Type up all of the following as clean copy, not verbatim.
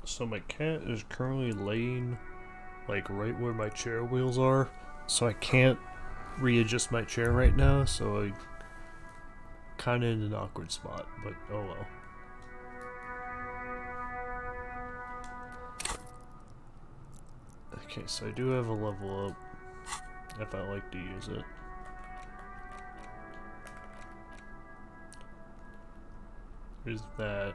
So my cat is currently laying like right where my chair wheels are, so I can't readjust my chair right now, so I kinda in an awkward spot, but oh well. Okay, so I do have a level up if I like to use it. There's that.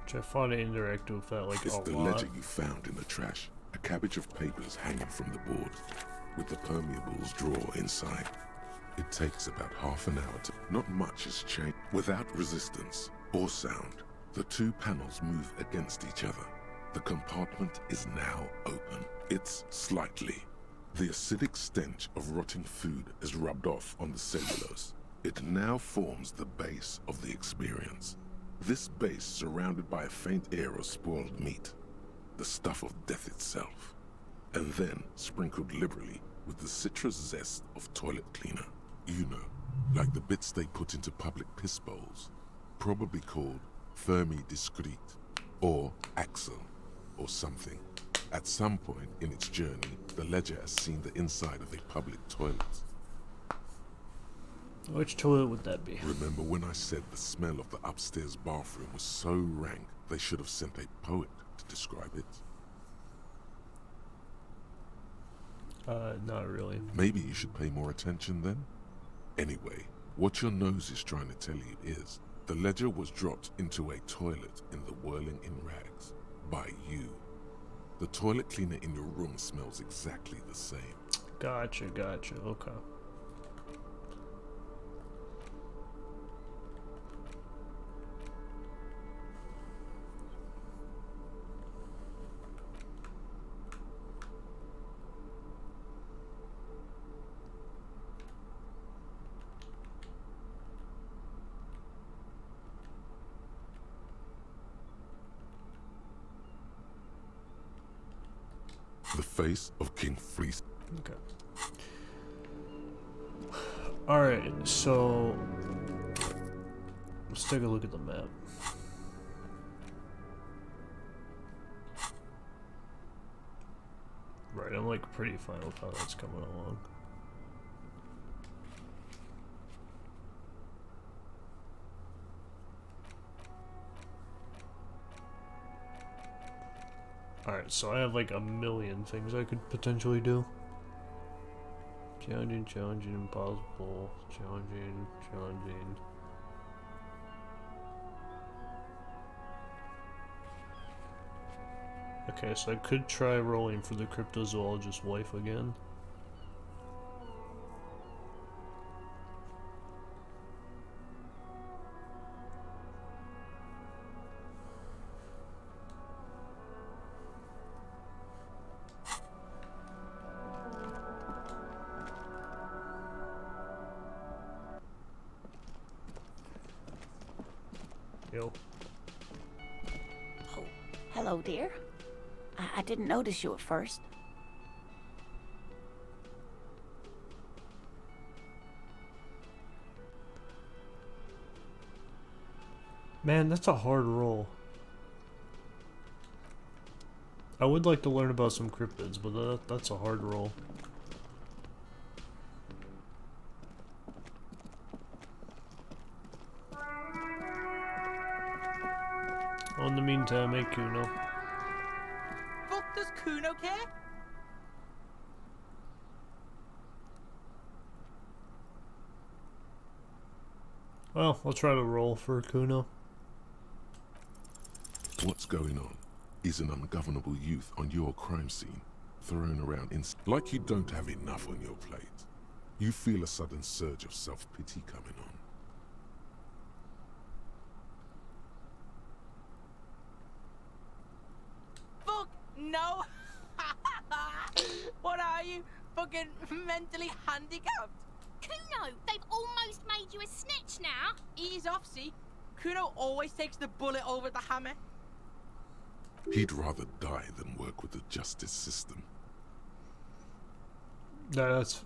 Which I find to interact with that like It's a the lot. ledger you found in the trash. A cabbage of papers hanging from the board, with the permeables drawer inside. It takes about half an hour to... Not much has changed. Without resistance or sound, the two panels move against each other. The compartment is now open. It's slightly. The acidic stench of rotting food has rubbed off on the cellulose. It now forms the base of the experience. This base surrounded by a faint air of spoiled meat, the stuff of death itself, and then sprinkled liberally with the citrus zest of toilet cleaner. You know, like the bits they put into public piss bowls, probably called Fermi Discrete, or Axel, or something. At some point in its journey, the ledger has seen the inside of a public toilet. Which toilet would that be? Remember when I said the smell of the upstairs bathroom was so rank, they should have sent a poet to describe it? Not really. Maybe you should pay more attention then? Anyway, what your nose is trying to tell you is, the ledger was dropped into a toilet in the whirling in rags. By you. The toilet cleaner in your room smells exactly the same. Gotcha, okay. The face of King Fleece. Okay. Alright, so let's take a look at the map. Right, I'm like pretty fine with how that's coming along. Alright, so I have like a million things I could potentially do. Challenging, impossible, challenging. Okay, so I could try rolling for the cryptozoologist wife again. Yo. Oh, hello, dear. I didn't notice you at first. Man, that's a hard roll. I would like to learn about some cryptids, but that's a hard roll. Well, in the meantime, hey Kuno. Fuck does Kuno care? Well, I'll try to roll for Kuno. What's going on? Is an ungovernable youth on your crime scene, thrown around like you don't have enough on your plate. You feel a sudden surge of self-pity coming on. Fuck no! What are you? Fucking mentally handicapped? Kuno, they've almost made you a snitch now. Ease off, see? Kuno always takes the bullet over the hammer. He'd rather die than work with the justice system. That's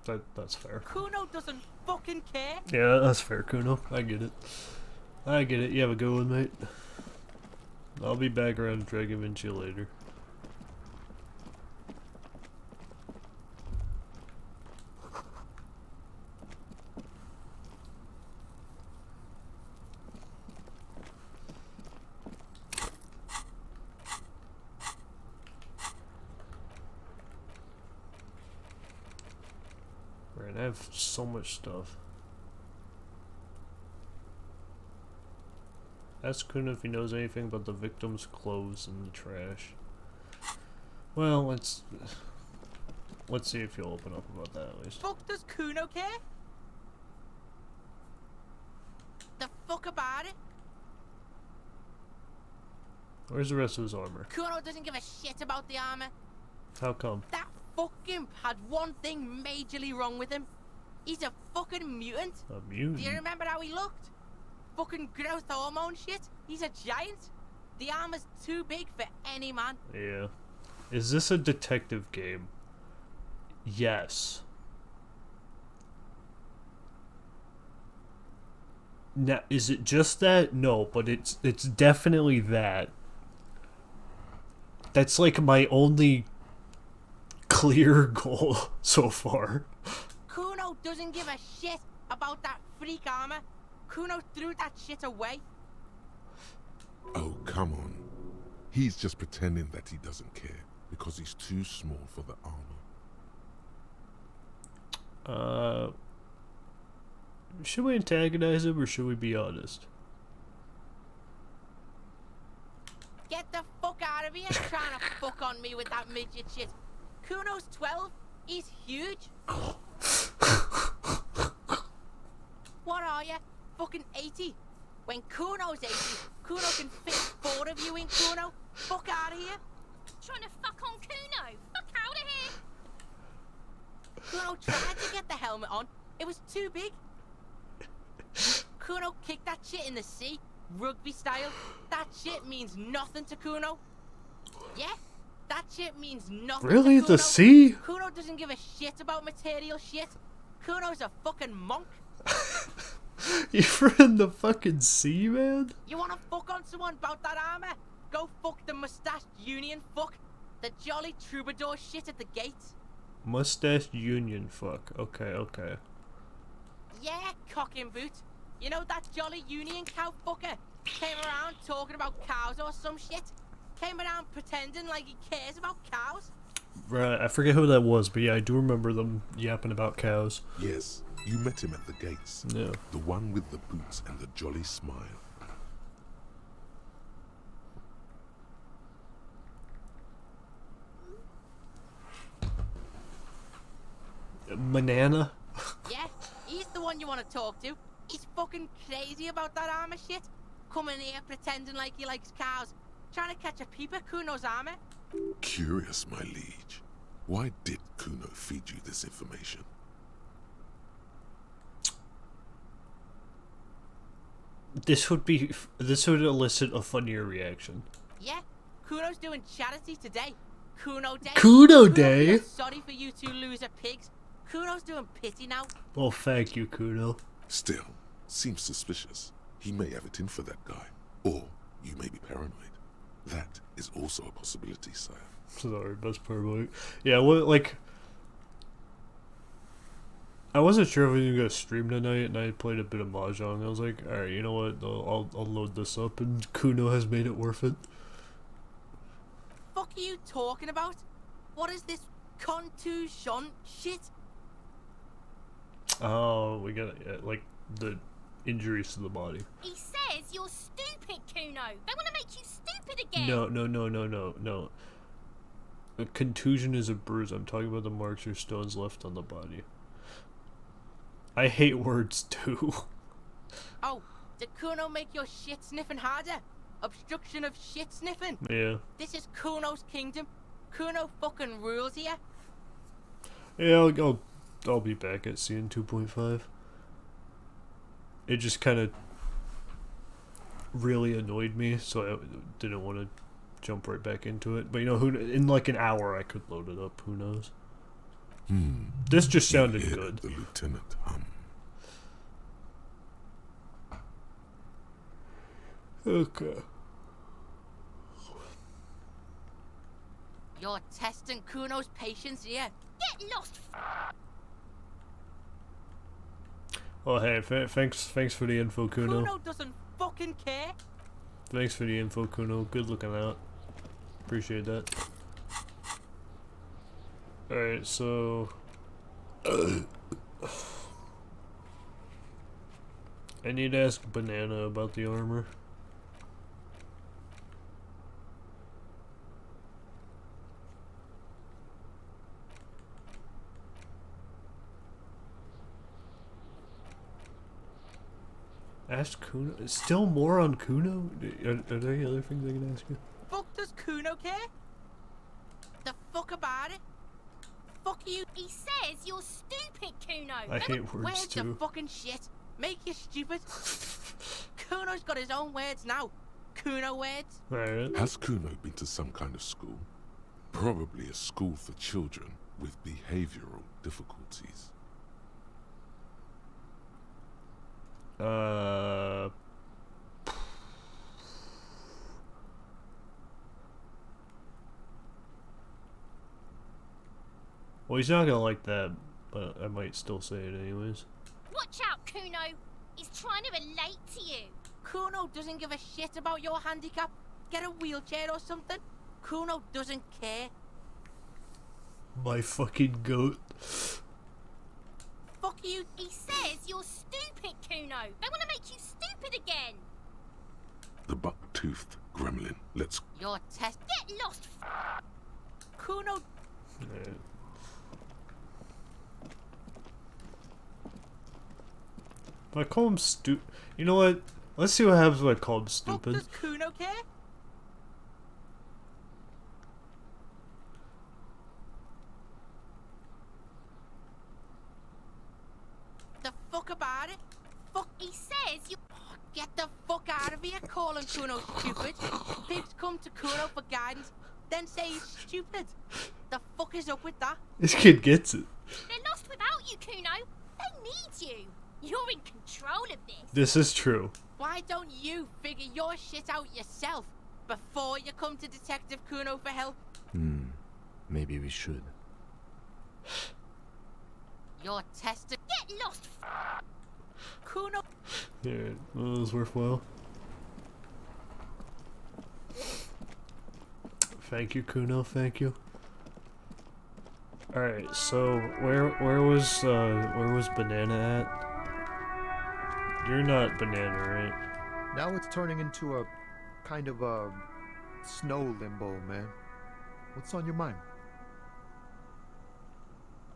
fair. Kuno doesn't fucking care. Yeah, that's fair, Kuno. I get it. You have a good one, mate. I'll be back around Dragon Vinci later. Right, I have so much stuff. Ask Kuna if he knows anything about the victim's clothes in the trash. Well, let's see if he'll open up about that at least. Fuck does Kuno care? The fuck about it? Where's the rest of his armor? Kuno doesn't give a shit about the armor. How come? That fucking had one thing majorly wrong with him. He's a fucking mutant. A mutant? Do you remember how he looked? Fucking growth hormone shit. He's a giant. The armor's too big for any man. Yeah. Is this a detective game? Yes. Now, is it just that? No, but it's definitely that. That's like my only clear goal so far. Kuno doesn't give a shit about that freak armor. Kuno threw that shit away. Oh, come on. He's just pretending that he doesn't care because he's too small for the armor. Should we antagonize him or should we be honest? Get the fuck out of here trying to fuck on me with that midget shit. Kuno's 12. He's huge. What are you? Fucking 80? When Kuno's 80, Kuno can fit 4 of you in Kuno. Fuck out of here. Trying to fuck on Kuno. Fuck out of here. Kuno tried to get the helmet on. It was too big. Kuno kicked that shit in the sea, rugby style. That shit means nothing to Kuno. Yeah, that shit means nothing Really? to Kuno. The sea? Kuno doesn't give a shit about material shit. Kuno's a fucking monk. You're in the fucking sea, man? You wanna fuck on someone about that armor? Go fuck the mustached union fuck. The jolly troubadour shit at the gates. Mustache union fuck. Okay, okay. Yeah, cock and boot. You know that jolly union cow fucker? Came around talking about cows or some shit. Came around pretending like he cares about cows. Right, I forget who that was, but yeah, I do remember them yapping about cows. Yes, you met him at the gates. Yeah. The one with the boots and the jolly smile. Manana? Yeah, he's the one you want to talk to. He's fucking crazy about that armor shit. Coming here pretending like he likes cows. Trying to catch a peep at Kuno's armor. Curious, my liege. Why did Kuno feed you this information? This would elicit a funnier reaction. Yeah, Kuno's doing charity today. Kuno Day. Kuno Day? feels sorry for you two loser pigs. Kuno's doing pity now. Well, thank you, Kuno. Still, seems suspicious. He may have it in for that guy. Or you may be paranoid. That is also a possibility, sire. Sorry, best part about it. Yeah, well, like, I wasn't sure if we were gonna stream tonight, and I played a bit of mahjong. I was like, all right, you know what? I'll load this up, and Kuno has made it worth it. Fuck are you talking about? What is this contusion shit? Oh, we got like the injuries to the body. He says you're stupid, Kuno. They want to make you stupid again. No. A contusion is a bruise. I'm talking about the marks or stones left on the body. I hate words too. Oh, did Kuno make your shit sniffing harder? Obstruction of shit sniffing? Yeah. This is Kuno's kingdom. Kuno fucking rules here. Yeah, I'll be back at CN 2.5. It just kind of really annoyed me, so I didn't want to jump right back into it. But you know, in like an hour I could load it up. Who knows? This just sounded You hear good. The lieutenant hum. Okay. You're testing Kuno's patience here. Get lost. Oh hey, thanks for the info, Kuno. Kuno doesn't fucking care. Thanks for the info, Kuno. Good looking out. Appreciate that. Alright, so... I need to ask Banana about the armor. Ask Kuno? Still more on Kuno? Are there any other things I can ask you? Fuck does Kuno care? The fuck about it? Fuck you. He says you're stupid, Kuno. I hate words Where's the too. fucking shit? Make you stupid. Kuno's got his own words now. Kuno words. Alright. Has Kuno been to some kind of school? Probably a school for children with behavioral difficulties. Well, he's not gonna like that, but I might still say it anyways. Watch out, Kuno. He's trying to relate to you. Kuno doesn't give a shit about your handicap. Get a wheelchair or something. Kuno doesn't care. My fucking goat. Fuck you. He says you're stupid, Kuno. They want to make you stupid again. The buck-toothed gremlin. Let's... Your test. Get lost. Kuno. Alright. If I call him you know what? Let's see what happens when I call him Fuck stupid. does Kuno care? The fuck about it? Fuck. He says you. Get the fuck out of here calling Kuno stupid. Pigs come to Kuno for guidance, then say he's stupid. The fuck is up with that? This kid gets it. They're lost without you, Kuno. They need you. You're in control of this. This is true. Why don't you figure your shit out yourself before you come to Detective Kuno for help? Maybe we should. You're tested. Get lost. Kuno. Yeah, well, that was worthwhile. Thank you, Kuno. Thank you. All right, so where was Banana at? You're not Banana, right? Now it's turning into a kind of a snow limbo, man. What's on your mind?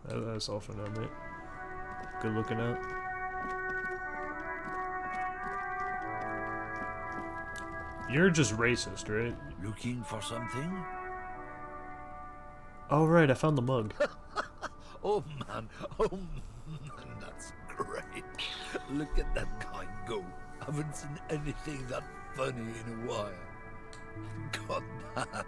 That's all for now, mate. Good looking out. You're just racist, right? Looking for something? Oh right, I found the mug. Oh man, that's great. Look at that guy go. Haven't seen anything that funny in a while. God damn.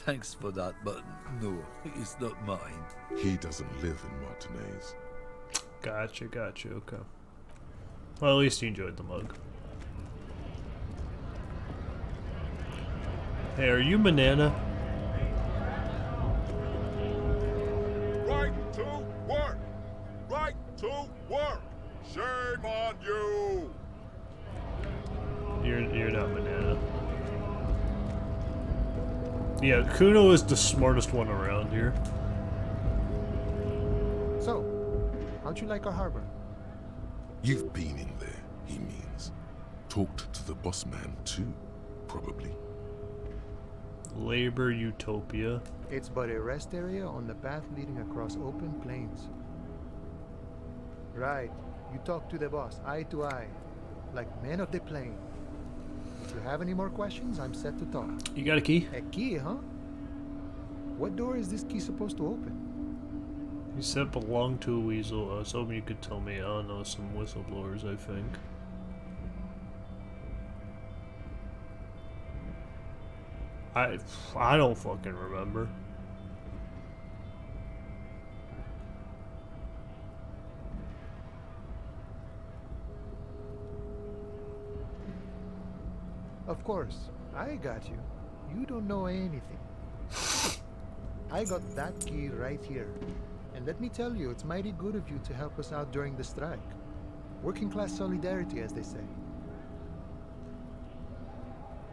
Thanks for that, but no, it's not mine. He doesn't live in Martinez. Gotcha, okay. Well, at least you enjoyed the mug. Hey, are you Banana? Right to work! Right to work! Shame on you! You're not Banana. Yeah, Kuno is the smartest one around here. So, how'd you like our harbor? You've been in there, he means. Talked to the boss man too, probably. Labor Utopia. It's but a rest area on the path leading across open plains. Right. You talk to the boss, eye to eye, like men of the plain. If you have any more questions, I'm set to talk. You got a key? A key, huh? What door is this key supposed to open? You said belonged to a weasel. I was hoping you could tell me. I don't know, some whistleblowers, I think. I don't fucking remember. Of course, I got you. You don't know anything. I got that key right here. And let me tell you, it's mighty good of you to help us out during the strike. Working class solidarity, as they say.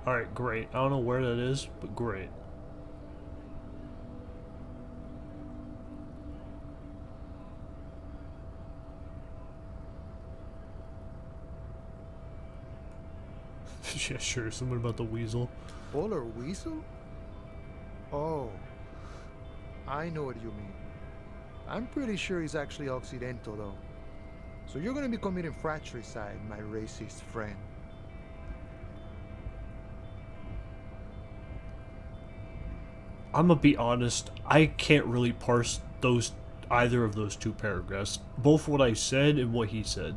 Alright, great. I don't know where that is, but great. Yeah, sure. Something about the weasel. Polar weasel? Oh, I know what you mean. I'm pretty sure he's actually Occidental, though. So you're gonna be committing fratricide, my racist friend. I'm gonna be honest. I can't really parse either of those two paragraphs. Both what I said and what he said.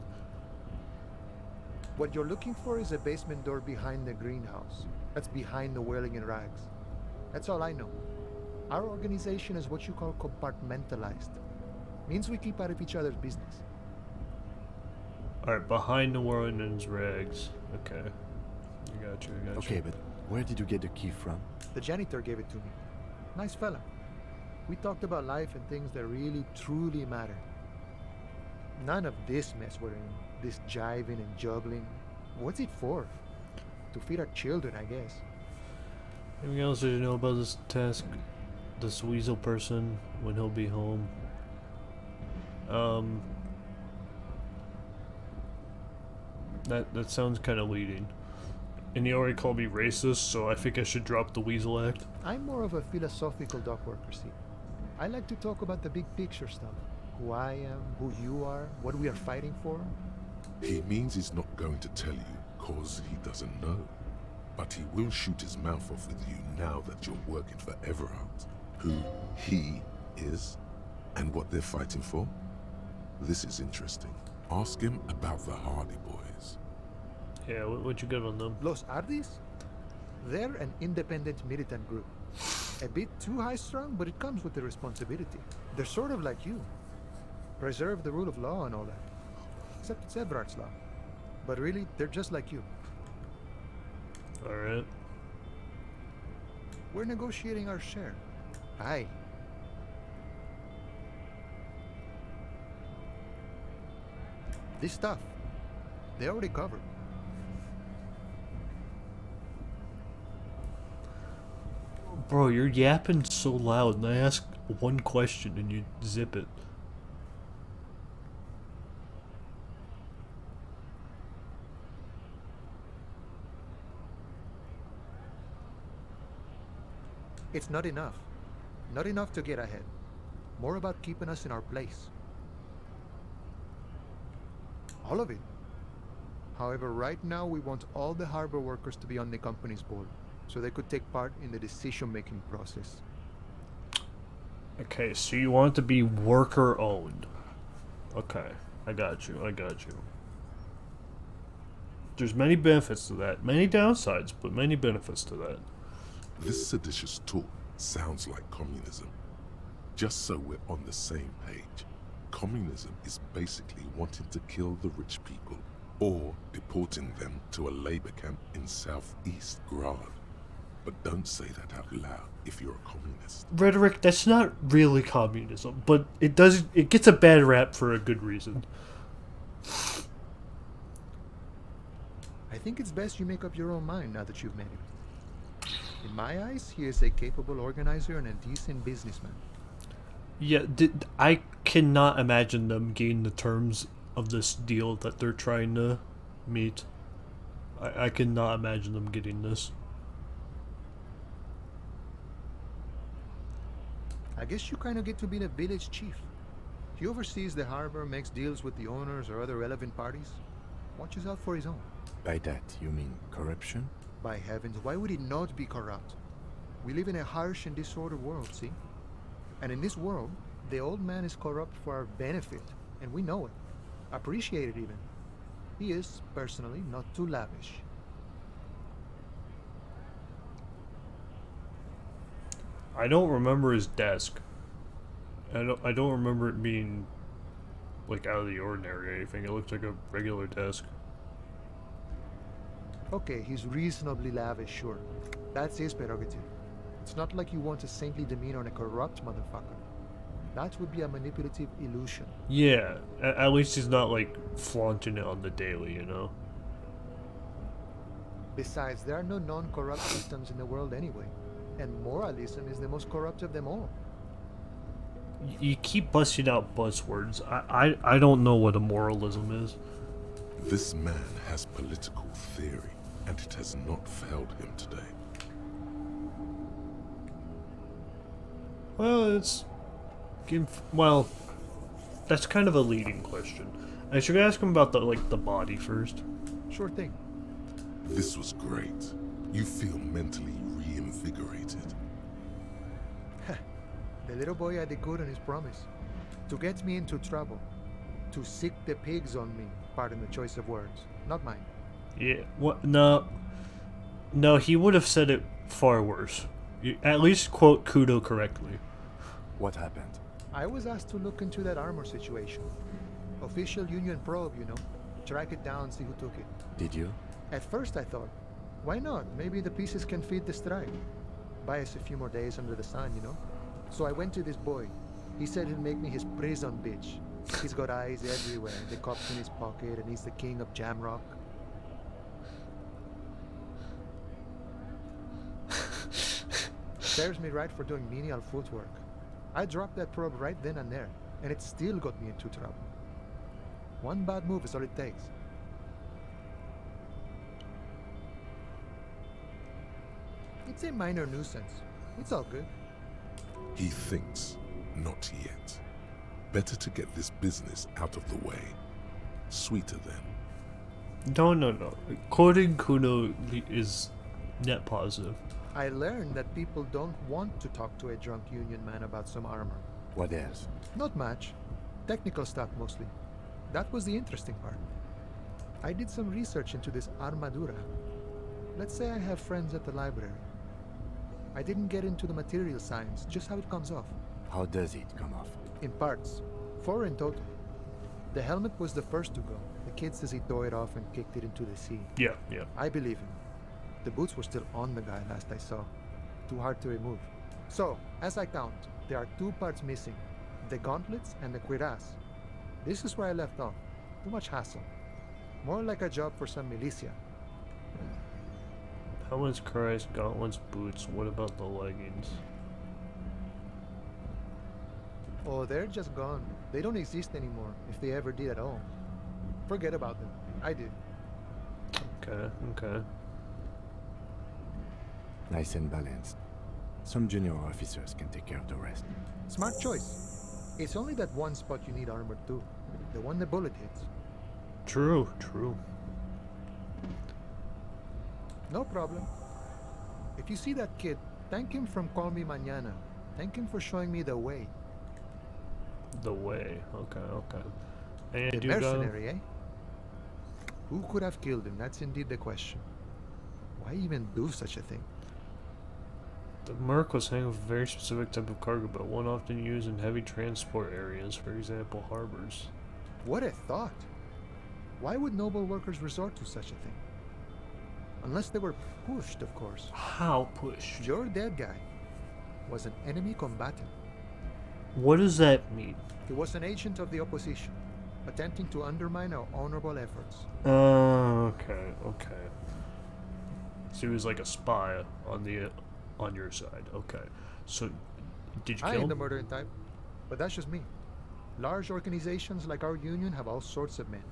What you're looking for is a basement door behind the greenhouse. That's behind the wailing in rags. That's all I know. Our organization is what you call compartmentalized. Means we keep out of each other's business. Alright, behind the Warren's rags. Okay. I got you. Okay, but where did you get the key from? The janitor gave it to me. Nice fella. We talked about life and things that really, truly matter. None of this mess we're in. This jiving and juggling. What's it for? To feed our children, I guess. Anything else did you know about this task? This weasel person, when he'll be home? That sounds kind of leading. And he already called me racist, so I think I should drop the weasel act. I'm more of a philosophical dock worker, see. I like to talk about the big picture stuff. Who I am, who you are, what we are fighting for. He means he's not going to tell you, cause he doesn't know. But he will shoot his mouth off with you now that you're working for Everard. Who he is, and what they're fighting for. This is interesting. Ask him about the Hardy Boys. Yeah, what you got on them? Los Ardis? They're an independent militant group. A bit too high-strung, but it comes with the responsibility. They're sort of like you. Preserve the rule of law and all that. Except it's Everard's law. But really, they're just like you. Alright. We're negotiating our share. Aye. This stuff, they already covered. Bro, you're yapping so loud, and I ask one question and you zip it. It's not enough. Not enough to get ahead. More about keeping us in our place. All of it. However, right now we want all the harbor workers to be on the company's board, so they could take part in the decision-making process. Okay, so you want it to be worker-owned. Okay, I got you. There's many benefits to that. Many downsides, but many benefits to that. This seditious talk sounds like communism. Just so we're on the same page, communism is basically wanting to kill the rich people or deporting them to a labor camp in southeast Grad. But don't say that out loud if you're a communist. Rhetoric, that's not really communism, but it gets a bad rap for a good reason. I think it's best you make up your own mind now that you've met him. In my eyes, he is a capable organizer and a decent businessman. Yeah, I cannot imagine them getting the terms of this deal that they're trying to meet. I cannot imagine them getting this. I guess you kind of get to be the village chief. He oversees the harbor, makes deals with the owners or other relevant parties. Watches out for his own. By that, you mean corruption? By heavens, why would he not be corrupt? We live in a harsh and disordered world, see? And in this world, the old man is corrupt for our benefit, and we know it. Appreciate it even. He is, personally, not too lavish. I don't remember his desk. I don't remember it being like out of the ordinary or anything. It looked like a regular desk. Okay, he's reasonably lavish, sure. That's his prerogative. It's not like you want a saintly demeanor on a corrupt motherfucker. That would be a manipulative illusion. Yeah, at least he's not like flaunting it on the daily, you know? Besides, there are no non-corrupt systems in the world anyway. And moralism is the most corrupt of them all. You keep busting out buzzwords. I don't know what a moralism is. This man has political theory, and it has not failed him today. Well, well, that's kind of a leading question. I should ask him about the body first. Sure thing. This was great. You feel mentally reinvigorated. The little boy had it good on his promise. To get me into trouble. To sick the pigs on me. Pardon the choice of words. Not mine. Yeah, what? No. No, he would have said it far worse. At least quote Kudo correctly. What happened? I was asked to look into that armor situation. Official Union probe, you know. Track it down, see who took it. Did you? At first I thought, why not? Maybe the pieces can feed the strike. Buy us a few more days under the sun, you know? So I went to this boy. He said he'll make me his prison bitch. He's got eyes everywhere, the cop's in his pocket, and he's the king of Jamrock. Serves me right for doing menial footwork. I dropped that probe right then and there, and it still got me into trouble. One bad move is all it takes. It's a minor nuisance. It's all good. He thinks, not yet. Better to get this business out of the way. Sweeter then. No. Quoting Kudo is net positive. I learned that people don't want to talk to a drunk Union man about some armor. What else? Not much. Technical stuff mostly. That was the interesting part. I did some research into this armadura. Let's say I have friends at the library. I didn't get into the material science, just how it comes off. How does it come off? In parts. 4 in total. The helmet was the first to go. The kid says he tore it off and kicked it into the sea. Yeah. I believe him. The boots were still on the guy last I saw. Too hard to remove. So, as I count, there are 2 parts missing. The gauntlets and the cuirass. This is where I left off. Too much hassle. More like a job for some militia. Helmets, cuirass, gauntlets, boots. What about the leggings? Oh, they're just gone. They don't exist anymore, if they ever did at all. Forget about them. I did. Okay. Nice and balanced. Some junior officers can take care of the rest. Smart choice. It's only that one spot you need armor too. The one the bullet hits. True. No problem. If you see that kid, thank him from Call Me Mañana. Thank him for showing me the way. The way. Okay. And The you go. mercenary, eh? Who could have killed him? That's indeed the question. Why even do such a thing? The Merc was hanging with a very specific type of cargo boat, one often used in heavy transport areas, for example, harbors. What a thought! Why would noble workers resort to such a thing? Unless they were pushed, of course. How pushed? Your dead guy was an enemy combatant. What does that mean? He was an agent of the opposition, attempting to undermine our honorable efforts. Okay. So he was like a spy on your side. Okay. So, did you I kill ain't the him? murdering type, but that's just me. Large organizations like our union have all sorts of men,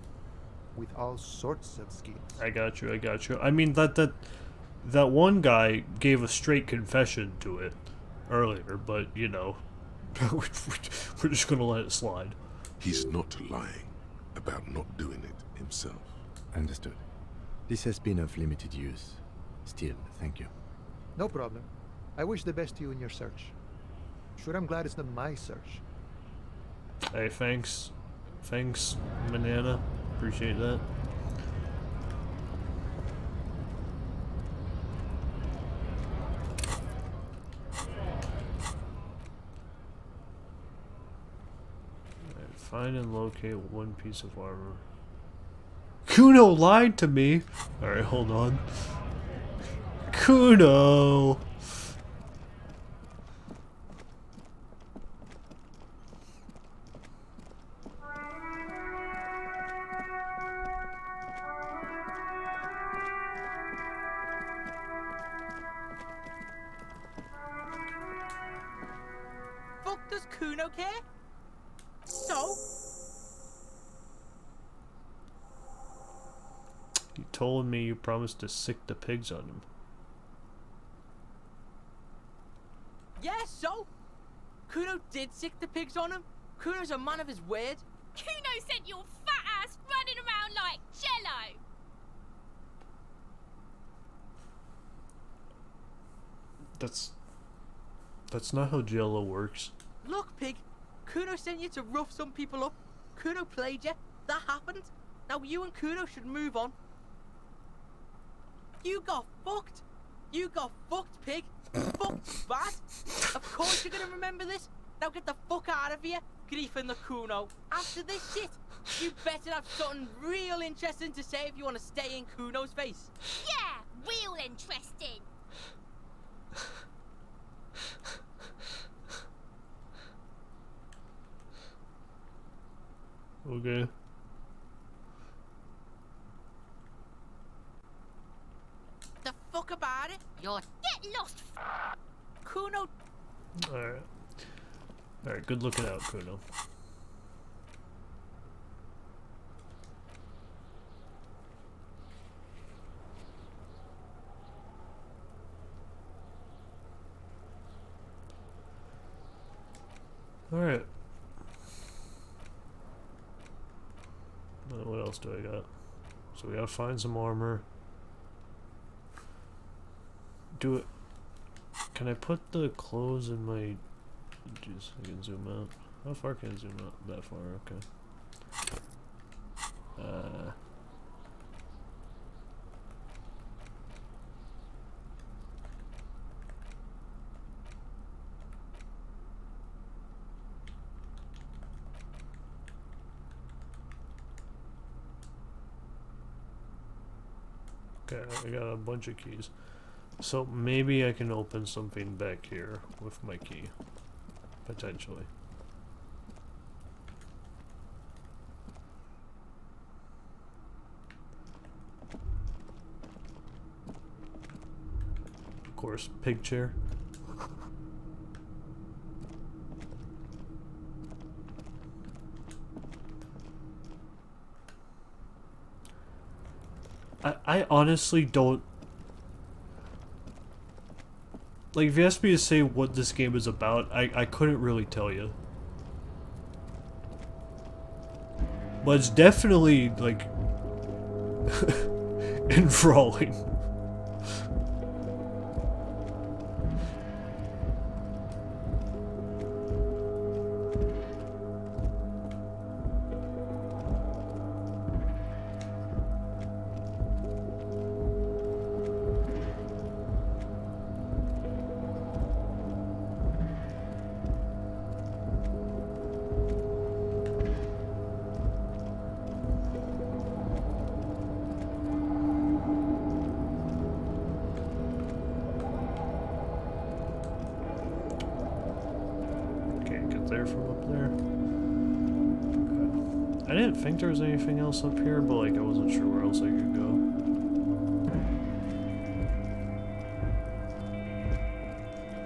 with all sorts of skills. I got you. I mean, that one guy gave a straight confession to it earlier, but, you know, we're just gonna let it slide. He's not lying about not doing it himself. Understood. This has been of limited use. Still, thank you. No problem. I wish the best to you in your search. Sure, I'm glad it's not my search. Hey, thanks, Banana. Appreciate that. Alright, find and locate one piece of armor. Kuno lied to me. Alright, hold on. Kuno! Kuno care? So? You told me you promised to sick the pigs on him. Yeah, so? Kuno did sick the pigs on him. Kuno's a man of his word. Kuno sent your fat ass running around like jello. That's not how Jello works. Look, pig. Kuno sent you to rough some people up. Kuno played you. That happened. Now you and Kuno should move on. You got fucked. You got fucked, pig. Fucked bad. Of course you're gonna remember this. Now get the fuck out of here, griefing the Kuno. After this shit, you better have something real interesting to say if you want to stay in Kuno's face. Yeah, real interesting. Okay. The fuck about it? You're Get lost. Kuno. Alright. Alright, good looking out, Kuno. Alright. What else do I got? So we gotta find some armor. Do it. Can I put the clothes in my... Jeez, I can zoom out. How far can I zoom out? That far, okay. Okay, I got a bunch of keys. So maybe I can open something back here with my key. Potentially. Of course, pig chair. I honestly don't... Like, if you asked me to say what this game is about, I couldn't really tell you. But it's definitely, like, enthralling. From up there. Okay. I didn't think there was anything else up here, but like I wasn't sure where else I could go.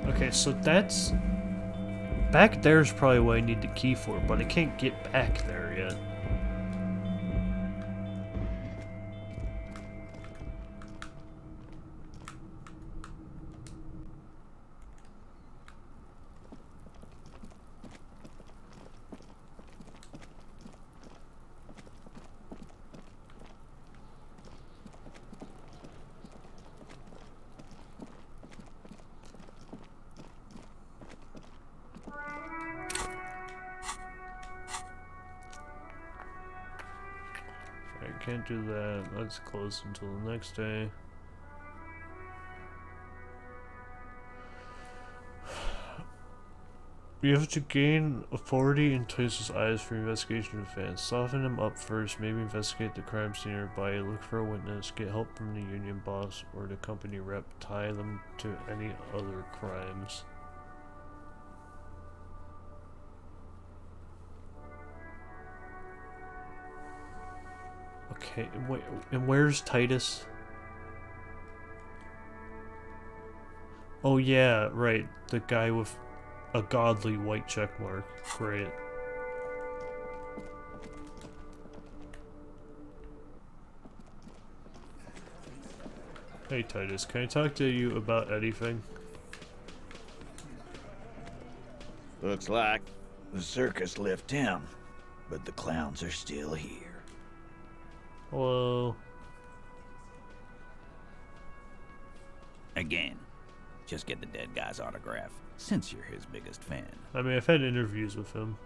Okay, so that's... Back there's probably what I need the key for, but I can't get back there yet. Can't do that. Let's close until the next day. You have to gain authority and Tice's eyes for investigation advance. Soften him up first, maybe investigate the crime scene nearby, look for a witness, get help from the union boss or the company rep, tie them to any other crimes. Okay, wait, and where's Titus? Oh yeah, right, the guy with a godly white check mark. Great. Hey Titus, can I talk to you about anything? Looks like the circus left town, but the clowns are still here. Hello. Again, just get the dead guy's autograph, since you're his biggest fan. I mean, I've had interviews with him.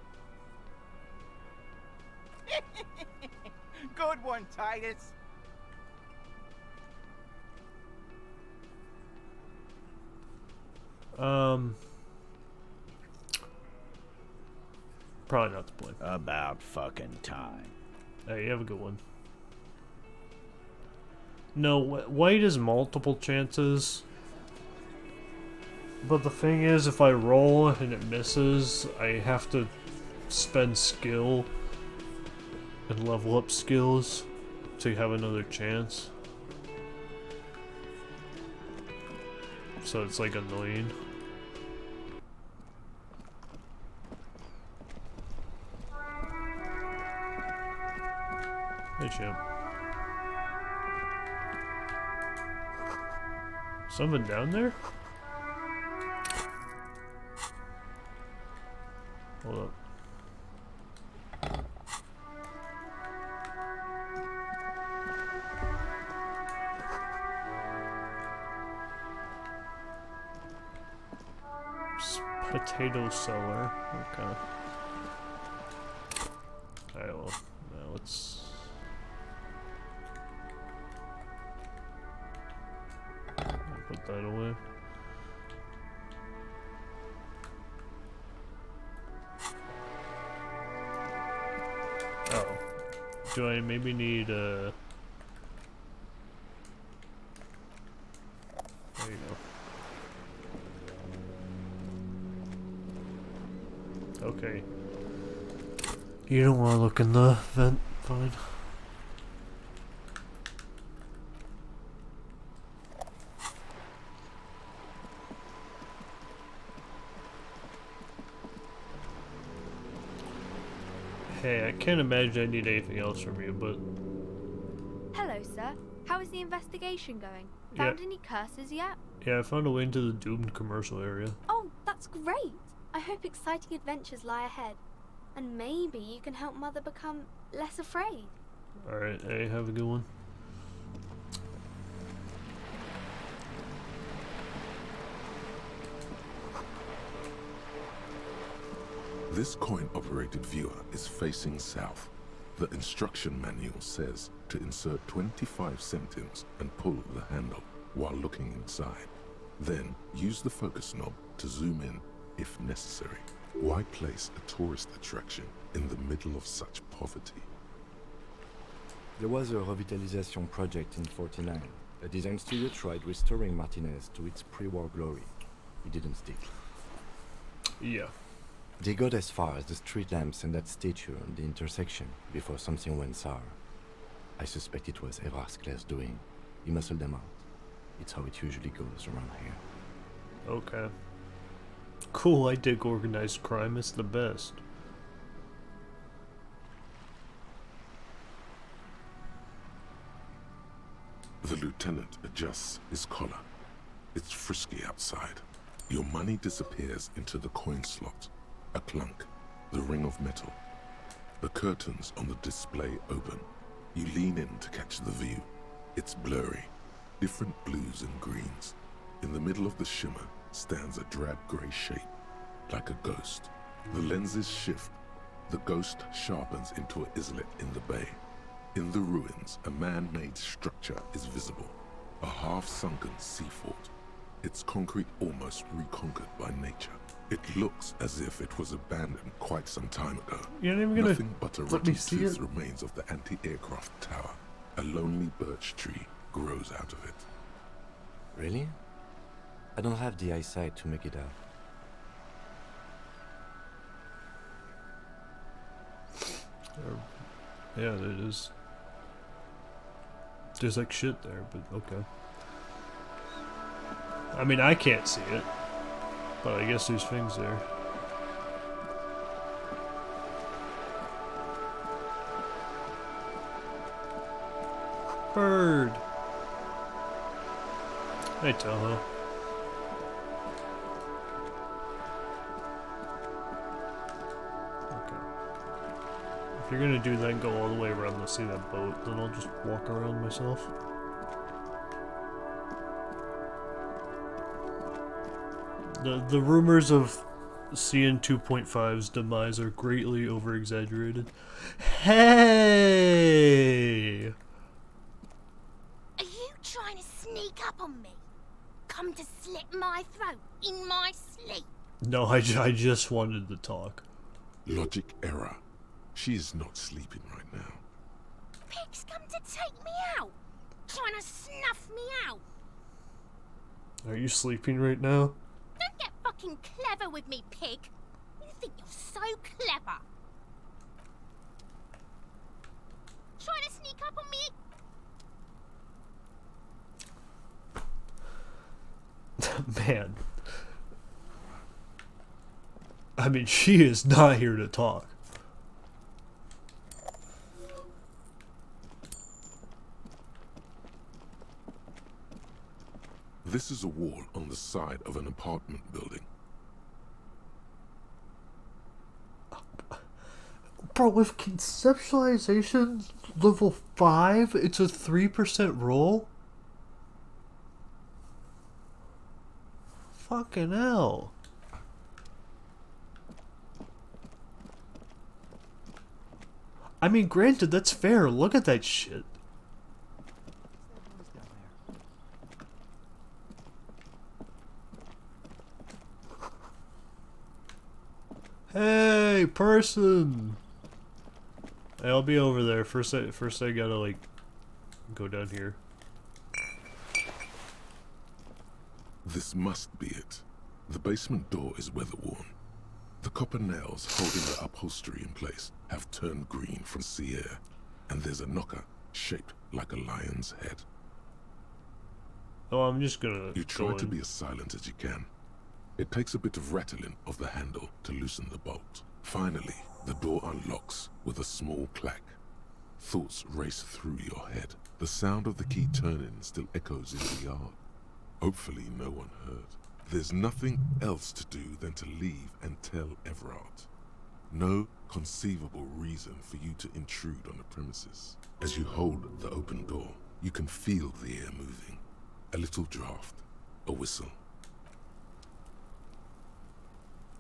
Good one, Titus. Probably not the point. About fucking time. Hey, you have a good one. No, white is multiple chances. But the thing is, if I roll and it misses, I have to spend skill and level up skills to have another chance. So it's like annoying. Hey, champ. Something down there? Hold up. Potato cellar. Okay. Alright, well, now let's... put that away. Oh. Do I maybe need There you go. Okay. You don't want to look in the vent, fine. Hey, I can't imagine I need anything else from you, but... Hello, sir. How is the investigation going? Found any curses yet? Yeah, I found a way into the doomed commercial area. Oh, that's great! I hope exciting adventures lie ahead. And maybe you can help Mother become less afraid. Alright, hey, have a good one. This coin-operated viewer is facing south. The instruction manual says to insert 25 centimes and pull the handle while looking inside. Then use the focus knob to zoom in if necessary. Why place a tourist attraction in the middle of such poverty? There was a revitalization project in 49. A design studio tried restoring Martinez to its pre-war glory. It didn't stick. Yeah. They got as far as the street lamps and that statue on the intersection before something went sour. I suspect it was Evrard's Claire's doing. He muscled them out. It's how it usually goes around here. Okay. Cool, I dig organized crime, it's the best. The lieutenant adjusts his collar. It's frisky outside. Your money disappears into the coin slot. A clunk, the ring of metal. The curtains on the display open. You lean in to catch the view. It's blurry, different blues and greens. In the middle of the shimmer stands a drab grey shape, like a ghost. The lenses shift. The ghost sharpens into an islet in the bay. In the ruins, a man-made structure is visible, a half-sunken sea fort. Its concrete almost reconquered by nature. It looks as if it was abandoned quite some time ago. You're not even gonna Nothing but a let me rotten see tooth it? remains of the anti-aircraft tower. A lonely birch tree grows out of it. Really? I don't have the eyesight to make it out. Yeah, there is. There's like shit there, but okay. I mean, I can't see it, but I guess there's things there. Bird. Hey, Toho. Okay. If you're gonna do that and go all the way around to see that boat, then I'll just walk around myself. The rumors of CN 2.5's demise are greatly over-exaggerated. Hey! Are you trying to sneak up on me? Come to slit my throat in my sleep? No, I just wanted to talk. Logic error. She is not sleeping right now. Pig's come to take me out. Trying to snuff me out. Are you sleeping right now? Don't get fucking clever with me, pig. You think you're so clever. Trying to sneak up on me? Man. I mean, she is not here to talk. This is a wall on the side of an apartment building. Bro, with conceptualization level 5, it's a 3% roll? Fucking hell. I mean, granted, that's fair. Look at that shit. Hey, person! Hey, I'll be over there. First I gotta, like, go down here. This must be it. The basement door is weather-worn. The copper nails holding the upholstery in place have turned green from sea air, and there's a knocker shaped like a lion's head. Oh, I'm just gonna You try go to in. be as silent as you can. It takes a bit of rattling of the handle to loosen the bolt. Finally, the door unlocks with a small clack. Thoughts race through your head. The sound of the key turning still echoes in the yard. Hopefully no one heard. There's nothing else to do than to leave and tell Everard. No conceivable reason for you to intrude on the premises. As you hold the open door, you can feel the air moving. A little draft, a whistle.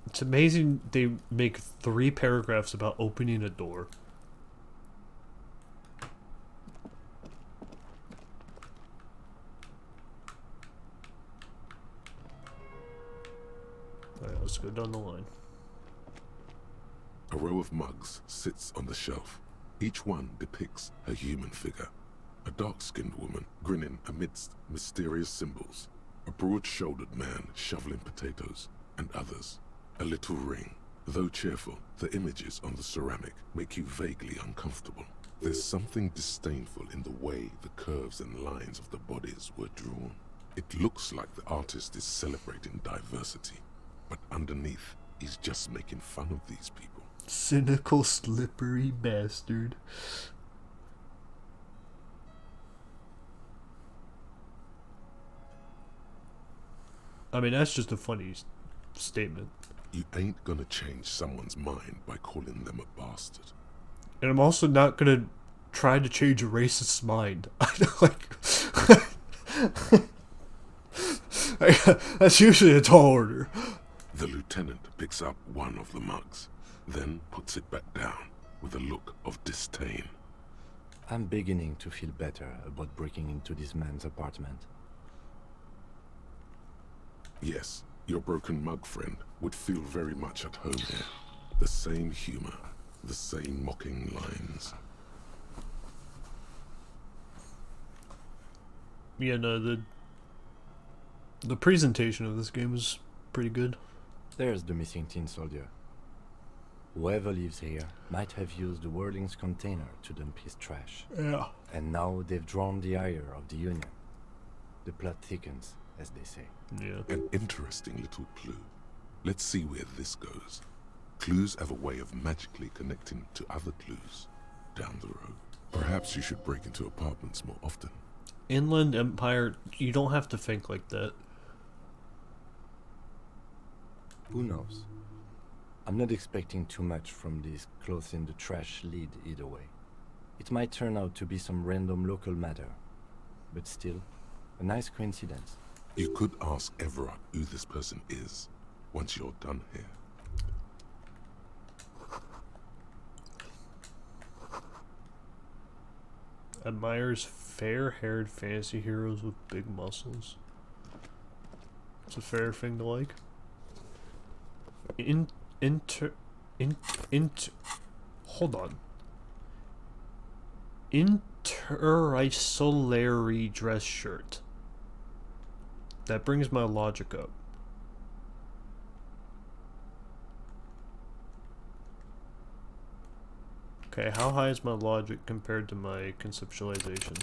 It's amazing they make 3 paragraphs about opening a door. Alright, let's go down the line. A row of mugs sits on the shelf. Each one depicts a human figure. A dark-skinned woman grinning amidst mysterious symbols. A broad-shouldered man shoveling potatoes, and others. A little ring. Though cheerful, the images on the ceramic make you vaguely uncomfortable. There's something disdainful in the way the curves and lines of the bodies were drawn. It looks like the artist is celebrating diversity, but underneath, he's just making fun of these people. Cynical, slippery bastard. I mean, that's just a funny statement. You ain't gonna change someone's mind by calling them a bastard. And I'm also not gonna try to change a racist's mind. That's usually a tall order. The lieutenant picks up one of the mugs, then puts it back down with a look of disdain. I'm beginning to feel better about breaking into this man's apartment. Yes, your broken mug friend would feel very much at home here. The same humor, the same mocking lines. Yeah, no, the presentation of this game is pretty good. There's the missing tin soldier. Whoever lives here might have used the Whirling's container to dump his trash. Yeah. And now they've drawn the ire of the Union. The plot thickens, as they say. Yeah. An interesting little clue. Let's see where this goes. Clues have a way of magically connecting to other clues down the road. Perhaps you should break into apartments more often. Inland Empire, you don't have to think like that. Who knows? I'm not expecting too much from this clothes in the trash lead either way. It might turn out to be some random local matter, but still, a nice coincidence. You could ask Everard who this person is once you're done here. Admires fair-haired fantasy heroes with big muscles. It's a fair thing to like. Hold on. Interisolary dress shirt. That brings my logic up. Okay, how high is my logic compared to my conceptualization?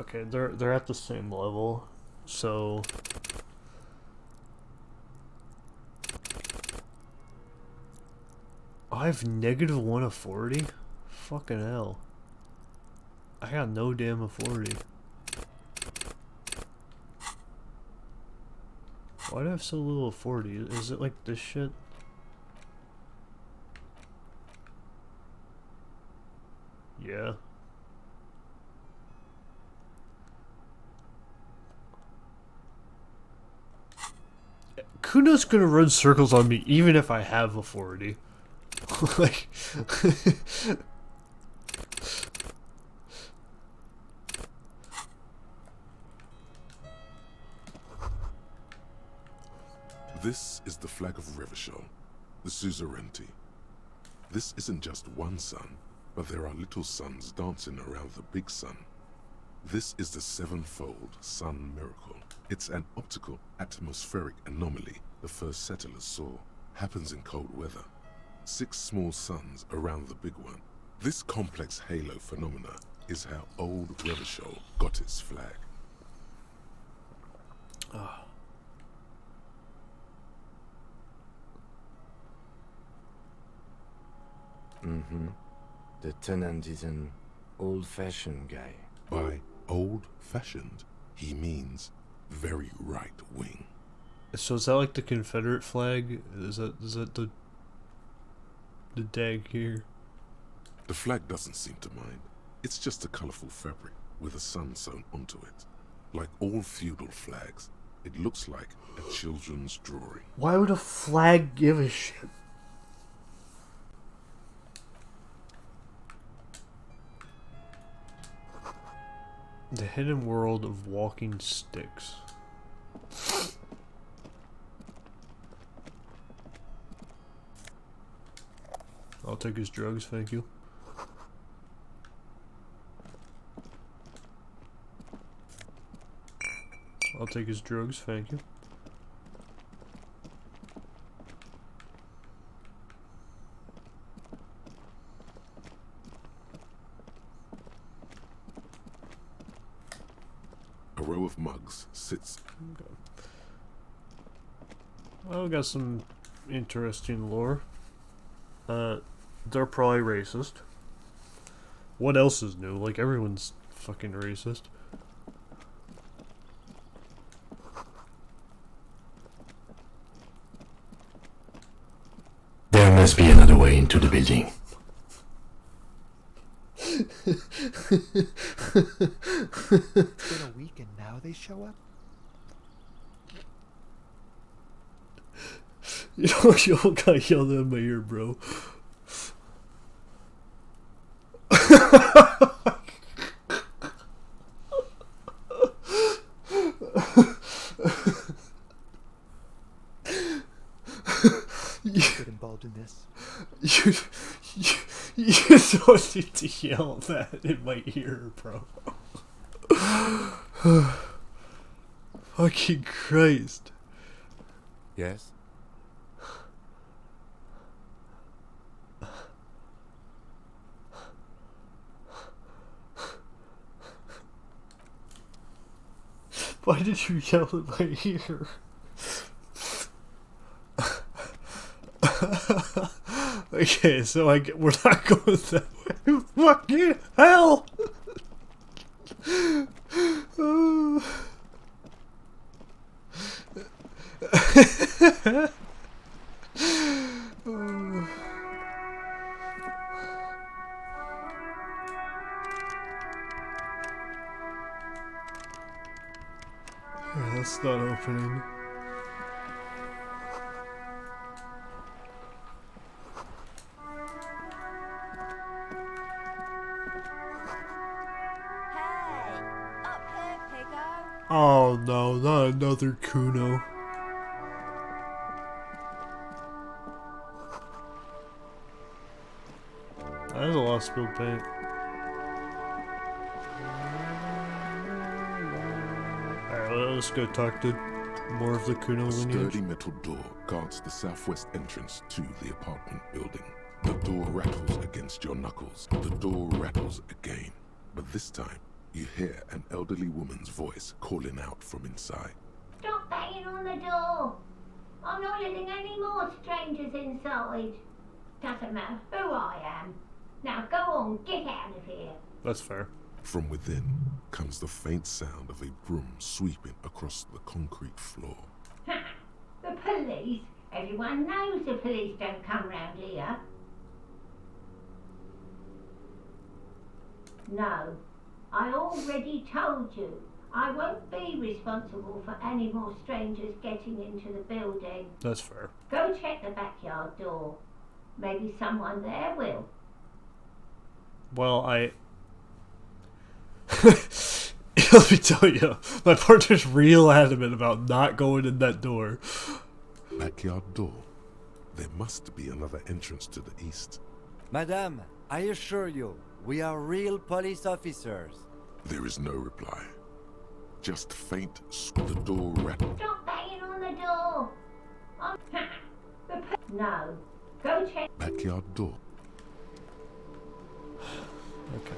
Okay, they're at the same level, so I have -1 authority? Fucking hell. I got no damn authority. Why do I have so little authority? Is it like this shit? Yeah. Kuno's gonna run circles on me even if I have authority. Like This is the flag of Revachol, the suzerainty. This isn't just one sun, but there are little suns dancing around the big sun. This is the sevenfold sun miracle. It's an optical atmospheric anomaly the first settlers saw. Happens in cold weather. 6 small suns around the big one. This complex halo phenomena is how old Revachol got its flag. The tenant is an old-fashioned guy. By old-fashioned, he means very right-wing. so is that like the Confederate flag? Is that the dag here? The flag doesn't seem to mind. It's just a colorful fabric with a sun sewn onto it. Like all feudal flags, it looks like a children's drawing. Why would a flag give a shit? The hidden world of walking sticks. I'll take his drugs, thank you. I'll take his drugs, thank you. A row of mugs sits. Oh, got some interesting lore. They're probably racist. What else is new? Like, everyone's fucking racist. There must be another way into the building. It's been a week and now they show up? You got yelled at my ear, bro. Get involved in this. You don't need to yell that in my ear, bro. Fucking Christ. Yes? Why did you yell in my ear? Okay, so we're not going that way. Fucking hell! Yeah, that's not opening. Oh no, not another Kuno. That is a lot of spilled paint. Alright, let's go talk to more of the Kuno A lineage. sturdy metal door guards the southwest entrance to the apartment building. The door rattles against your knuckles. The door rattles again. But this time, you hear an elderly woman's voice calling out from inside. Stop banging on the door! I'm not letting any more strangers inside. Doesn't matter who I am. Now go on, get out of here. That's fair. From within comes the faint sound of a broom sweeping across the concrete floor. Ha! The police? Everyone knows the police don't come round here. No, I already told you. I won't be responsible for any more strangers getting into the building. That's fair. Go check the backyard door. Maybe someone there will. Well, let me tell you, my partner's real adamant about not going in that door. Backyard door. There must be another entrance to the east. Madame, I assure you, we are real police officers. There is no reply. Just faint the door rattle. Stop banging on the door. No, go check. Backyard door. Okay.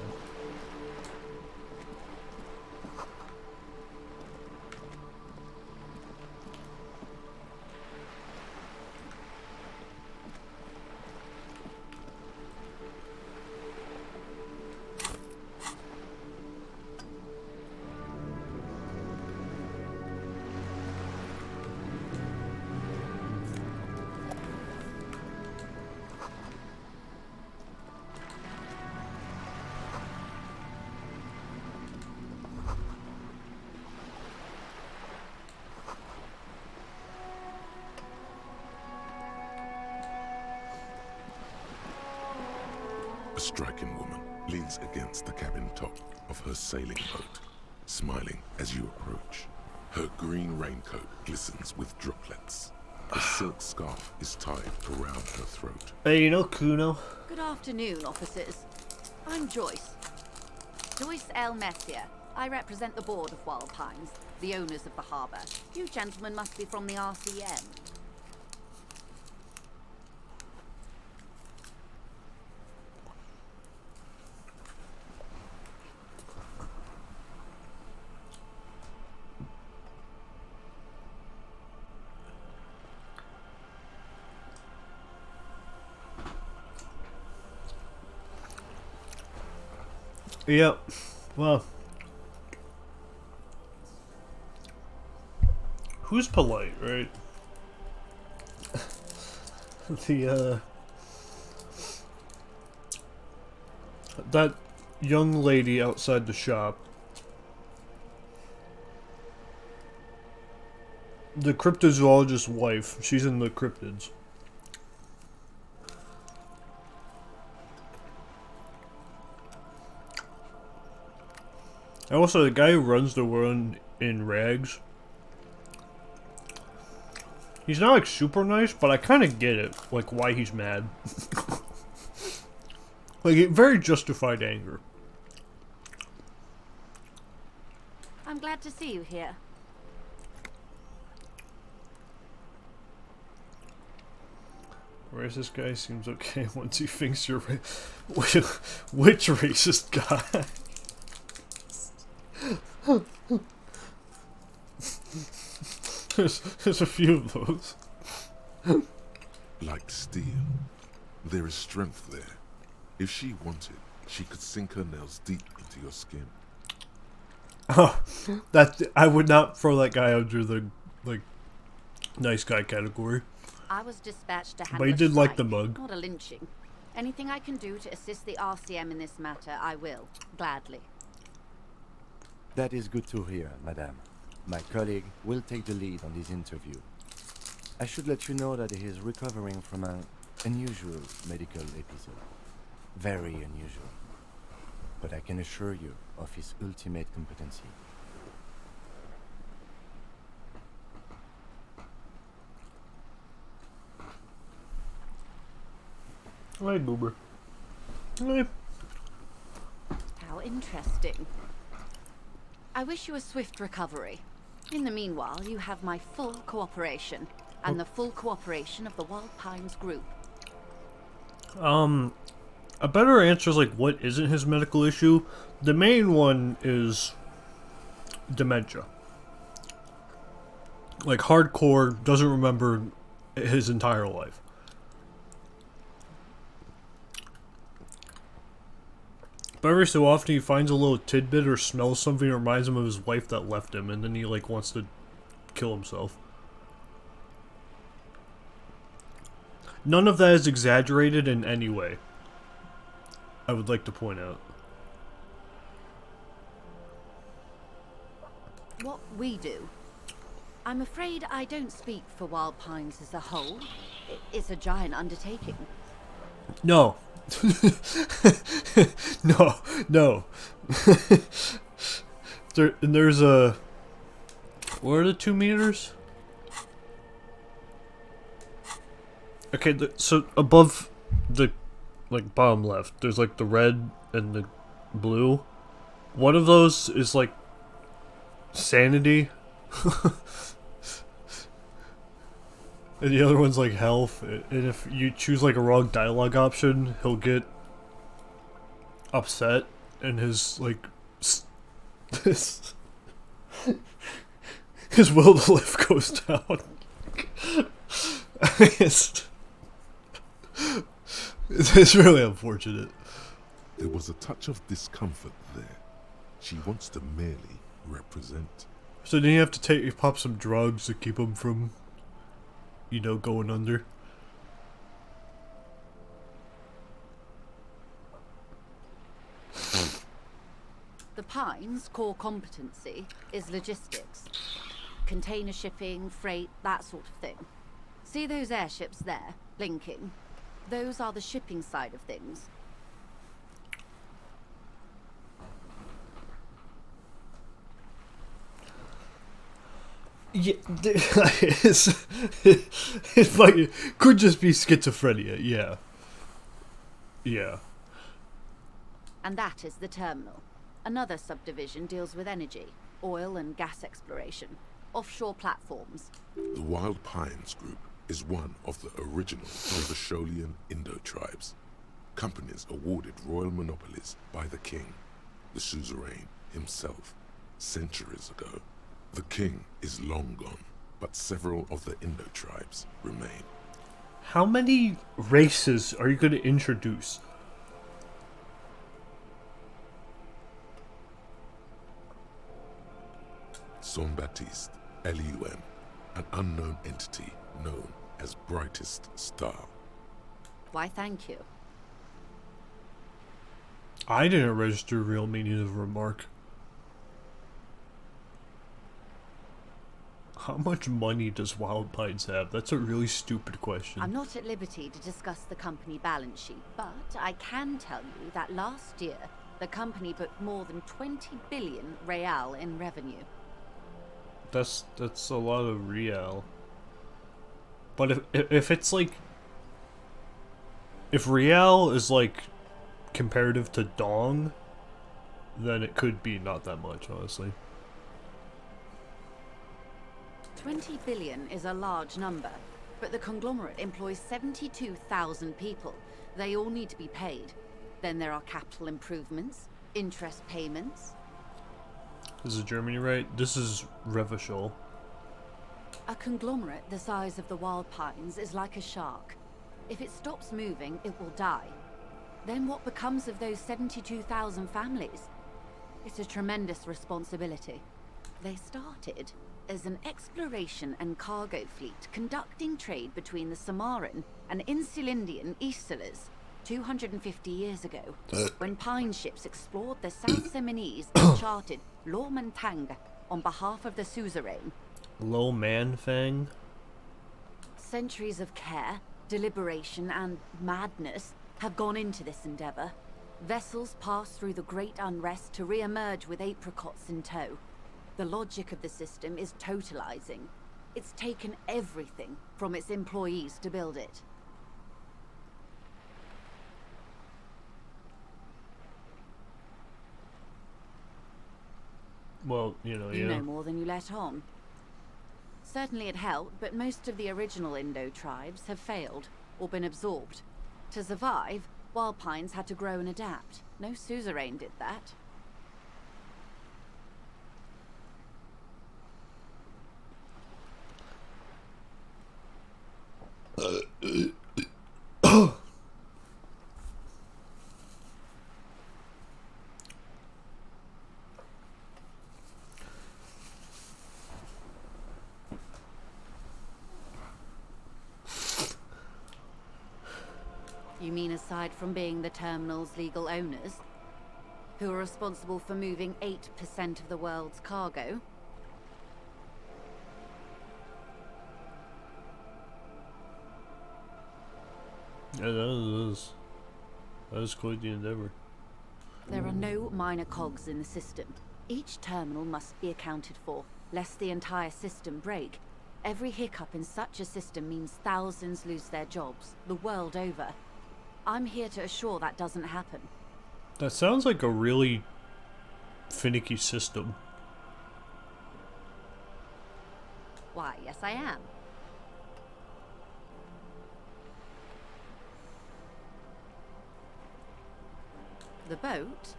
A striking woman leans against the cabin top of her sailing boat, smiling as you approach. Her green raincoat glistens with droplets. A silk scarf is tied around her throat. Hey, you know Kuno? Good afternoon, officers. I'm Joyce. Joyce L. Messier. I represent the board of Wild Pines, the owners of the harbour. You gentlemen must be from the RCM. Yep. Well, who's polite, right? That young lady outside the shop. The cryptozoologist's wife. She's in the cryptids. And also, the guy who runs the world in rags, he's not like super nice, but I kind of get it, like why he's mad. Like, very justified anger. I'm glad to see you here. Racist guy seems okay once he thinks you're which racist guy? There's a few of those. Like steel, there is strength there. If she wanted, she could sink her nails deep into your skin. Oh, I would not throw that guy under the like nice guy category. I was dispatched to handle But he a did like strike, the mug. not a lynching. Anything I can do to assist the RCM in this matter, I will, gladly. That is good to hear, madame. My colleague will take the lead on this interview. I should let you know that he is recovering from an unusual medical episode. Very unusual. But I can assure you of his ultimate competency. Hey, Boober. Hey. How interesting. I wish you a swift recovery. In the meanwhile, you have my full cooperation, and the full cooperation of the Wild Pines group. A better answer is like, what isn't his medical issue? The main one is dementia. Like, hardcore, doesn't remember his entire life. But every so often he finds a little tidbit or smells something that reminds him of his wife that left him, and then he like wants to kill himself. None of that is exaggerated in any way, I would like to point out. What we do. I'm afraid I don't speak for Wild Pines as a whole. It's a giant undertaking. No. No. There's a... What are the 2 meters? Okay, so above the, like, bottom left, there's, like, the red and the blue. One of those is, like, sanity. And the other one's like health, and if you choose like a wrong dialogue option, he'll get upset, and his like his will to live goes down. it's really unfortunate. There was a touch of discomfort there. She wants to merely represent. So then you have to pop some drugs to keep him from, you know, going under. The Pines' core competency is logistics. Container shipping, freight, that sort of thing. See those airships there, blinking? Those are the shipping side of things. Yeah, it's like, could just be schizophrenia, yeah. Yeah. And that is the terminal. Another subdivision deals with energy, oil and gas exploration, offshore platforms. The Wild Pines Group is one of the original Oversholian Indo-tribes. Companies awarded royal monopolies by the king, the suzerain himself, centuries ago. The king is long gone, but several of the Indo-tribes remain. How many races are you going to introduce? Saint-Baptiste, Elysium, an unknown entity known as Brightest Star. Why, thank you. I didn't register real meaning of remark. How much money does Wild Pines have? That's a really stupid question. I'm not at liberty to discuss the company balance sheet, but I can tell you that last year, the company booked more than 20 billion real in revenue. That's a lot of real. But if it's like, if real is like comparative to dong, then it could be not that much, honestly. 20 billion is a large number, but the conglomerate employs 72,000 people. They all need to be paid. Then there are capital improvements, interest payments. This is Germany, right? This is Revachol. A conglomerate the size of the Wild Pines is like a shark. If it stops moving, it will die. Then what becomes of those 72,000 families? It's a tremendous responsibility. They started as an exploration and cargo fleet conducting trade between the Samaran and Insulindian Isolas 250 years ago, when pine ships explored the South Seminoes and charted Lomantang on behalf of the suzerain. Low man Fang? Centuries of care, deliberation, and madness have gone into this endeavor. Vessels pass through the great unrest to re-emerge with apricots in tow. The logic of the system is totalizing. It's taken everything from its employees to build it. Well, you know, You know more than you let on. Certainly it helped, but most of the original Indo tribes have failed or been absorbed. To survive, Wild Pines had to grow and adapt. No suzerain did that. You mean aside from being the terminal's legal owners, who are responsible for moving 8% of the world's cargo? Yeah, that is quite the endeavor. There are no minor cogs in the system. Each terminal must be accounted for, lest the entire system break. Every hiccup in such a system means thousands lose their jobs, the world over. I'm here to assure that doesn't happen. That sounds like a really finicky system. Why, yes I am. The boat?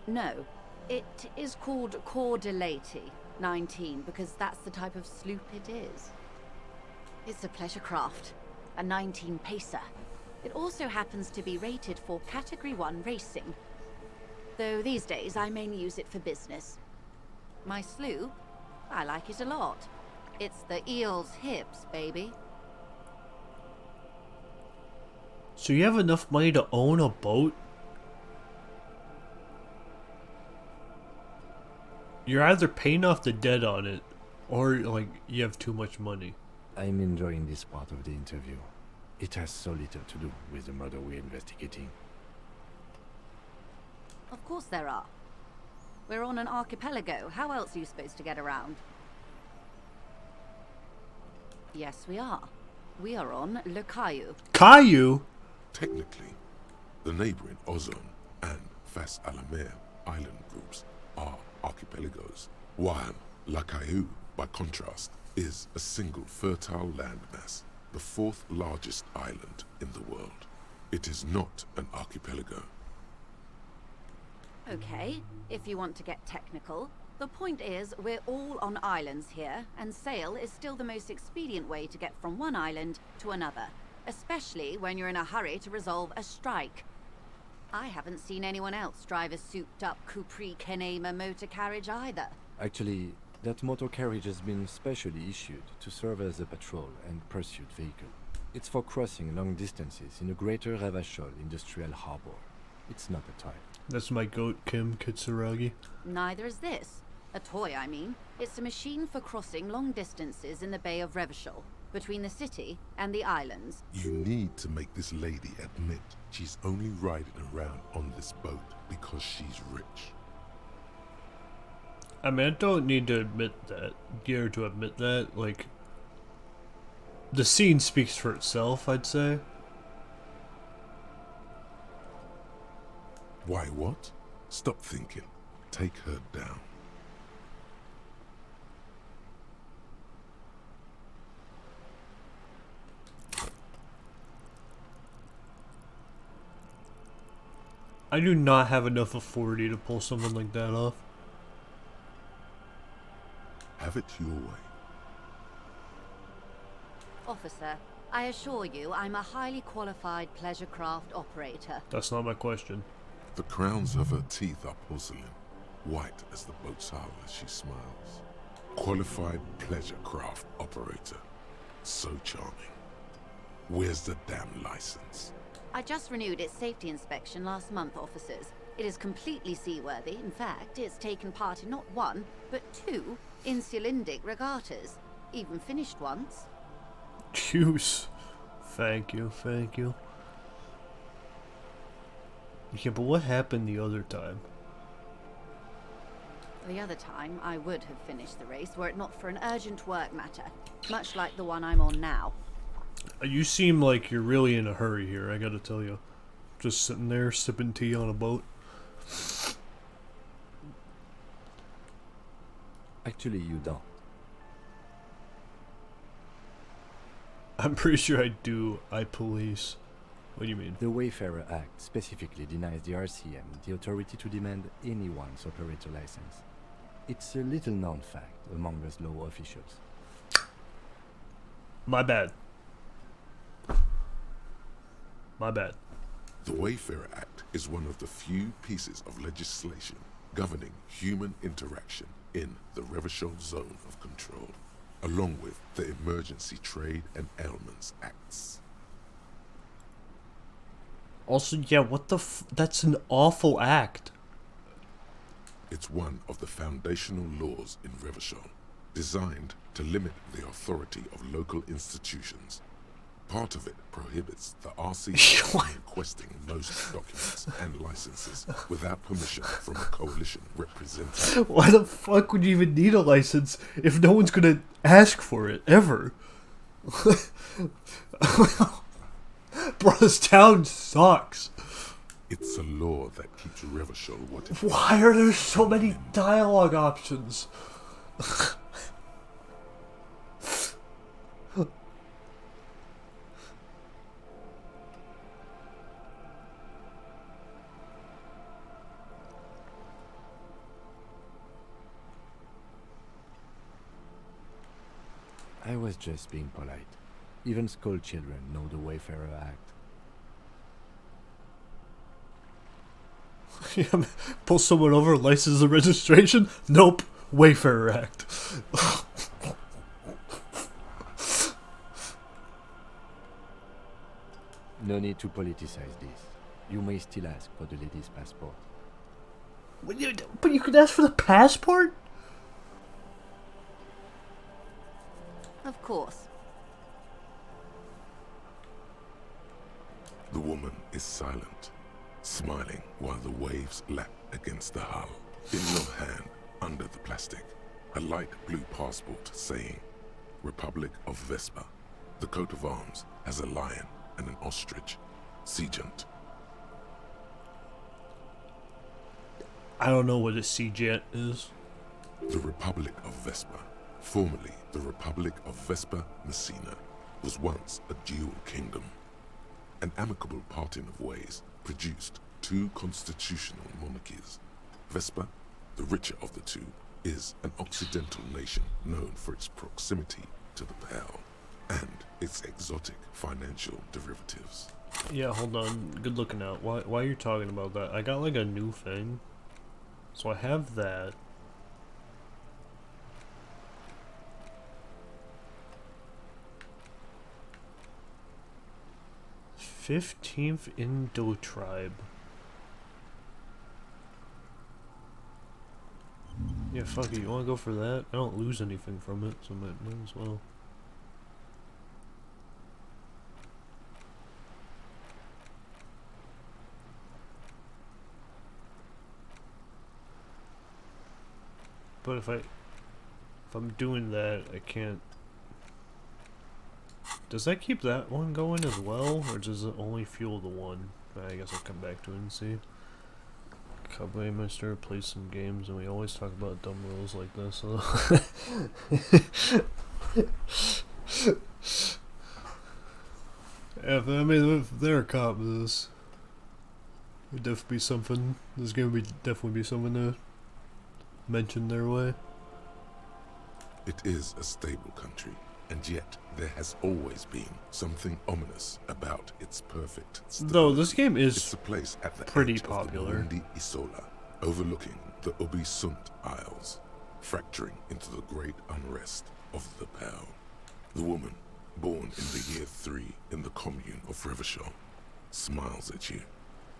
No. It is called Cordelati 19 because that's the type of sloop it is. It's a pleasure craft, a 19 pacer. It also happens to be rated for Category 1 racing, though these days I mainly use it for business. My sloop? I like it a lot. It's the eel's hips, baby. So you have enough money to own a boat? You're either paying off the debt on it, or like you have too much money. I'm enjoying this part of the interview. It has so little to do with the murder we're investigating. Of course there are. We're on an archipelago. How else are you supposed to get around? Yes, we are. We are on Le Caillou. Caillou? Technically, the neighboring Ozone and Fas Alamer island groups are archipelagos, while La Caillou, by contrast, is a single fertile landmass, the fourth largest island in the world. It is not an archipelago. Okay, if you want to get technical. The point is, we're all on islands here, and sail is still the most expedient way to get from one island to another, especially when you're in a hurry to resolve a strike. I haven't seen anyone else drive a souped-up Capri Kenema motor carriage either. Actually, that motor carriage has been specially issued to serve as a patrol and pursuit vehicle. It's for crossing long distances in the greater Ravachol industrial harbor. It's not a toy. That's my goat, Kim Kitsuragi. Neither is this. A toy, I mean. It's a machine for crossing long distances in the Bay of Revachol, between the city and the islands. You need to make this lady admit she's only riding around on this boat because she's rich. I mean, I don't need to admit that. Get her to admit that. Like, the scene speaks for itself, I'd say. Why what? Stop thinking. Take her down. I do not have enough authority to pull something like that off. Have it your way. Officer, I assure you I'm a highly qualified pleasure craft operator. That's not my question. The crowns of her teeth are porcelain, white as the boat's hull as she smiles. Qualified pleasure craft operator. So charming. Where's the damn license? I just renewed its safety inspection last month, officers. It is completely seaworthy. In fact, it's taken part in not one, but two insulindic regattas. Even finished once. Juice. Thank you, thank you. Yeah, but what happened the other time? The other time, I would have finished the race were it not for an urgent work matter, much like the one I'm on now. You seem like you're really in a hurry here, I gotta tell you. Just sitting there sipping tea on a boat. Actually, you don't. I'm pretty sure I do. I police. What do you mean? The Wayfarer Act specifically denies the RCM the authority to demand anyone's operator license. It's a little known fact among us law officials. My bad. My bad. The Wayfarer Act is one of the few pieces of legislation governing human interaction in the Revachol Zone of Control, along with the Emergency Trade and Ailments Acts. Also, yeah, what the that's an awful act. It's one of the foundational laws in Revachol, designed to limit the authority of local institutions. Part of it prohibits the RCM from requesting most documents and licenses without permission from a coalition representative. Why the fuck would you even need a license if no one's gonna ask for it, ever? Bro, this town sucks. It's a law that keeps Revachol what it Why are there so many dialogue options? I was just being polite. Even school children know the Wayfarer Act. Yeah, pull someone over, license and registration? Nope. Wayfarer Act. No need to politicize this. You may still ask for the lady's passport. But you could ask for the passport? Of course. The woman is silent, smiling while the waves lap against the hull. In your hand, under the plastic, a light blue passport saying, Republic of Vespa. The coat of arms has a lion and an ostrich. Seagent. I don't know what a Seagent is. The Republic of Vespa, formerly the Republic of Vespa Messina, was once a dual kingdom. An amicable parting of ways produced two constitutional monarchies. Vespa, the richer of the two, is an occidental nation known for its proximity to the Pale and its exotic financial derivatives. Yeah, hold on. Good looking out. Why are you talking about that? I got like a new thing. So I have that. "15th Indo Tribe." Yeah, fuck it. You wanna go for that? I don't lose anything from it, so might as well. But if I'm doing that, I can't. Does that keep that one going as well, or does it only fuel the one? I guess I'll come back to it and see. Cowboy Master plays some games, and we always talk about dumb rules like this. So. If they're a cop, this would definitely be something. There's gonna be definitely be something to mention their way. It is a stable country, And yet, there has always been something ominous about its perfect stability. Though this game is It's a place at the pretty edge popular. of the Burundi Isola, overlooking the Obisunt Isles, fracturing into the great unrest of the Pale. The woman, born in the year 3 in the commune of Revachol, smiles at you,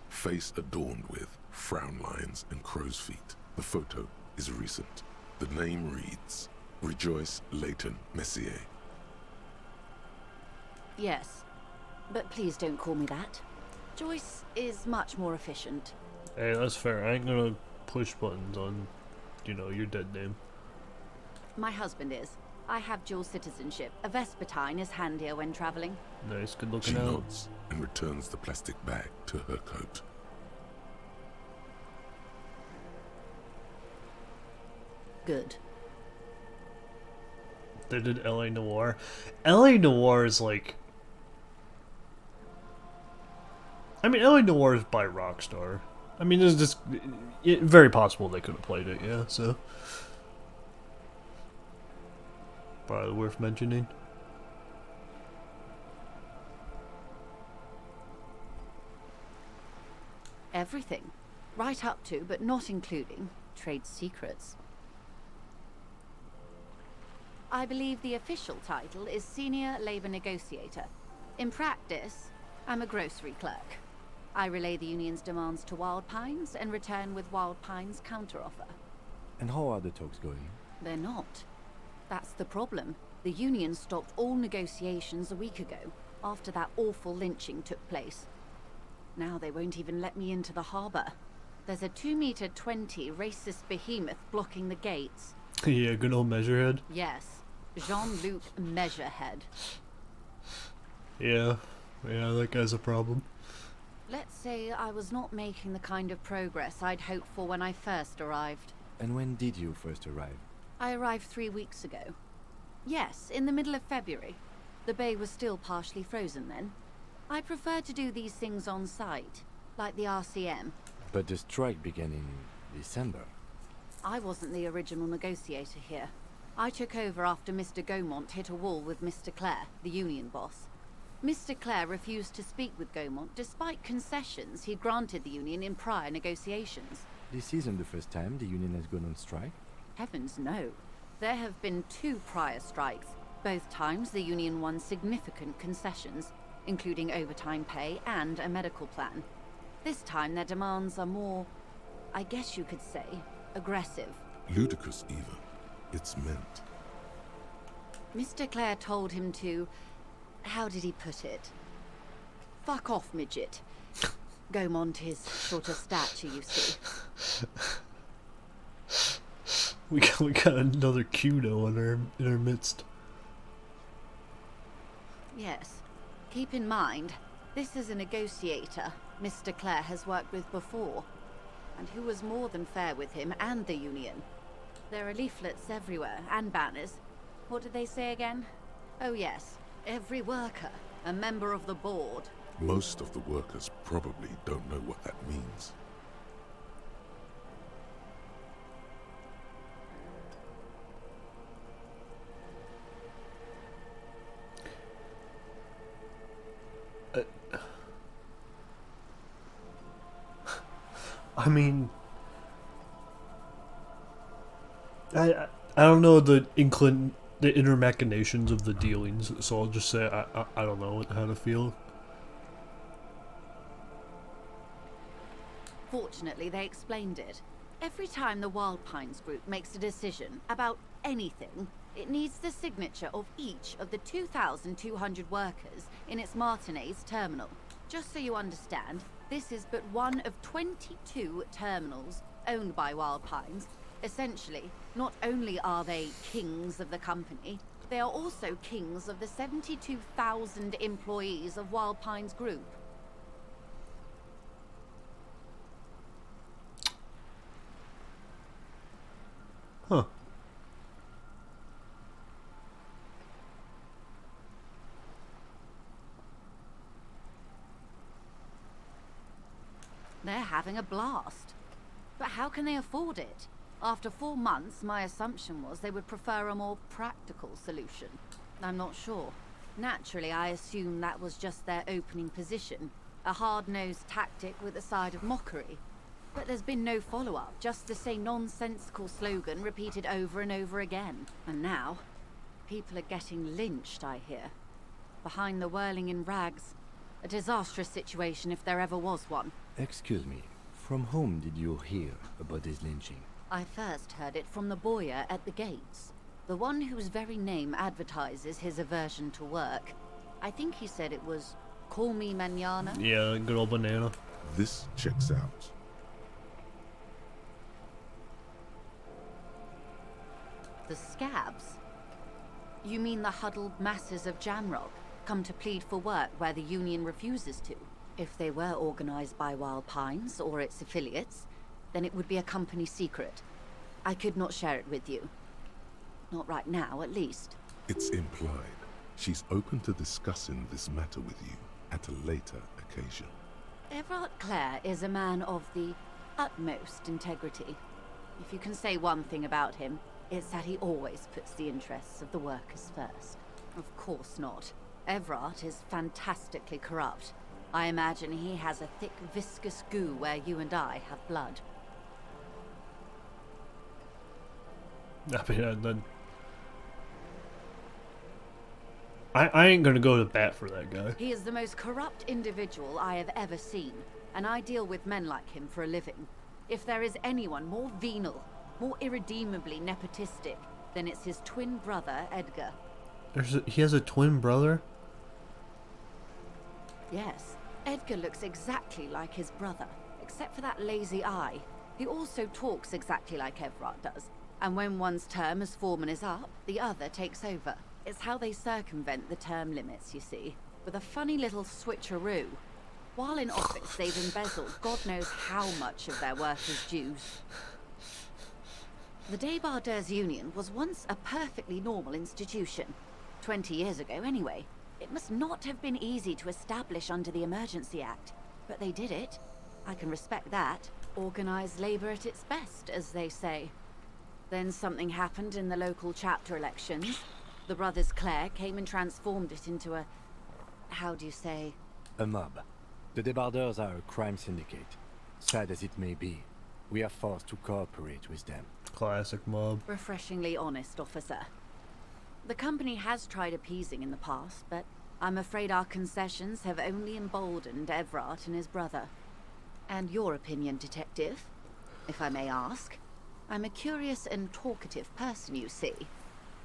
face adorned with frown lines and crow's feet. The photo is recent. The name reads, Rejoice Leighton Messier. Yes, but please don't call me that. Joyce is much more efficient. Hey, that's fair. I ain't gonna push buttons on, you know, your dead name. My husband is. I have dual citizenship. A Vespertine is handier when traveling. Nice, good She looking out. nods and returns the plastic bag to her coat. Good. They did LA Noire. LA Noire is like... I mean, LA Noire is by Rockstar. I mean, it's just... very possible they could have played it, yeah, so... Probably worth mentioning. Everything. Right up to, but not including, trade secrets. I believe the official title is Senior Labor Negotiator. In practice, I'm a grocery clerk. I relay the union's demands to Wild Pines and return with Wild Pines' counteroffer. And how are the talks going? They're not. That's the problem. The union stopped all negotiations a week ago, after that awful lynching took place. Now they won't even let me into the harbor. There's a 2-meter-20 racist behemoth blocking the gates. Yeah, good old Measurehead. Yes, Jean-Luc Measurehead. Yeah, that guy's a problem. Let's say I was not making the kind of progress I'd hoped for when I first arrived. And when did you first arrive? I arrived 3 weeks ago. Yes, in the middle of February. The bay was still partially frozen then. I prefer to do these things on site, like the RCM. But the strike began in December. I wasn't the original negotiator here. I took over after Mr. Gaumont hit a wall with Mr. Clare, the union boss. Mr. Clare refused to speak with Gaumont despite concessions he'd granted the union in prior negotiations. This isn't the first time the union has gone on strike. Heavens no. There have been 2 prior strikes. Both times the union won significant concessions, including overtime pay and a medical plan. This time their demands are more, I guess you could say, aggressive. Ludicrous even. It's meant. Mr. Clare told him to... how did he put it? Fuck off, midget. Gaumont is short of stature, you see. We got another Kuno in our midst. Yes. Keep in mind, this is a negotiator Mr. Clare has worked with before, and who was more than fair with him and the union. There are leaflets everywhere, and banners. What did they say again? Oh yes, every worker, a member of the board. Most of the workers probably don't know what that means. I mean, I don't know the inner machinations of the dealings, so I'll just say I don't know how to feel. Fortunately, they explained it. Every time the Wild Pines group makes a decision about anything, it needs the signature of each of the 2,200 workers in its Martinez terminal. Just so you understand, this is but one of 22 terminals owned by Wild Pines. Essentially, not only are they kings of the company, they are also kings of the 72,000 employees of Wild Pines Group. Huh. They're having a blast. But how can they afford it? After 4 months, my assumption was they would prefer a more practical solution. I'm not sure. Naturally, I assume that was just their opening position. A hard-nosed tactic with a side of mockery. But there's been no follow-up, just the same nonsensical slogan repeated over and over again. And now, people are getting lynched, I hear. Behind the whirling in rags. A disastrous situation if there ever was one. Excuse me, from whom did you hear about this lynching? I first heard it from the boyer at the gates. The one whose very name advertises his aversion to work. I think he said it was, "Call me mañana." Yeah, good old banana. This checks out. The scabs? You mean the huddled masses of Jamrock, come to plead for work where the Union refuses to? If they were organized by Wild Pines or its affiliates, then it would be a company secret. I could not share it with you. Not right now, at least. It's implied. She's open to discussing this matter with you at a later occasion. Everard Clare is a man of the utmost integrity. If you can say one thing about him, it's that he always puts the interests of the workers first. Of course not. Everard is fantastically corrupt. I imagine he has a thick, viscous goo where you and I have blood. I mean, I ain't gonna go to bat for that guy. He is the most corrupt individual I have ever seen, and I deal with men like him for a living. If there is anyone more venal, more irredeemably nepotistic, then it's his twin brother, Edgar. He has a twin brother? Yes, Edgar looks exactly like his brother, except for that lazy eye. He also talks exactly like Everard does, and when one's term as foreman is up, the other takes over. It's how they circumvent the term limits, you see, with a funny little switcheroo. While in office, they've embezzled God knows how much of their workers' dues. The Débardeurs Union was once a perfectly normal institution. 20 years ago, anyway. It must not have been easy to establish under the Emergency Act, but they did it. I can respect that. Organized labor at its best, as they say. Then something happened in the local chapter elections. The brothers Clare came and transformed it into a... how do you say? A mob. The Débardeurs are a crime syndicate. Sad as it may be, we are forced to cooperate with them. Classic mob. Refreshingly honest, officer. The company has tried appeasing in the past, but I'm afraid our concessions have only emboldened Everard and his brother. And your opinion, detective, if I may ask? I'm a curious and talkative person, you see.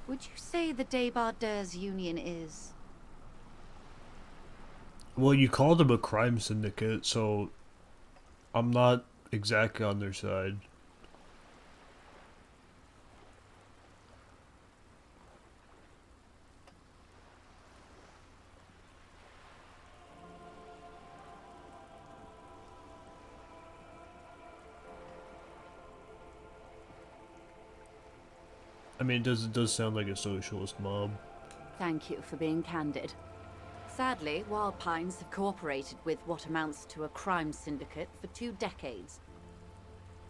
Would you say the Débardeurs Union is... Well, you called them a crime syndicate, so I'm not exactly on their side. I mean, it does sound like a socialist mob. Thank you for being candid. Sadly, Wild Pines have cooperated with what amounts to a crime syndicate for 2 decades.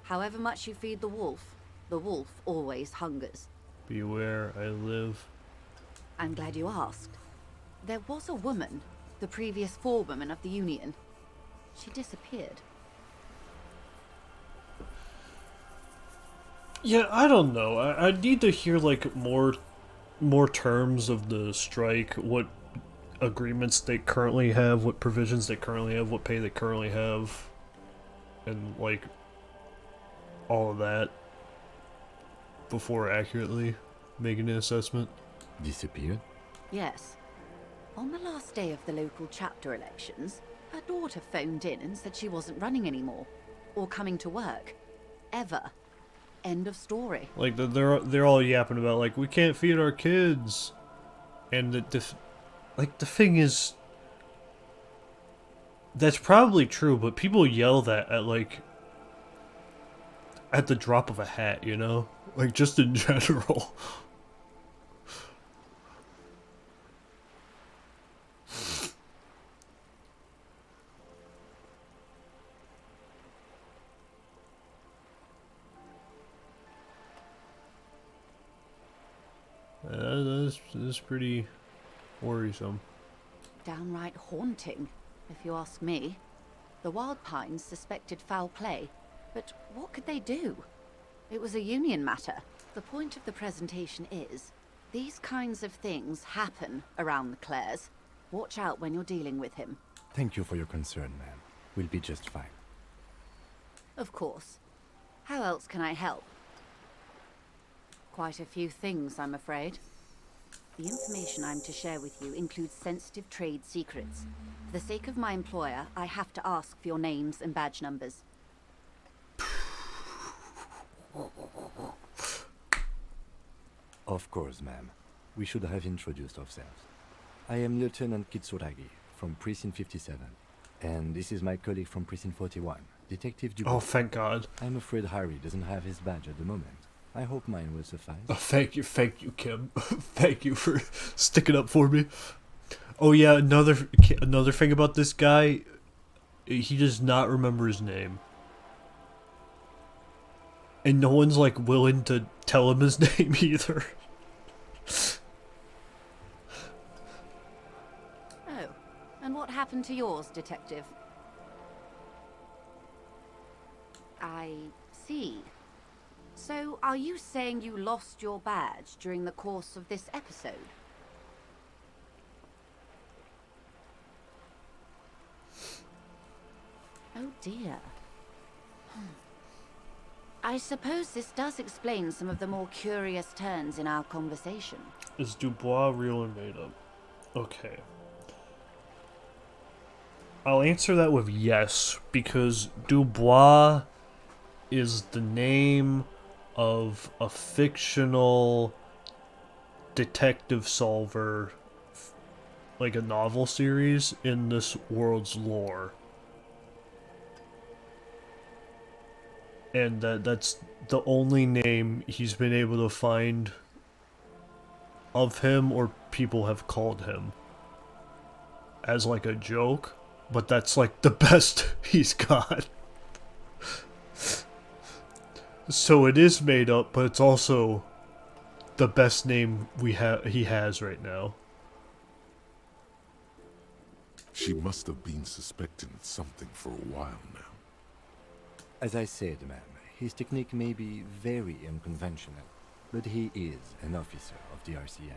However much you feed the wolf always hungers. Beware, I live. I'm glad you asked. There was a woman, the previous forewoman of the Union. She disappeared. Yeah, I don't know. I need to hear like more terms of the strike, what agreements they currently have, what provisions they currently have, what pay they currently have, and like all of that before accurately making an assessment. Disappeared? Yes. On the last day of the local chapter elections, her daughter phoned in and said she wasn't running anymore, or coming to work. Ever. End of story. Like they're all yapping about like we can't feed our kids, and the thing is, that's probably true, but people yell that at like at the drop of a hat, you know, like just in general. This is pretty worrisome. Downright haunting, if you ask me. The Wild Pines suspected foul play, but what could they do? It was a union matter. The point of the presentation is, these kinds of things happen around the Clares. Watch out when you're dealing with him. Thank you for your concern, ma'am. We'll be just fine. Of course. How else can I help? Quite a few things, I'm afraid. The information I'm to share with you includes sensitive trade secrets. For the sake of my employer, I have to ask for your names and badge numbers. Of course, ma'am. We should have introduced ourselves. I am Lieutenant Kitsuragi from Precinct 57. And this is my colleague from Precinct 41, Detective Dubois. Oh, thank God. I'm afraid Harry doesn't have his badge at the moment. I hope mine will suffice. Oh, thank you, Kim. Thank you for sticking up for me. Oh yeah, another thing about this guy, he does not remember his name. And no one's like willing to tell him his name either. Oh, and what happened to yours, Detective? I see. So, are you saying you lost your badge during the course of this episode? Oh dear. I suppose this does explain some of the more curious turns in our conversation. Is Dubois real or made up? Okay. I'll answer that with yes, because Dubois is the name of a fictional detective solver, like a novel series in this world's lore. And that's the only name he's been able to find of him, or people have called him as like a joke, but that's like the best he's got. So it is made up, but it's also the best name he has right now. She must have been suspecting something for a while now. As I said, ma'am, his technique may be very unconventional, but he is an officer of the RCM.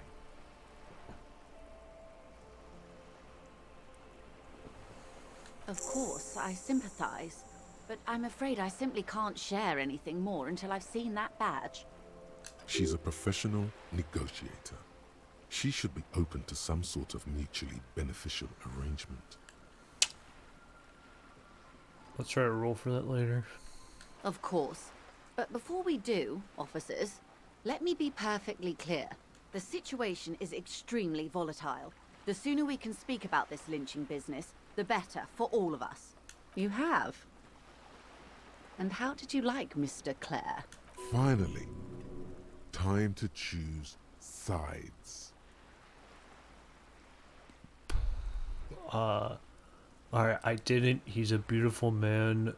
Of course, I sympathize, but I'm afraid I simply can't share anything more until I've seen that badge. She's a professional negotiator. She should be open to some sort of mutually beneficial arrangement. Let's try to roll for that later. Of course. But before we do, officers, let me be perfectly clear. The situation is extremely volatile. The sooner we can speak about this lynching business, the better for all of us. You have? And how did you like Mr. Clare? Finally, time to choose sides. Alright, I didn't. He's a beautiful man.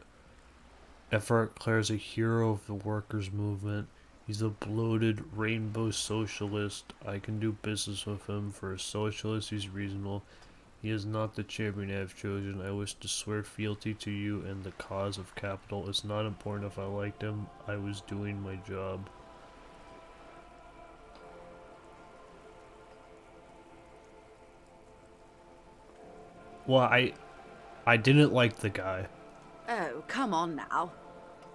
Everett Clare's a hero of the workers' movement. He's a bloated rainbow socialist. I can do business with him. For a socialist, he's reasonable. He is not the champion I have chosen. I wish to swear fealty to you and the cause of capital. It's not important if I liked him. I was doing my job. Well, I didn't like the guy. Oh, come on now.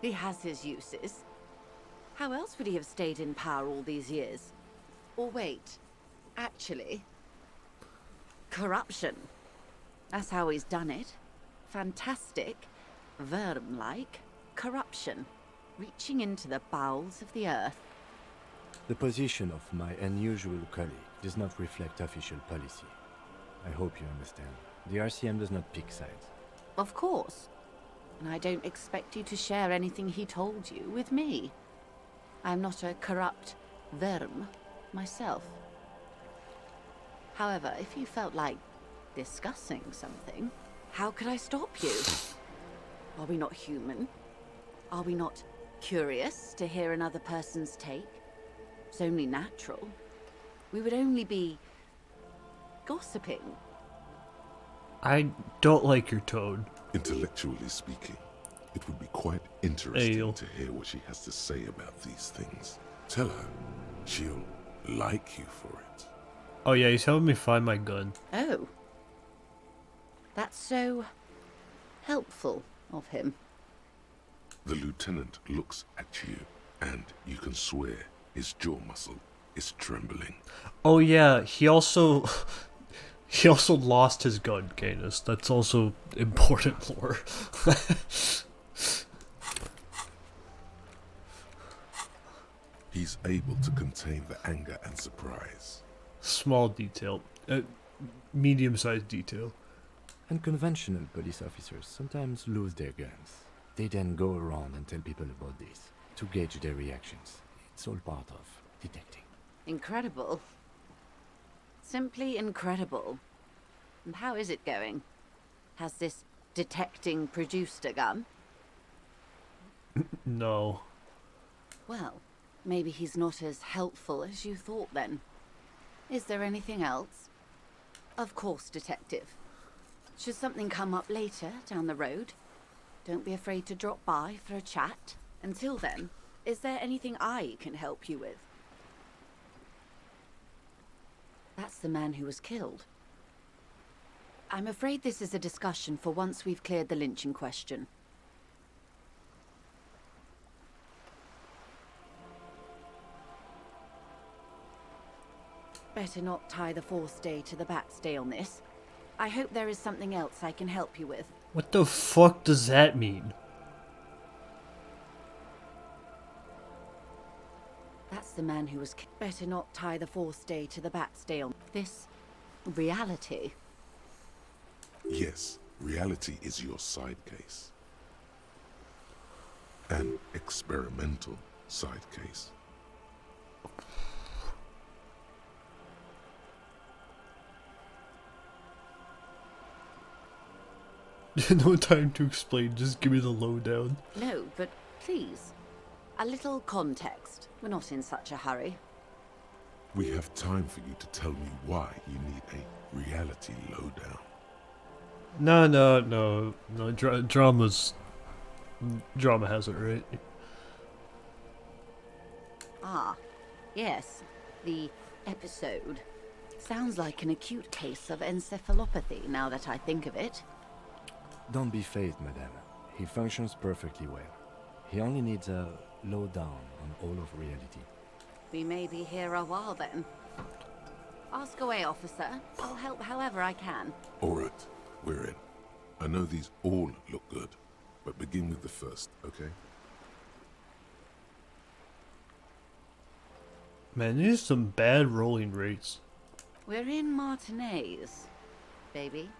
He has his uses. How else would he have stayed in power all these years? Or wait, actually, corruption. That's how he's done it. Fantastic, Worm-like corruption, reaching into the bowels of the earth. The position of my unusual colleague does not reflect official policy. I hope you understand. The RCM does not pick sides. Of course. And I don't expect you to share anything he told you with me. I'm not a corrupt Worm myself. However, if you felt like discussing something, how could I stop you? Are we not human? Are we not curious to hear another person's take? It's only natural. We would only be gossiping. I don't like your tone. Intellectually speaking, it would be quite interesting Ale. to hear what she has to say about these things. Tell her she'll like you for it. Oh yeah, he's helping me find my gun. Oh. That's so helpful of him. The lieutenant looks at you, and you can swear his jaw muscle is trembling. Oh yeah, he also lost his gun, Canis. That's also important lore. He's able to contain the anger and surprise. Small detail. Medium-sized detail. Unconventional police officers sometimes lose their guns. They then go around and tell people about this, to gauge their reactions. It's all part of detecting. Incredible. Simply incredible. And how is it going? Has this detecting produced a gun? No. Well, maybe he's not as helpful as you thought then. Is there anything else? Of course, Detective. Should something come up later, down the road, don't be afraid to drop by for a chat. Until then, is there anything I can help you with? That's the man who was killed. I'm afraid this is a discussion for once we've cleared the lynching question. Better not tie the forestay to the backstay on this. I hope there is something else I can help you with. What the fuck does that mean? That's the man who was better not tie the forestay to the backstay on this reality. Yes, reality is your side case. An experimental side case. No time to explain, just give me the lowdown. No, but please, a little context. We're not in such a hurry. We have time for you to tell me why you need a reality lowdown. No. Drama has it right. Ah, yes, the episode. Sounds like an acute case of encephalopathy, now that I think of it. Don't be phased, madame. He functions perfectly well. He only needs a lowdown on all of reality. We may be here a while then. Ask away, officer. I'll help however I can. All right, we're in. I know these all look good, but begin with the first, okay? Man, these are some bad rolling rates. We're in Martinez, baby.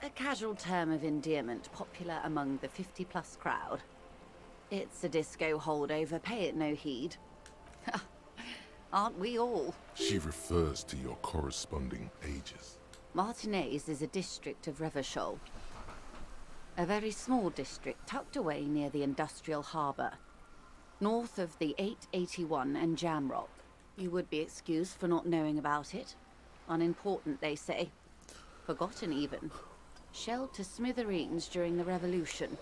A casual term of endearment popular among the 50-plus crowd. It's a disco holdover, pay it no heed. Aren't we all? She refers to your corresponding ages. Martinez is a district of Revachol. A very small district tucked away near the industrial harbour. North of the 881 and Jamrock. You would be excused for not knowing about it. Unimportant, they say. Forgotten even. Shelled to smithereens during the revolution.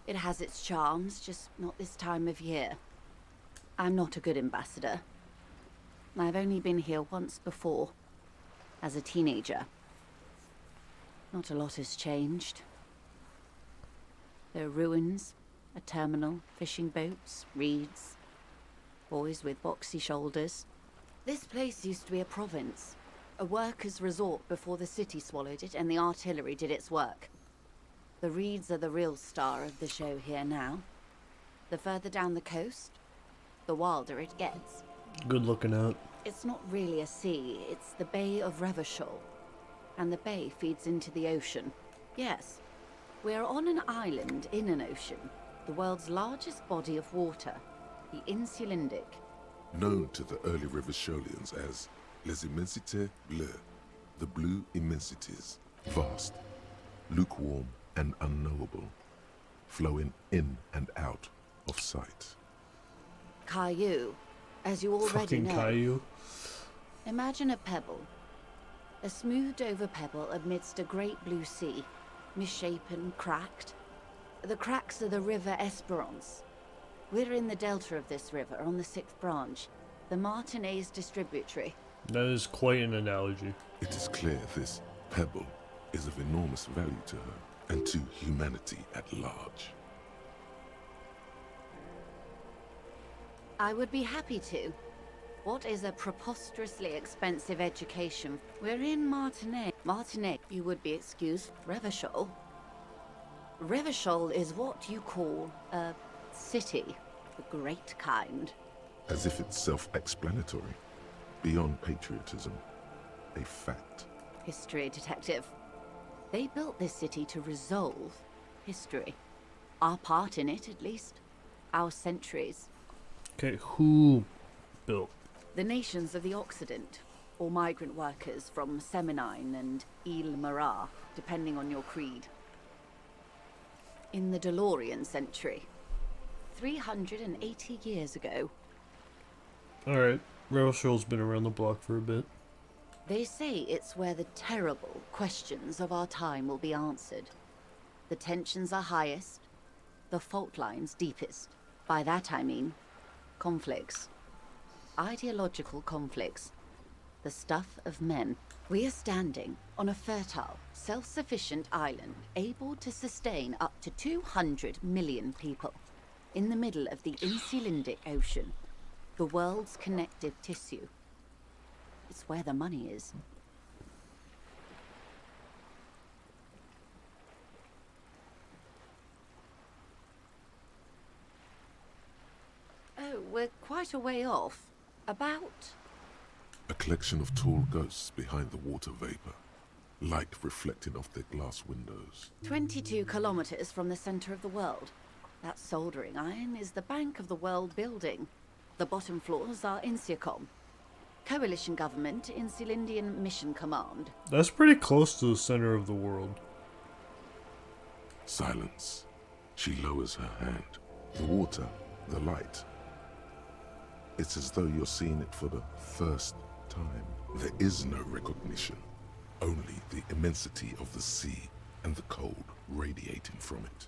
It has its charms, just not this time of year. I'm not a good ambassador. I've only been here once before, as a teenager. Not a lot has changed. There are ruins, a terminal, fishing boats, reeds, boys with boxy shoulders. This place used to be a province. A workers' resort before the city swallowed it and the artillery did its work. The reeds are the real star of the show here now. The further down the coast, the wilder it gets. Good looking out. It's not really a sea, it's the Bay of Revachol. And the bay feeds into the ocean. Yes, we're on an island in an ocean. The world's largest body of water, the Insulindic. Known to the early Revacholians as Les Immensités Bleues, the blue immensities, vast, lukewarm and unknowable, flowing in and out of sight. Caillou, As you already Fucking know, Caillou. imagine a pebble. A smoothed over pebble amidst a great blue sea, misshapen, cracked. The cracks are the River Esperance. We're in the delta of this river, on the 6th branch, the Martinez distributary. That is quite an analogy. It is clear this pebble is of enormous value to her and to humanity at large. I would be happy to. What is a preposterously expensive education? We're in Martinez. Martinez, you would be excused. Revachol. Revachol is what you call a city. The great kind. As if it's self-explanatory. Beyond patriotism. A fact. History detective. They built this city to resolve history. Our part in it, at least. Our centuries. Okay, who built? The nations of the Occident, or migrant workers from Seminine and Ile Marat, depending on your creed. In the DeLorean century, 380 years ago. Alright, Revachol's been around the block for a bit. They say it's where the terrible questions of our time will be answered. The tensions are highest, the fault lines deepest. By that I mean conflicts. Ideological conflicts. The stuff of men. We are standing on a fertile, self-sufficient island able to sustain up to 200 million people in the middle of the Insulindic Ocean, the world's connective tissue. It's where the money is. Oh, we're quite a way off. About... A collection of tall ghosts behind the water vapor. Light reflecting off their glass windows. 22 kilometers from the center of the world. That soldering iron is the bank of the world building. The bottom floors are Insiacom. Coalition government, Insulindian Mission Command. That's pretty close to the center of the world. Silence. She lowers her hand. The water, the light. It's as though you're seeing it for the first time. There is no recognition. Only the immensity of the sea and the cold radiating from it.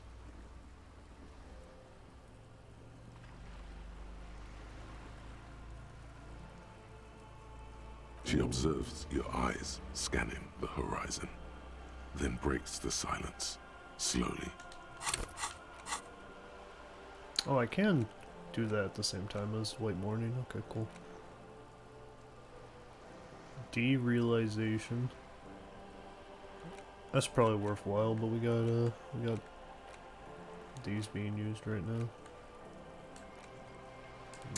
She observes your eyes scanning the horizon, then breaks the silence, slowly. Oh, I can do that at the same time as White Morning. Okay, cool. Derealization. That's probably worthwhile, but we got these being used right now.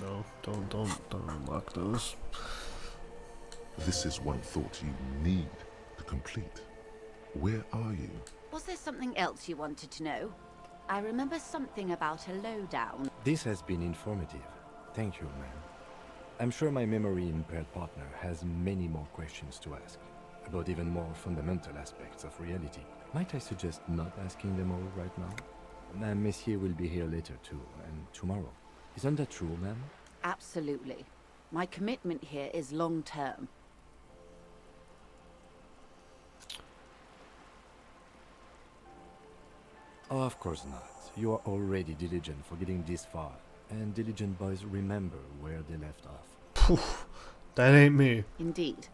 No, don't unlock those. This is one thought you need to complete. Where are you? Was there something else you wanted to know? I remember something about a lowdown. This has been informative. Thank you, ma'am. I'm sure my memory-impaired partner has many more questions to ask, about even more fundamental aspects of reality. Might I suggest not asking them all right now? Messier will be here later too, and tomorrow. Isn't that true, ma'am? Absolutely. My commitment here is long-term. Oh, of course not. You are already diligent for getting this far, and diligent boys remember where they left off. Poof, that ain't me. Indeed.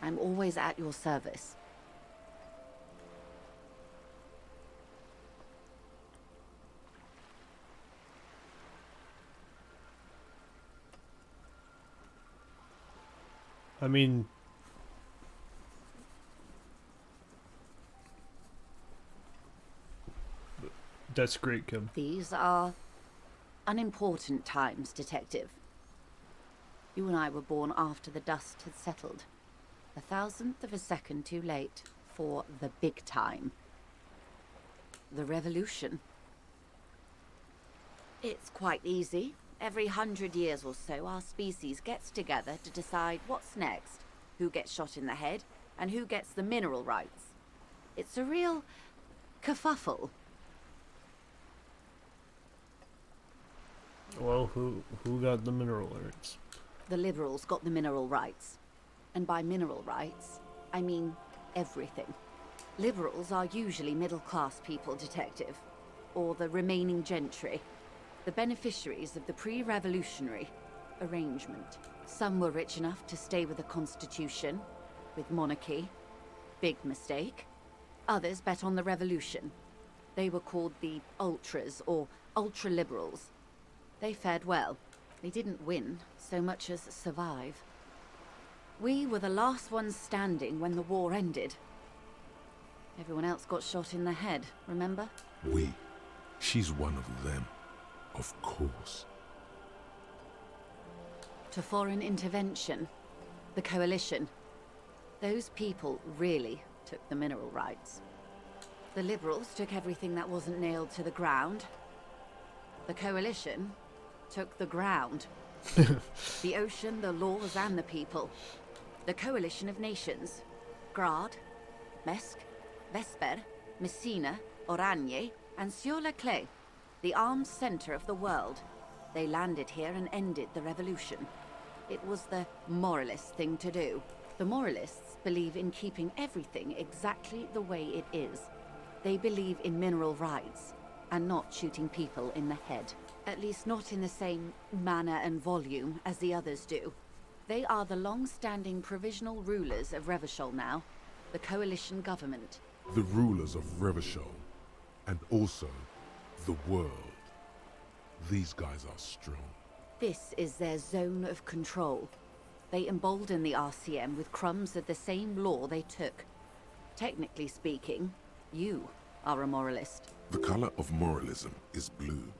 I'm always at your service. I mean, that's great, Kim. These are unimportant times, Detective. You and I were born after the dust had settled. 1,000th of a second too late for the big time. The revolution. It's quite easy. Every 100 years or so, our species gets together to decide what's next, who gets shot in the head, and who gets the mineral rights. It's a real kerfuffle. Well, who got the mineral rights? The liberals got the mineral rights. And by mineral rights, I mean everything. Liberals are usually middle-class people, Detective. Or the remaining gentry. The beneficiaries of the pre-revolutionary arrangement. Some were rich enough to stay with the Constitution, with monarchy. Big mistake. Others bet on the revolution. They were called the ultras, or ultra-liberals. They fared well. They didn't win so much as survive. We were the last ones standing when the war ended. Everyone else got shot in the head, remember? We. She's one of them. Of course. To foreign intervention. The coalition. Those people really took the mineral rights. The liberals took everything that wasn't nailed to the ground. The coalition took the ground. The ocean, the laws, and the people. The coalition of nations. Grad, Mesk, Vesper, Messina, Oranje, and Sur-la-Clay. The armed center of the world. They landed here and ended the revolution. It was the moralist thing to do. The moralists believe in keeping everything exactly the way it is. They believe in mineral rights, and not shooting people in the head. At least not in the same manner and volume as the others do. They are the long-standing provisional rulers of Revachol now, the coalition government. The rulers of Revachol, and also the world. These guys are strong. This is their zone of control. They embolden the RCM with crumbs of the same law they took. Technically speaking, you are a moralist. The color of moralism is blue.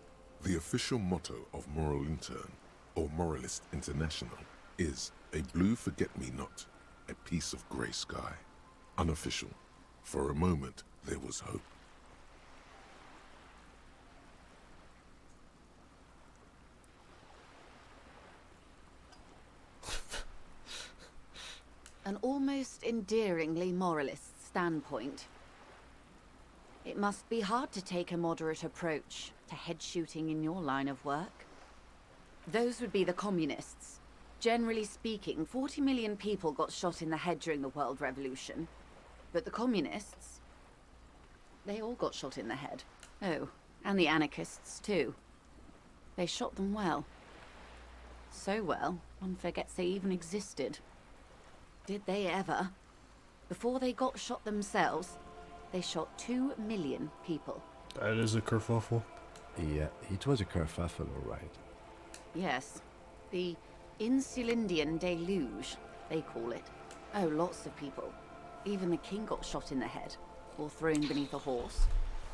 The official motto of Moral Intern, or Moralist International, is a blue forget-me-not, a piece of grey sky. Unofficial. For a moment, there was hope. An almost endearingly moralist standpoint. It must be hard to take a moderate approach to head shooting in your line of work. Those would be the communists. Generally speaking, 40 million people got shot in the head during the World Revolution. But the communists, they all got shot in the head. Oh, and the anarchists too. They shot them well. So well, one forgets they even existed. Did they ever? Before they got shot themselves, they shot 2 million people. That is a kerfuffle. Yeah, it was a kerfuffle, all right. Yes. The Insulindian deluge, they call it. Oh, lots of people. Even the king got shot in the head, or thrown beneath a horse,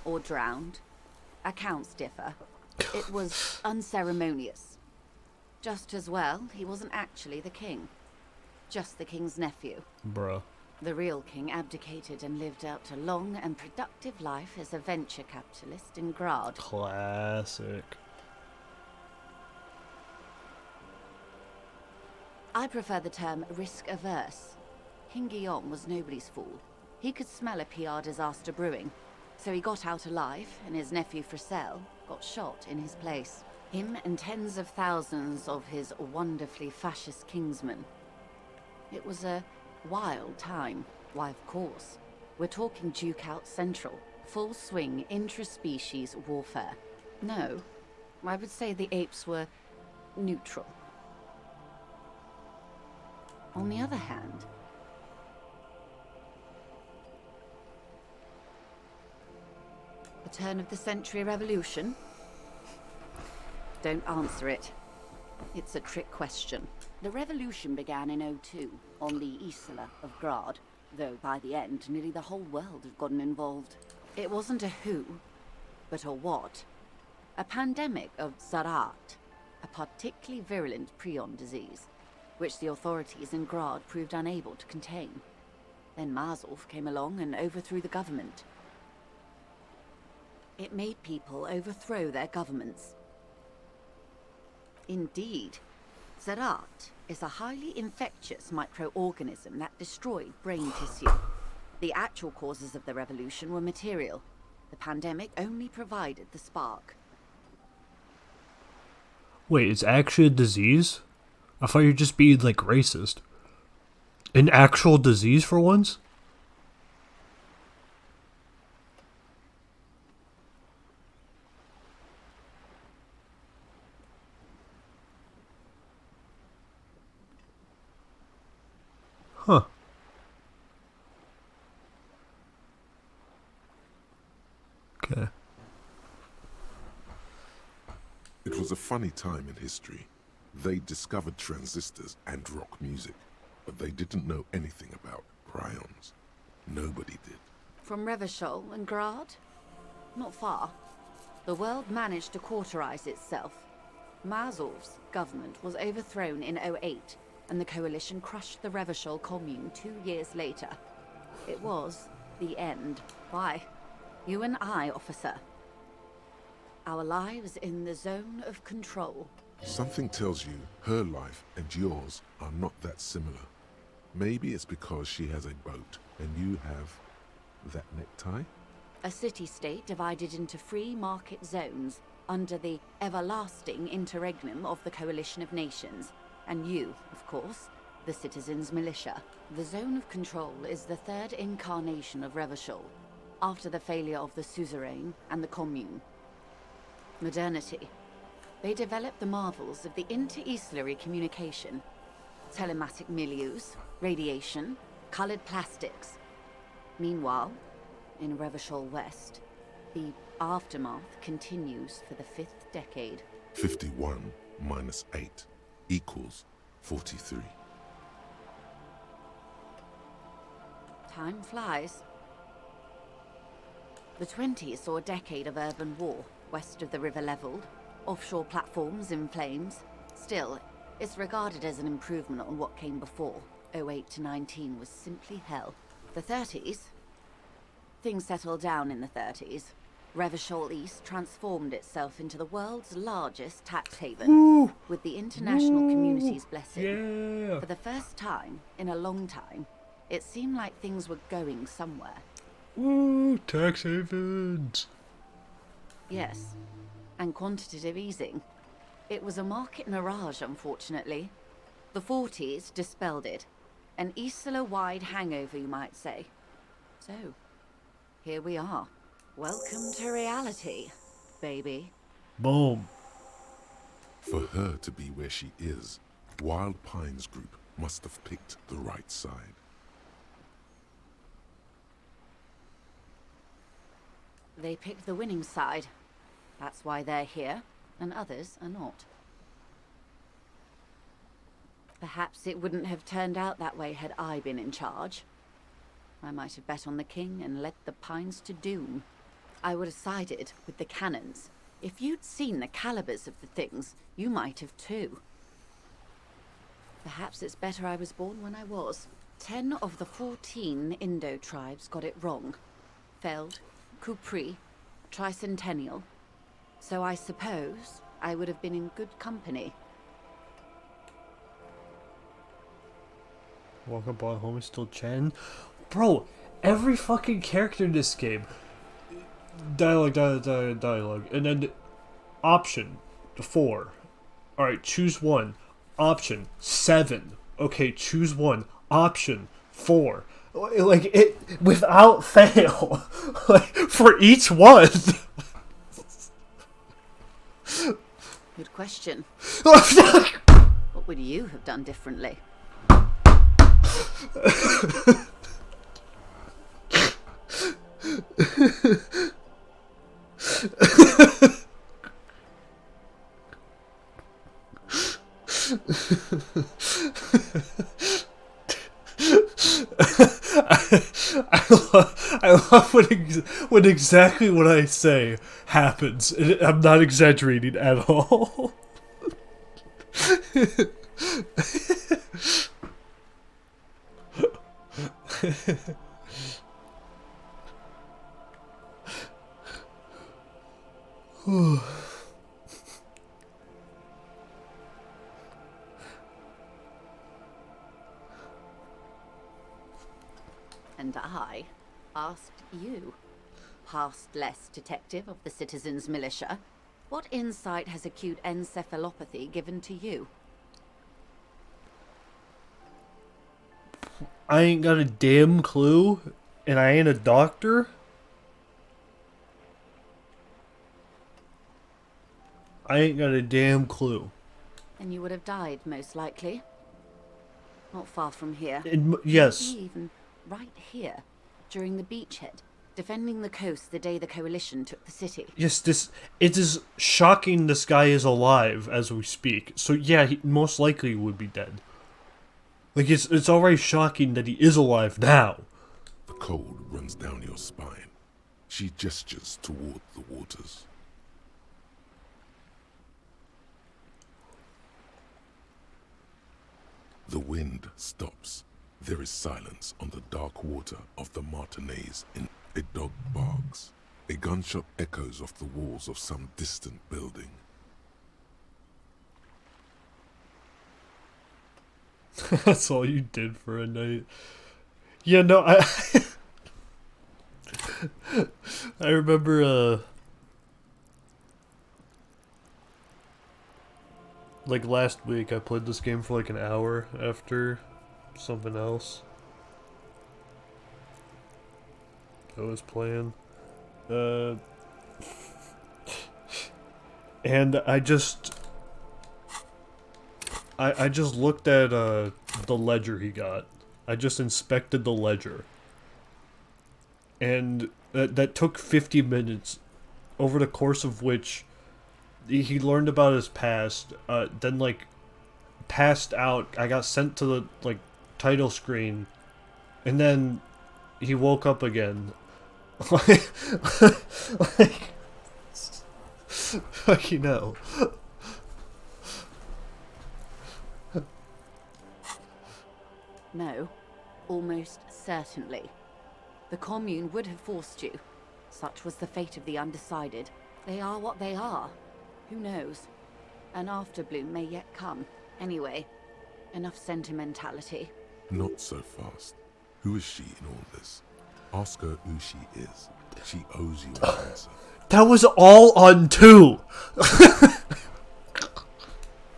or drowned. Accounts differ. It was unceremonious. Just as well, he wasn't actually the king. Just the king's nephew. Bruh. The real king abdicated and lived out a long and productive life as a venture capitalist in Grad. Classic. I prefer the term risk-averse. King Guillaume was nobody's fool. He could smell a PR disaster brewing, so he got out alive, and his nephew Fricelle got shot in his place. Him and tens of thousands of his wonderfully fascist kingsmen. It was a wild time. Why, of course. We're talking Duke out Central. Full swing intra-species warfare. No, I would say the apes were neutral. On the other hand, the turn of the century revolution? Don't answer it. It's a trick question. The revolution began in '02 on the Isla of Grad, though by the end, nearly the whole world had gotten involved. It wasn't a who, but a what. A pandemic of Zarat, a particularly virulent prion disease, which the authorities in Grad proved unable to contain. Then Marzolf came along and overthrew the government. It made people overthrow their governments. Indeed, Zarat is a highly infectious microorganism that destroyed brain tissue. The actual causes of the revolution were material. The pandemic only provided the spark. Wait, it's actually a disease? I thought you'd just be, like, racist. An actual disease for once? Huh. Okay. It was a funny time in history. They discovered transistors and rock music, but they didn't know anything about prions. Nobody did. From Revachol and Grad? Not far. The world managed to cauterize itself. Mazov's government was overthrown in '08, and the coalition crushed the Revachol commune 2 years later. It was the end. Why? You and I, officer. Our lives in the zone of control. Something tells you her life and yours are not that similar. Maybe it's because she has a boat and you have that necktie? A city-state divided into free market zones under the everlasting interregnum of the Coalition of Nations. And you, of course, the Citizens' Militia. The Zone of Control is the third incarnation of Revachol, after the failure of the Suzerain and the Commune. Modernity. They developed the marvels of the inter-eastlery communication, telematic milieus, radiation, colored plastics. Meanwhile, in Revachol West, the aftermath continues for the 5th decade. 51 minus 8 equals 43. Time flies. The 20s saw a decade of urban war, west of the river leveled, offshore platforms in flames. Still, it's regarded as an improvement on what came before. '08 to 19 was simply hell. The 30s? Things settled down in the 30s. Revachol East transformed itself into the world's largest tax haven, Ooh. with the international community's blessing. Yeah. For the first time in a long time, it seemed like things were going somewhere. Woo, tax havens. Yes, and quantitative easing. It was a market mirage, unfortunately. The 40s dispelled it. An Isla-wide hangover, you might say. So, here we are. Welcome to reality, baby. Boom. For her to be where she is, Wild Pines Group must have picked the right side. They picked the winning side. That's why they're here, and others are not. Perhaps it wouldn't have turned out that way had I been in charge. I might have bet on the king and led the Pines to doom. I would have sided with the cannons. If you'd seen the calibers of the things, you might have too. Perhaps it's better I was born when I was. 10 of the 14 Indo tribes got it wrong. Feld, Kupri, Tricentennial. So I suppose I would have been in good company. Walk up on home is still Chen. Bro, every fucking character in this game. Dialogue. And then option 4. Alright, choose one. Option 7. Okay, choose one. Option 4. Like, it, without fail. Like, for each one. Good question. What would you have done differently? I love when exactly what I say happens. I'm not exaggerating at all. And I asked you, past less detective of the Citizens' Militia, What insight has acute encephalopathy given to you? I ain't got a damn clue, and I ain't a doctor. I ain't got a damn clue. And you would have died, most likely. Not far from here. Yes. Maybe even right here, during the beachhead, defending the coast the day the Coalition took the city. Yes, it is shocking this guy is alive as we speak. So yeah, he most likely would be dead. Like, it's already shocking that he is alive now. The cold runs down your spine. She gestures toward the waters. The wind stops. There is silence on the dark water of the Martinez. A dog barks. A gunshot echoes off the walls of some distant building. That's all you did for a night. Yeah, no, I remember, like last week I played this game for like an hour after something else I was playing. And I just looked at the ledger he got. I just inspected the ledger. And that took 50 minutes, over the course of which he learned about his past, then like passed out. I got sent to the like title screen, and then he woke up again. Like, you know. No, almost certainly. The commune would have forced you. Such was the fate of the undecided. They are what they are. Who knows? An afterbloom may yet come. Anyway, enough sentimentality. Not so fast. Who is she in all this? Ask her who she is. She owes you an answer. That was all on 2!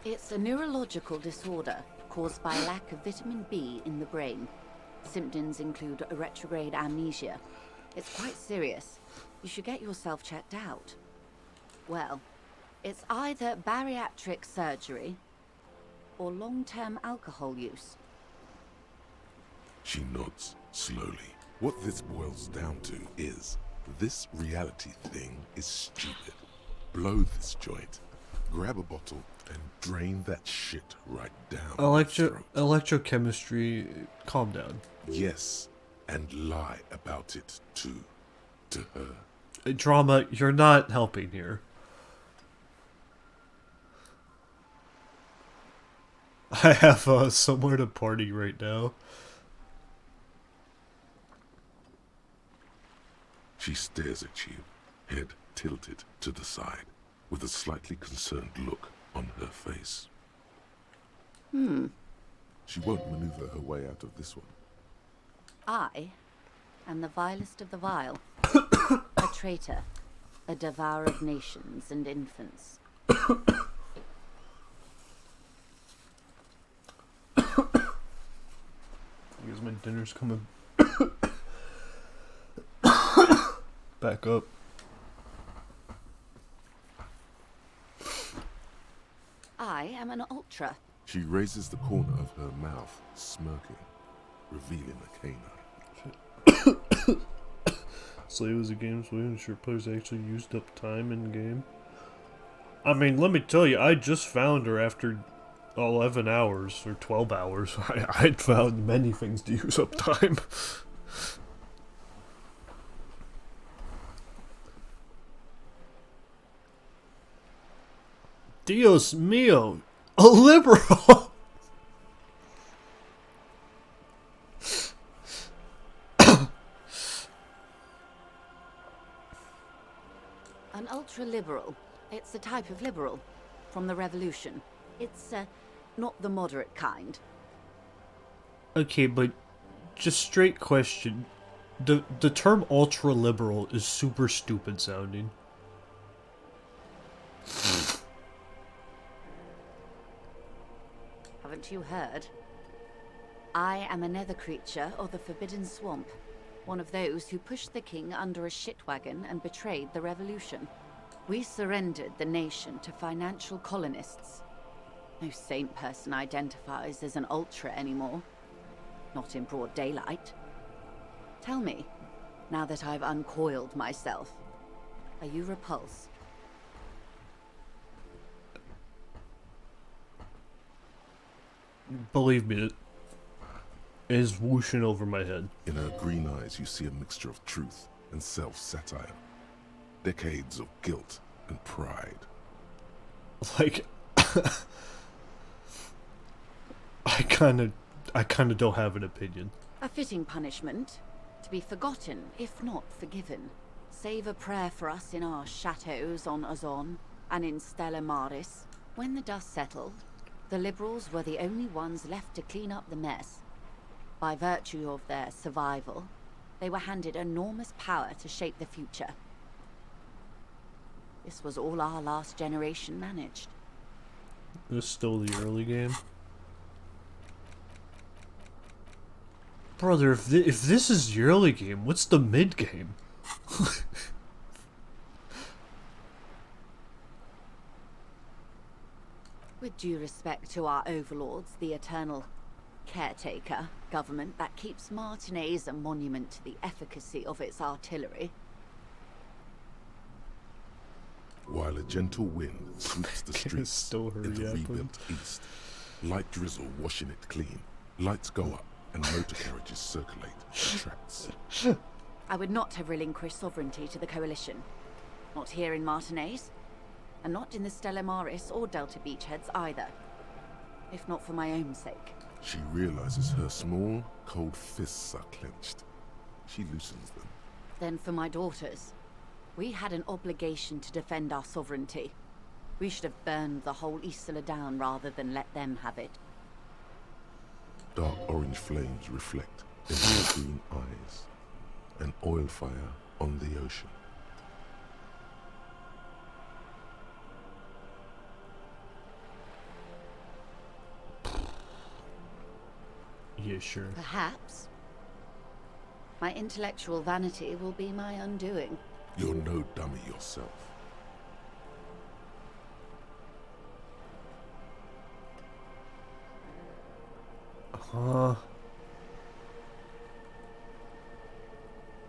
It's a neurological disorder caused by lack of vitamin B in the brain. Symptoms include a retrograde amnesia. It's quite serious. You should get yourself checked out. Well, it's either bariatric surgery or long-term alcohol use. She nods slowly. What this boils down to is, this reality thing is stupid. Blow this joint, grab a bottle, and drain that shit right down. Electrochemistry, calm down. Yes, and lie about it too, to her. Drama, you're not helping here. I have somewhere to party right now. She stares at you, head tilted to the side, with a slightly concerned look on her face. She won't maneuver her way out of this one. I am the vilest of the vile. A traitor. A devourer of nations and infants. I guess my dinner's coming back up. I am an ultra. She raises the corner of her mouth, smirking, revealing a canine. Slay was a game so ensure players actually used up time in game. I mean, let me tell you, I just found her after 11 hours or 12 hours. I'd found many things to use up time. Dios mio, a liberal! An ultra-liberal. It's a type of liberal. From the revolution. It's, not the moderate kind. Okay, but just straight question. The term ultra-liberal is super stupid sounding. Haven't you heard? I am a nether creature of the Forbidden Swamp. One of those who pushed the king under a shit wagon and betrayed the revolution. We surrendered the nation to financial colonists. No saint person identifies as an ultra anymore. Not in broad daylight. Tell me, now that I've uncoiled myself, are you repulsed? Believe me, it is whooshing over my head. In her green eyes, you see a mixture of truth and self-satire. Decades of guilt and pride. Like, I kind of don't have an opinion. A fitting punishment, to be forgotten, if not forgiven. Save a prayer for us in our chateaus on Azon and in Stella Maris. When the dust settled, the liberals were the only ones left to clean up the mess. By virtue of their survival, they were handed enormous power to shape the future. This was all our last generation managed. This is still the early game. Brother, if this is the early game, what's the mid game? With due respect to our overlords, the eternal caretaker government that keeps Martinez a monument to the efficacy of its artillery. While a gentle wind sweeps the streets in the rebuilt east, light drizzle washing it clean, lights go up and motor carriages circulate the tracks. I would not have relinquished sovereignty to the Coalition. Not here in Martinez, and not in the Stella Maris or Delta Beachheads either. If not for my own sake. She realizes her small, cold fists are clenched. She loosens them. Then for my daughters. We had an obligation to defend our sovereignty. We should have burned the whole Isla down rather than let them have it. Dark orange flames reflect in her green eyes. An oil fire on the ocean. Yeah, sure. Perhaps. My intellectual vanity will be my undoing. You're no dummy yourself.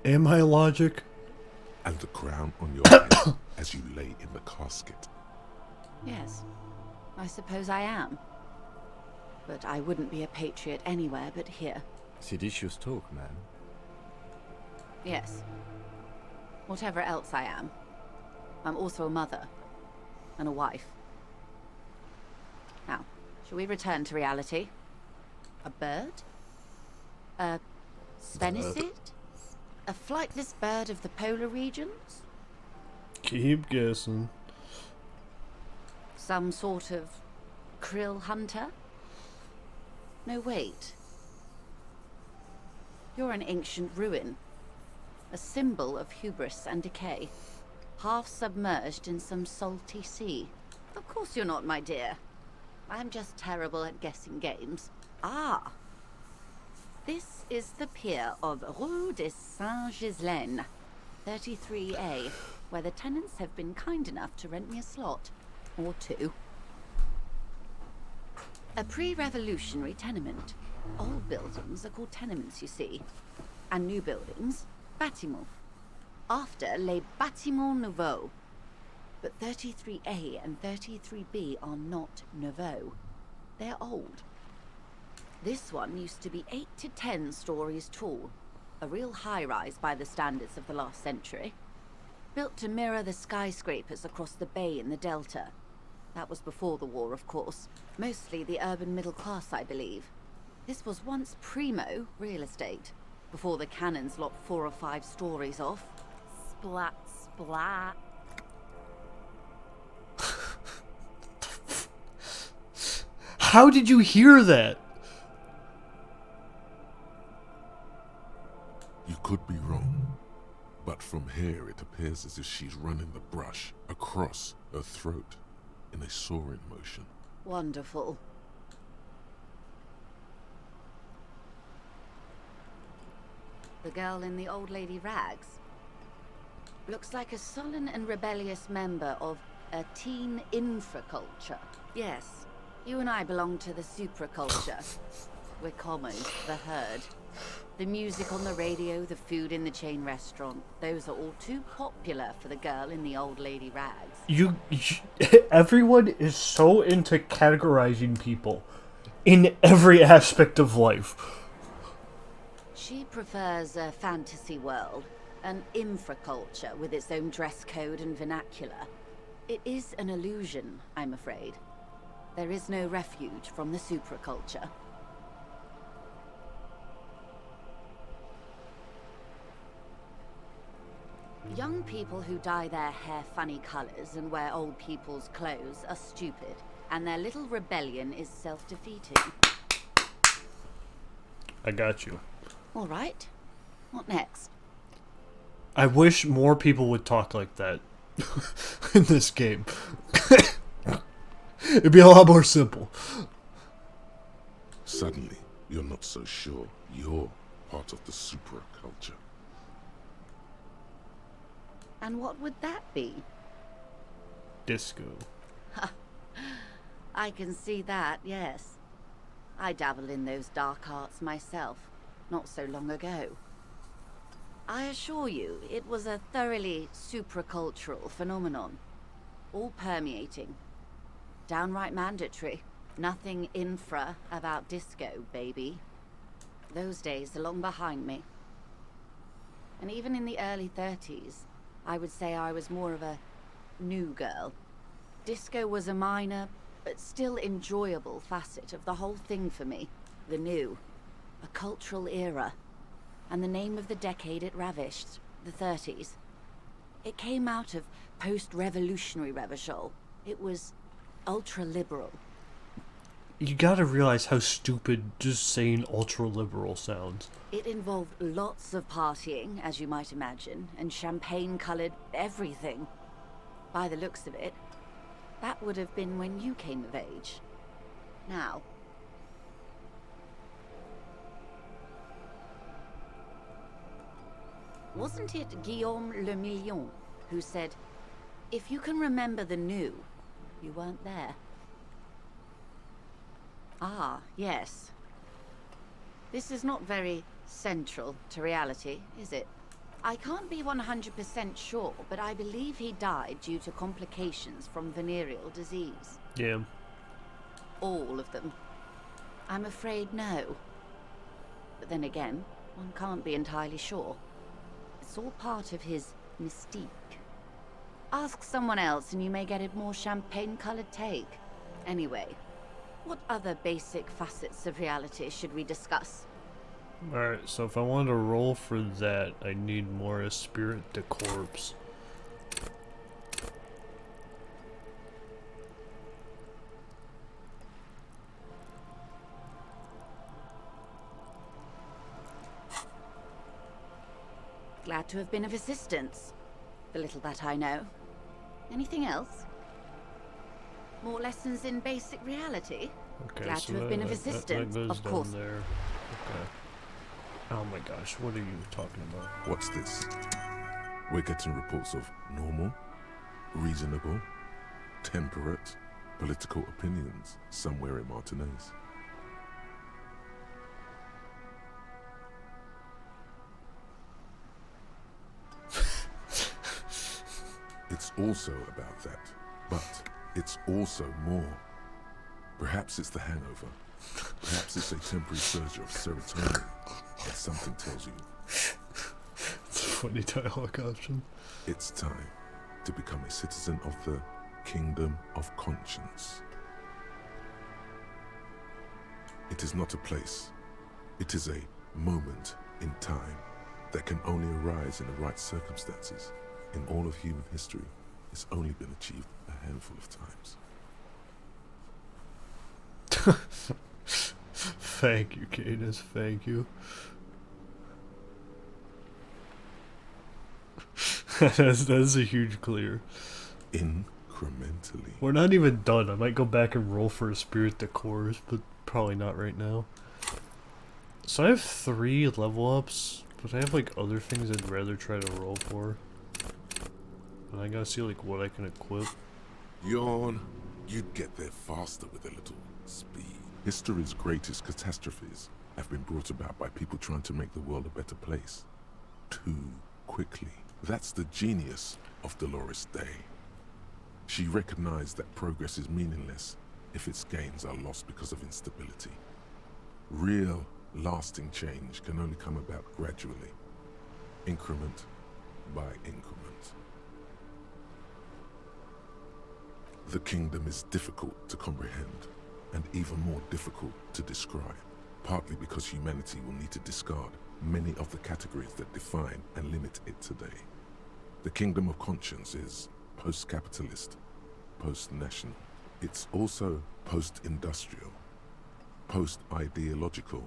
Am I logic? And the crown on your head as you lay in the casket. Yes, I suppose I am. But I wouldn't be a patriot anywhere but here. Seditious talk, man. Yes. Whatever else I am, I'm also a mother. And a wife. Now, shall we return to reality? A bird? A Svenicid? A flightless bird of the polar regions? Keep guessing. Some sort of krill hunter? No, wait. You're an ancient ruin. A symbol of hubris and decay. Half submerged in some salty sea. Of course you're not, my dear. I'm just terrible at guessing games. Ah! This is the pier of Rue de Saint-Ghislaine, 33A, where the tenants have been kind enough to rent me a slot. Or two. A pre-revolutionary tenement. Old buildings are called tenements, you see. And new buildings, bâtiments. After, les bâtiments nouveaux. But 33A and 33B are not nouveaux. They're old. This one used to be 8 to 10 stories tall. A real high-rise by the standards of the last century. Built to mirror the skyscrapers across the bay in the Delta. That was before the war, of course. Mostly the urban middle class, I believe. This was once primo real estate, before the cannons lopped 4 or 5 stories off. Splat, splat. How did you hear that? You could be wrong, but from here it appears as if she's running the brush across her throat in a soaring motion. Wonderful. The girl in the old lady rags. Looks like a sullen and rebellious member of a teen infraculture. Yes, you and I belong to the supraculture. We're common, the herd. The music on the radio, the food in the chain restaurant, those are all too popular for the girl in the old lady rags. Everyone is so into categorizing people in every aspect of life. She prefers a fantasy world, an infraculture with its own dress code and vernacular. It is an illusion, I'm afraid. There is no refuge from the supraculture. Young people who dye their hair funny colors and wear old people's clothes are stupid, and their little rebellion is self-defeating. I got you. All right. What next? I wish more people would talk like that in this game. It'd be a lot more simple. Suddenly, you're not so sure you're part of the supraculture. And what would that be? Disco. I can see that, yes. I dabbled in those dark arts myself, not so long ago. I assure you, it was a thoroughly supracultural phenomenon. All permeating. Downright mandatory. Nothing infra about disco, baby. Those days are long behind me. And even in the early 30s, I would say I was more of a new girl. Disco was a minor, but still enjoyable facet of the whole thing for me. The new. A cultural era. And the name of the decade it ravished, the 30s. It came out of post-revolutionary Revachol. It was ultra-liberal. You gotta realize how stupid just saying ultra-liberal sounds. It involved lots of partying, as you might imagine, and champagne-colored everything. By the looks of it, that would have been when you came of age. Now. Wasn't it Guillaume Le Million who said, if you can remember the new, you weren't there? Ah, yes. This is not very central to reality, is it? I can't be 100% sure, but I believe he died due to complications from venereal disease. Yeah. All of them. I'm afraid no. But then again, one can't be entirely sure. It's all part of his mystique. Ask someone else and you may get a more champagne-colored take. Anyway, what other basic facets of reality should we discuss? Alright, so if I want to roll for that, I need more Esprit de Corps. Glad to have been of assistance. The little that I know. Anything else? More lessons in basic reality? Okay, Glad so to have been of that assistance, goes of down course. there. Okay. Oh my gosh, what are you talking about? What's this? We're getting reports of normal, reasonable, temperate, political opinions somewhere in Martinez. It's also about that, but it's also more. Perhaps it's the hangover. Perhaps it's a temporary surge of serotonin that something tells you. It's a funny dialogue option. It's time to become a citizen of the Kingdom of Conscience. It is not a place. It is a moment in time that can only arise in the right circumstances. In all of human history, it's only been achieved a handful of times. Thank you, Cadus, thank you. That's a huge clear. Incrementally. We're not even done. I might go back and roll for a Spirit de Corps, but probably not right now. So I have 3 level ups But I have like other things I'd rather try to roll for. And I gotta see like what I can equip. Yawn. You'd get there faster with a little speed. History's greatest catastrophes have been brought about by people trying to make the world a better place. Too quickly. That's the genius of Dolores Day. She recognized that progress is meaningless if its gains are lost because of instability. Real, lasting change can only come about gradually, increment by increment. The kingdom is difficult to comprehend, and even more difficult to describe, partly because humanity will need to discard many of the categories that define and limit it today. The kingdom of conscience is post-capitalist, post-national. It's also post-industrial, post-ideological,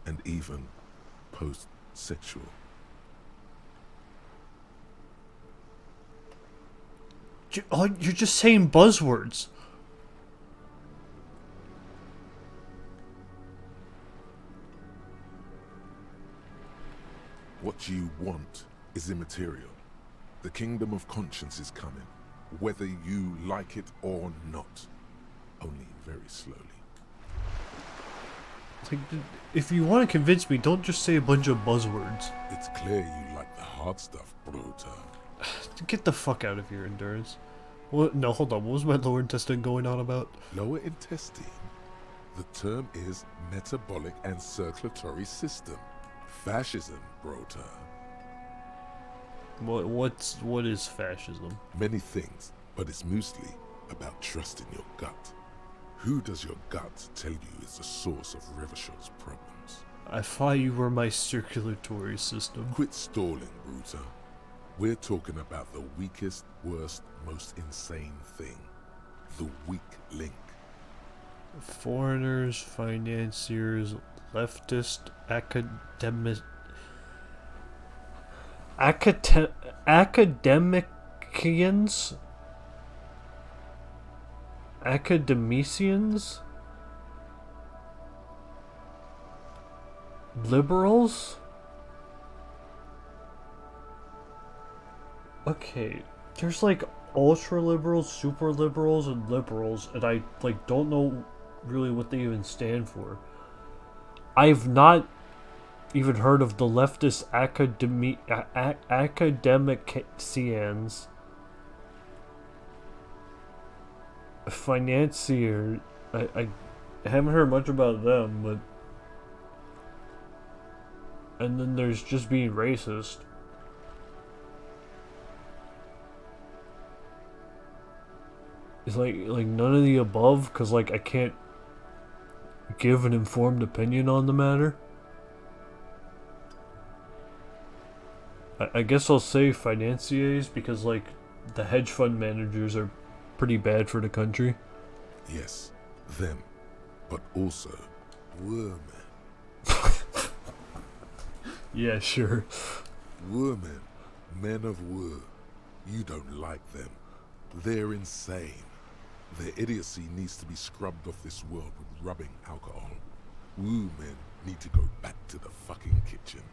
and even post-sexual. You're just saying buzzwords. What you want is immaterial. The kingdom of conscience is coming, whether you like it or not. Only very slowly. Like, if you want to convince me, don't just say a bunch of buzzwords. It's clear you like the hard stuff, Bruta. Get the fuck out of here, Endurance. What? No, hold on. What was my lower intestine going on about? Lower intestine? The term is metabolic and circulatory system. Fascism, Bruta. What is fascism? Many things, but it's mostly about trusting your gut. Who does your gut tell you is the source of Revachol's problems? I thought you were my circulatory system. Quit stalling, Bruta. We're talking about the weakest, worst, most insane thing. The weak link. Foreigners, financiers, leftist, academicians, liberals. Okay, there's like ultra liberals, super liberals, and liberals, and I like don't know really what they even stand for. I've not even heard of the leftist academicians, financier. I haven't heard much about them, but and then there's just being racist. It's like none of the above, because like I can't give an informed opinion on the matter. I guess I'll say financiers, because like the hedge fund managers are pretty bad for the country. Yes, them, but also women. Yeah, sure. Women, men of war. You don't like them. They're insane. Their idiocy needs to be scrubbed off this world with rubbing alcohol. Woo men need to go back to the fucking kitchen.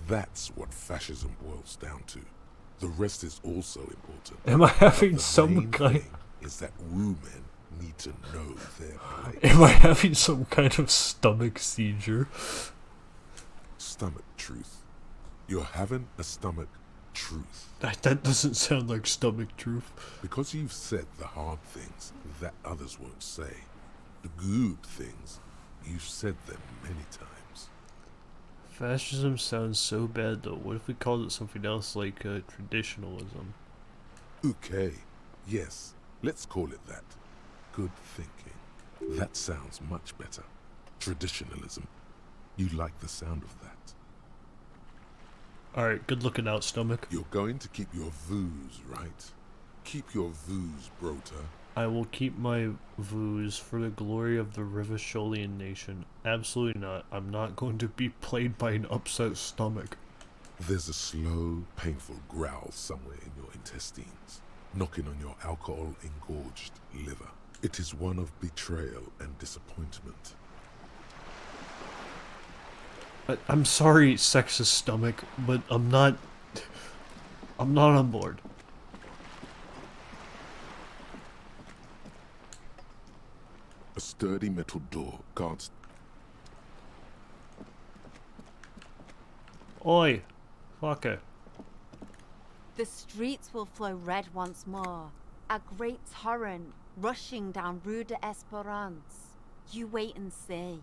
That's what fascism boils down to. The rest is also important. Am I having the some main kind? thing is that woo men need to know their place. Am I having some kind of stomach seizure? Stomach truth. You're having a stomach truth. That doesn't sound like stomach truth. Because you've said the hard things that others won't say. The good things, you've said them many times. Fascism sounds so bad though. What if we called it something else like traditionalism? Okay, yes, let's call it that. Good thinking. That sounds much better. Traditionalism. You like the sound of that. Alright, good looking out, stomach. You're going to keep your vooz, right? Keep your vooz, Brota. I will keep my vooz for the glory of the Revacholian nation. Absolutely not. I'm not going to be played by an upset stomach. There's a slow, painful growl somewhere in your intestines, knocking on your alcohol-engorged liver. It is one of betrayal and disappointment. I'm sorry, sexist stomach, but I'm not on board. A sturdy metal door guards. Oi, fucker. The streets will flow red once more. A great torrent rushing down Rue de Esperance. You wait and see.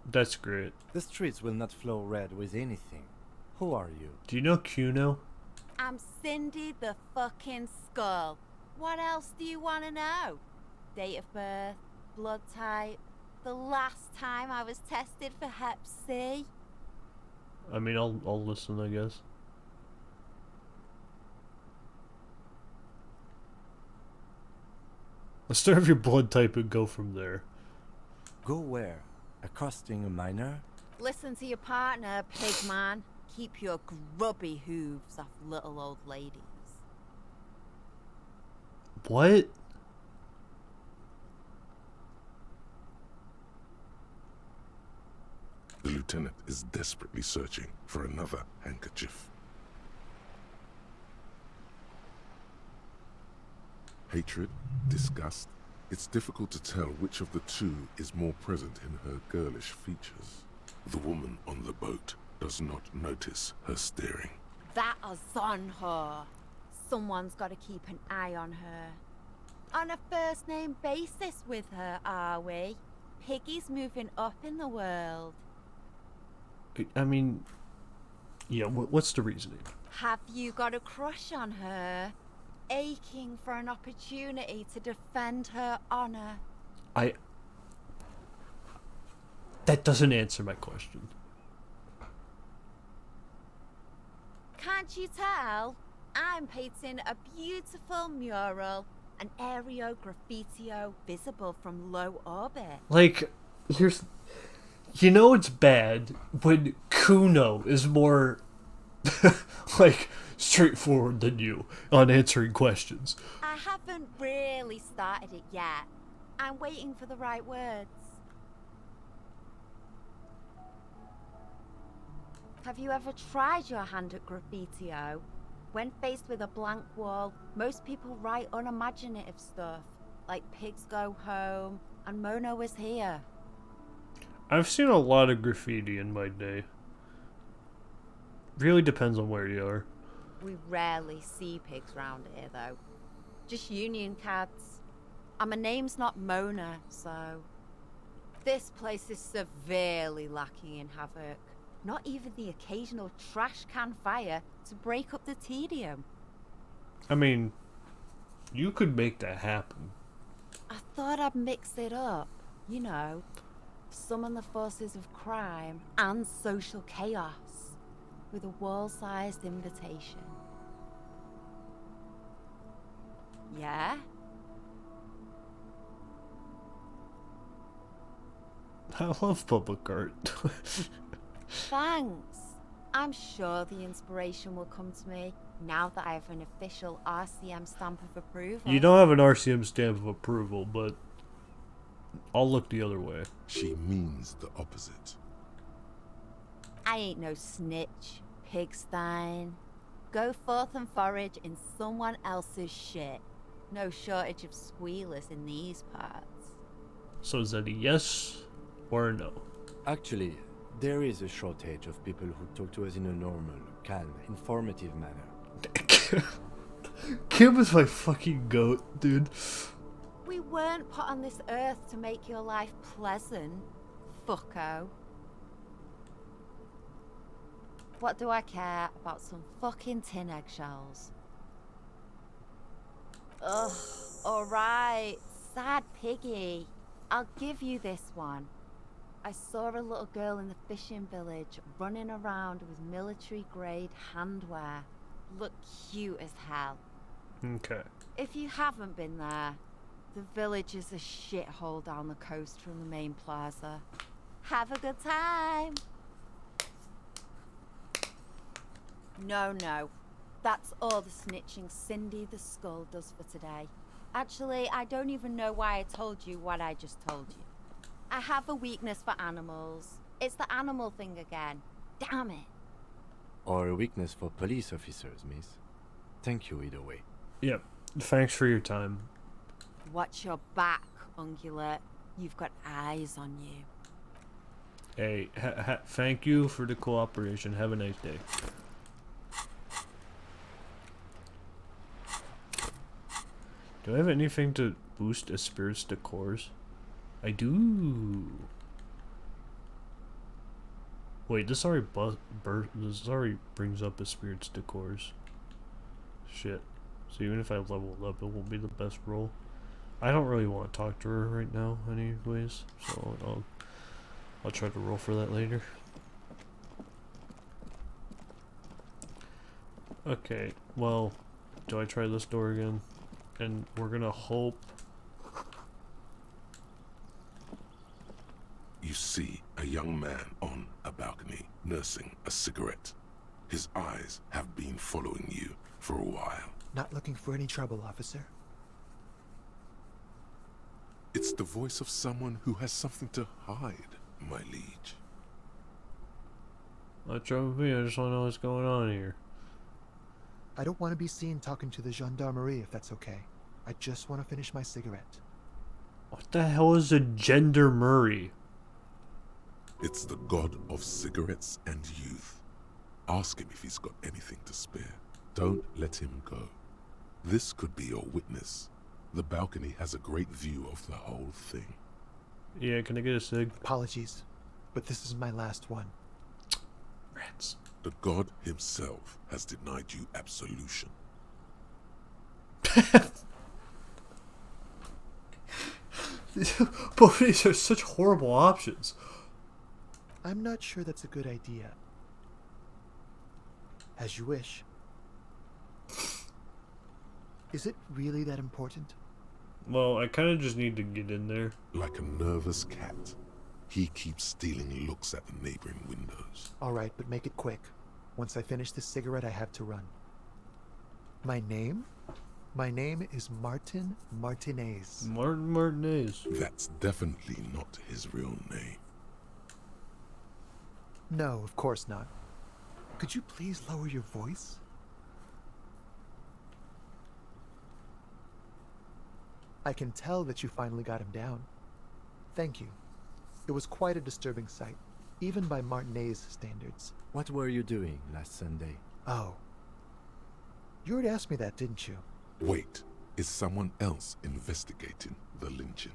That's great. The streets will not flow red with anything. Who are you? Do you know Kuno? I'm Cindy the fucking Skull. What else do you want to know? Date of birth, blood type, the last time I was tested for Hep C. I mean, I'll listen, I guess. Let's start with your blood type and go from there. Go where? Accosting a miner? Listen to your partner, pig man. Keep your grubby hooves off little old ladies. What? The lieutenant is desperately searching for another handkerchief. Hatred, disgust. It's difficult to tell which of the two is more present in her girlish features. The woman on the boat does not notice her staring. That is on her. Someone's got to keep an eye on her. On a first name basis with her, are we? Piggy's moving up in the world. I mean, yeah, what's the reasoning? Have you got a crush on her? Aching for an opportunity to defend her honor? That doesn't answer my question. Can't you tell? I'm painting a beautiful mural, an aereo graffitio visible from low orbit. Like, here's... You know it's bad when Kuno is more, like, straightforward than you on answering questions. I haven't really started it yet. I'm waiting for the right words. Have you ever tried your hand at graffitio? When faced with a blank wall, most people write unimaginative stuff, like Pigs Go Home and Mono is Here. I've seen a lot of graffiti in my day. Really depends on where you are. We rarely see pigs round here, though. Just union cads. And my name's not Mona, so... This place is severely lacking in havoc. Not even the occasional trash can fire to break up the tedium. I mean, you could make that happen. I thought I'd mix it up, you know. Summon the forces of crime and social chaos with a wall-sized invitation. Yeah? I love public art. Thanks. I'm sure the inspiration will come to me now that I have an official RCM stamp of approval. You don't have an RCM stamp of approval, but I'll look the other way. She means the opposite. I ain't no snitch, pigstein. Go forth and forage in someone else's shit. No shortage of squealers in these parts. So is that a yes or a no? Actually, there is a shortage of people who talk to us in a normal, calm, informative manner. Kim is my fucking goat, dude. We weren't put on this earth to make your life pleasant, fucko. What do I care about some fucking tin eggshells? Ugh, alright, sad piggy. I'll give you this one. I saw a little girl in the fishing village running around with military-grade handwear. Looked cute as hell. Okay. If you haven't been there, the village is a shithole down the coast from the main plaza. Have a good time! No. That's all the snitching Cindy the Skull does for today. Actually, I don't even know why I told you what I just told you. I have a weakness for animals. It's the animal thing again. Damn it. Or a weakness for police officers, miss. Thank you either way. Yep. Thanks for your time. Watch your back, Ungulate. You've got eyes on you. Hey, thank you for the cooperation. Have a nice day. Do I have anything to boost a spirit's decors? I do. Wait, this already brings up a spirit's decors. Shit. So even if I level it up, it won't be the best roll. I don't really want to talk to her right now, anyways. So I'll try to roll for that later. Okay. Well, do I try this door again? And we're gonna hope. You see a young man on a balcony nursing a cigarette. His eyes have been following you for a while. Not looking for any trouble, officer. It's the voice of someone who has something to hide, my liege. Not trouble with me, I just want to know what's going on here. I don't want to be seen talking to the gendarmerie if that's okay. I just want to finish my cigarette. What the hell is a gendarmerie? It's the god of cigarettes and youth. Ask him if he's got anything to spare. Don't let him go. This could be your witness. The balcony has a great view of the whole thing. Yeah, can I get a cig? Apologies, but this is my last one. Rats. The god himself has denied you absolution. Both of these are such horrible options. I'm not sure that's a good idea. As you wish. Is it really that important? Well, I kind of just need to get in there. Like a nervous cat, he keeps stealing looks at the neighboring windows. Alright, but make it quick. Once I finish this cigarette, I have to run. My name? My name is Martin Martinez. Martin Martinez. That's definitely not his real name. No, of course not. Could you please lower your voice? I can tell that you finally got him down. Thank you. It was quite a disturbing sight, even by Martinez standards. What were you doing last Sunday? Oh. You already asked me that, didn't you? Wait, is someone else investigating the lynching?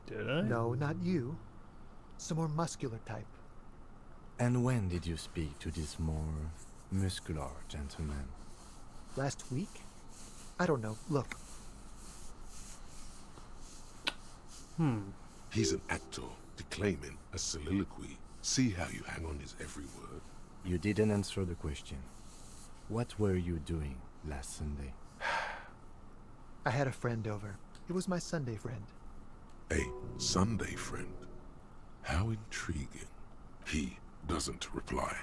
Did I? No, not you. Some more muscular type. And when did you speak to this more muscular gentleman? Last week? I don't know. Look. He's an actor, declaiming a soliloquy. See how you hang on his every word. You didn't answer the question. What were you doing last Sunday? I had a friend over. It was my Sunday friend. A Sunday friend? How intriguing. He doesn't reply,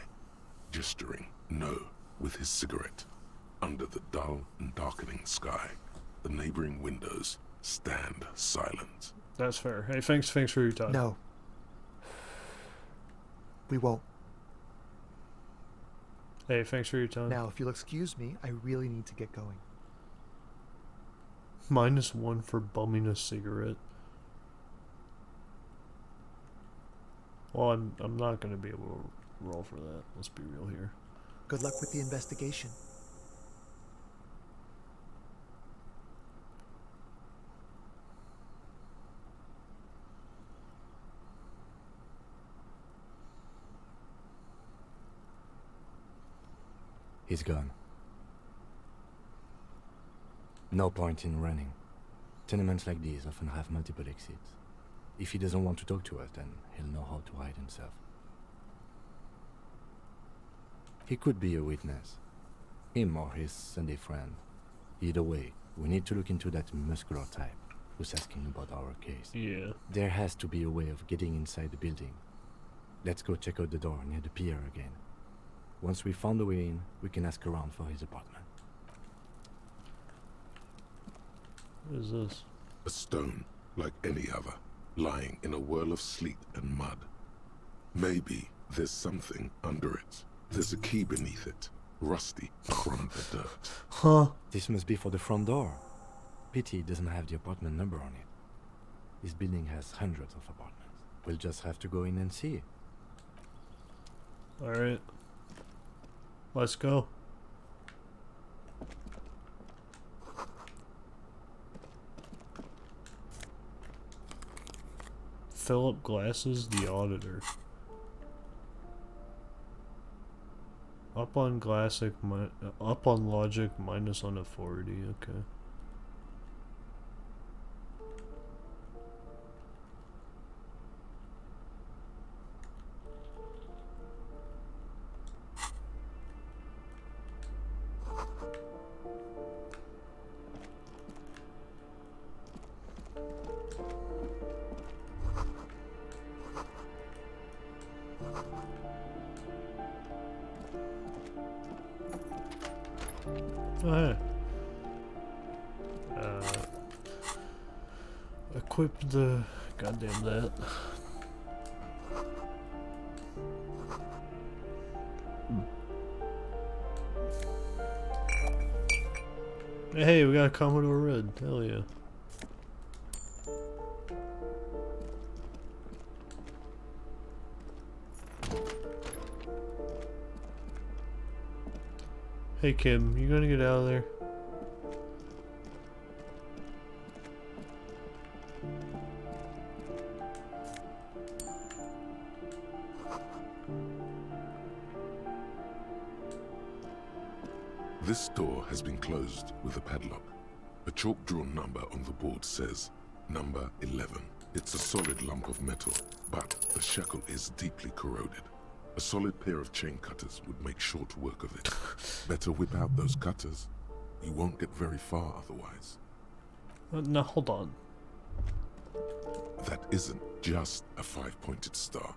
gesturing no with his cigarette. Under the dull and darkening sky, the neighboring windows stand silent. That's fair. Hey, thanks for your time. No. We won't. Hey, thanks for your time. Now, if you'll excuse me, I really need to get going. -1 for bumming a cigarette. Well, I'm not gonna be able to roll for that. Let's be real here. Good luck with the investigation. He's gone. No point in running. Tenements like these often have multiple exits. If he doesn't want to talk to us, then he'll know how to hide himself. He could be a witness. Him or his Sunday friend. Either way, we need to look into that muscular type who's asking about our case. Yeah. There has to be a way of getting inside the building. Let's go check out the door near the pier again. Once we found the way in, we can ask around for his apartment. What is this? A stone, like any other, lying in a whirl of sleet and mud. Maybe there's something under it. There's a key beneath it, rusty from the dirt. Huh? This must be for the front door. Pity it doesn't have the apartment number on it. This building has hundreds of apartments. We'll just have to go in and see. Alright. Let's go. Philip Glasses, the auditor. Up on Classic, up on Logic, minus on Authority, okay. Oh, hey. Equip the... goddamn that. Hey, we got a Commodore Red. Hell yeah. Hey Kim, you gonna get out of there? This door has been closed with a padlock. A chalk-drawn number on the board says number 11. It's a solid lump of metal, but the shackle is deeply corroded. A solid pair of chain cutters would make short work of it. Better whip out those cutters. You won't get very far otherwise. No, hold on. That isn't just a five-pointed star.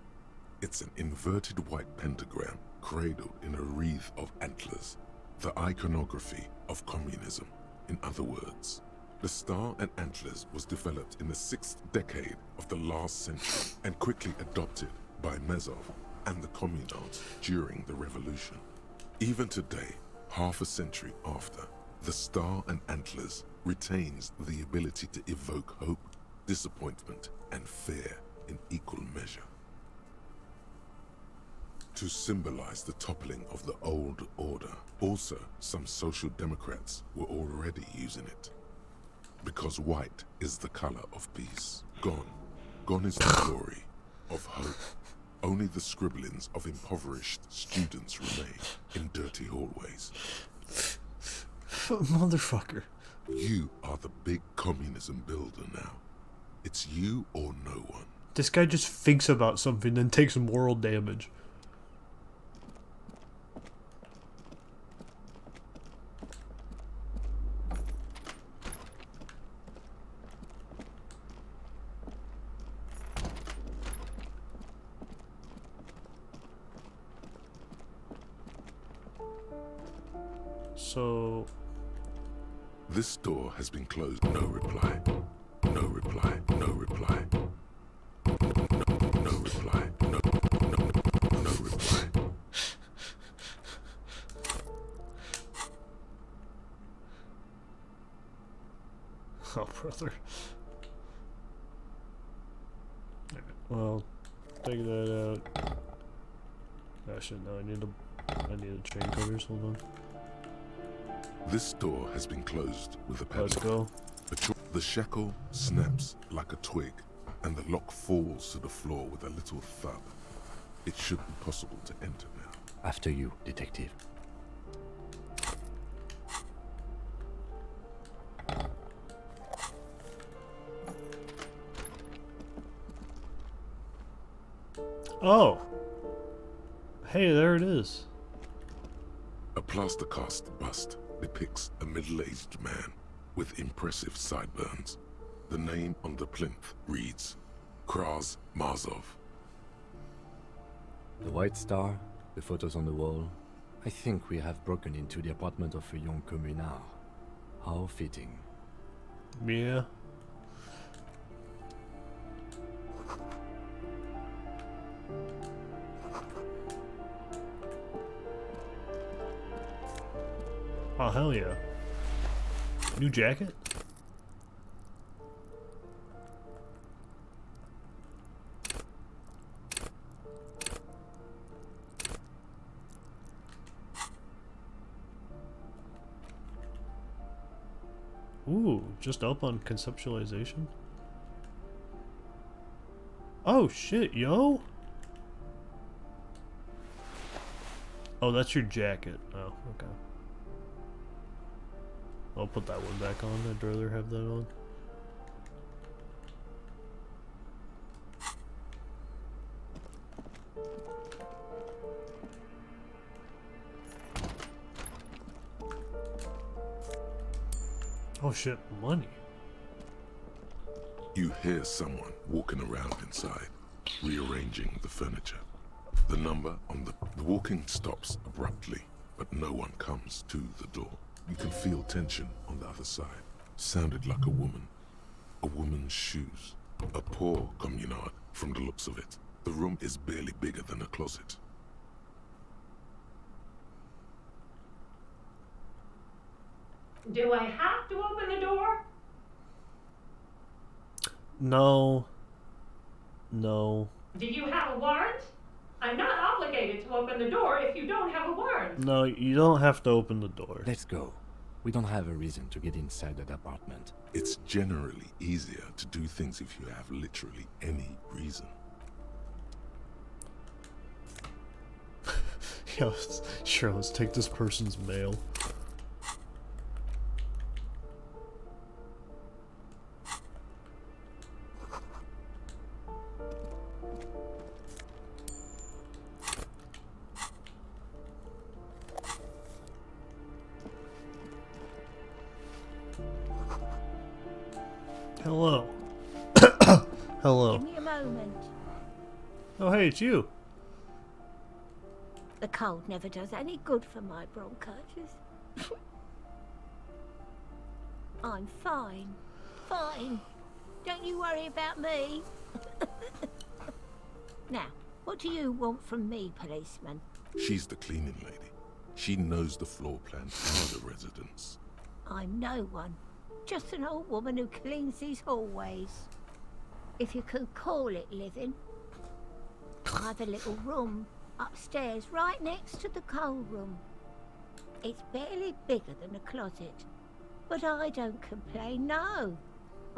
It's an inverted white pentagram cradled in a wreath of antlers. The iconography of communism. In other words, the star and antlers was developed in the 6th decade of the last century and quickly adopted by Mezov and the communards during the revolution. Even today, half a century after, the star and antlers retains the ability to evoke hope, disappointment, and fear in equal measure. To symbolize the toppling of the old order. Also, some social democrats were already using it. Because white is the color of peace. Gone is the glory of hope. Only the scribblings of impoverished students remain in dirty hallways. Motherfucker. You are the big communism builder now. It's you or no one. This guy just thinks about something then takes moral damage. So... This door has been closed. No reply. No reply. No reply. No reply. No reply. Oh, brother. Well, take that out. Actually, no, I need a chain cutters. Hold on. This door has been closed with a padlock. Let's go. The shackle snaps like a twig, and the lock falls to the floor with a little thud. It should be possible to enter now. After you, detective. Oh! Hey, there it is. A plaster cast bust depicts a middle-aged man with impressive sideburns. The name on the plinth reads Kraz Marzov. The white star, the photos on the wall. I think we have broken into the apartment of a young communard. How fitting. Yeah. Oh, hell yeah. New jacket? Ooh, just up on conceptualization? Oh shit, yo! Oh, that's your jacket. Oh, okay. I'll put that one back on. I'd rather have that on. Oh shit, money. You hear someone walking around inside, rearranging the furniture. The number on the walking stops abruptly, but no one comes to the door. You can feel tension on the other side. Sounded like a woman. A woman's shoes. A poor communard, from the looks of it. The room is barely bigger than a closet. Do I have to open the door? No. No. Do you have a warrant? I'm not obligated to open the door if you don't have a warrant. No, you don't have to open the door. Let's go. We don't have a reason to get inside that apartment. It's generally easier to do things if you have literally any reason. Yo, sure, let's take this person's mail. Hello. Hello. Give me a moment. Oh, hey, it's you. The cold never does any good for my bronchitis. I'm fine. Fine. Don't you worry about me. Now, what do you want from me, policeman? She's the cleaning lady. She knows the floor plan for the residence. I'm no one. Just an old woman who cleans these hallways. If you can call it living. I have a little room upstairs right next to the coal room. It's barely bigger than a closet. But I don't complain, no.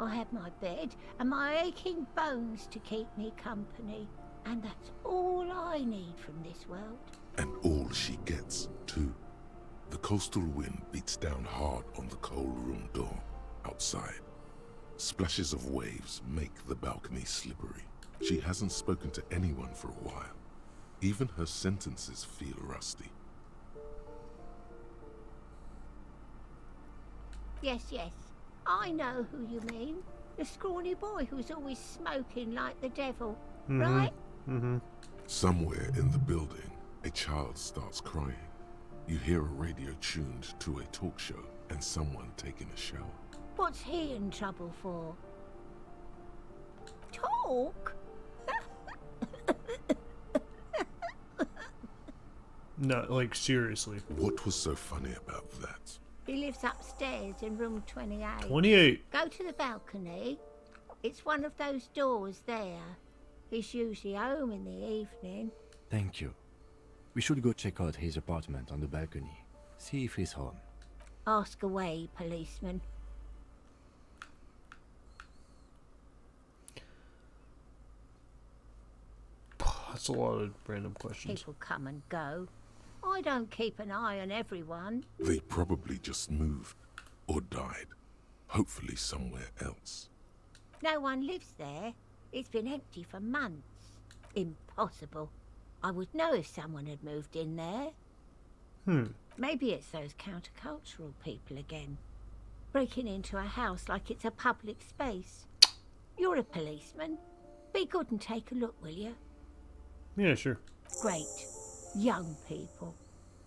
I have my bed and my aching bones to keep me company. And that's all I need from this world. And all she gets, too. The coastal wind beats down hard on the coal room door outside. Splashes of waves make the balcony slippery. She hasn't spoken to anyone for a while. Even her sentences feel rusty. Yes, yes. I know who you mean. The scrawny boy who's always smoking like the devil. Right? Mm-hmm. Somewhere in the building, a child starts crying. You hear a radio tuned to a talk show and someone taking a shower. What's he in trouble for? Talk? No, like, seriously. What was so funny about that? He lives upstairs in room 28. 28. Go to the balcony. It's one of those doors there. He's usually home in the evening. Thank you. We should go check out his apartment on the balcony. See if he's home. Ask away, policeman. That's a lot of random questions. People come and go. I don't keep an eye on everyone. They probably just moved or died. Hopefully somewhere else. No one lives there. It's been empty for months. Impossible. I would know if someone had moved in there. Maybe it's those countercultural people again. Breaking into a house like it's a public space. You're a policeman. Be good and take a look, will you? Yeah, sure. Great. Young people.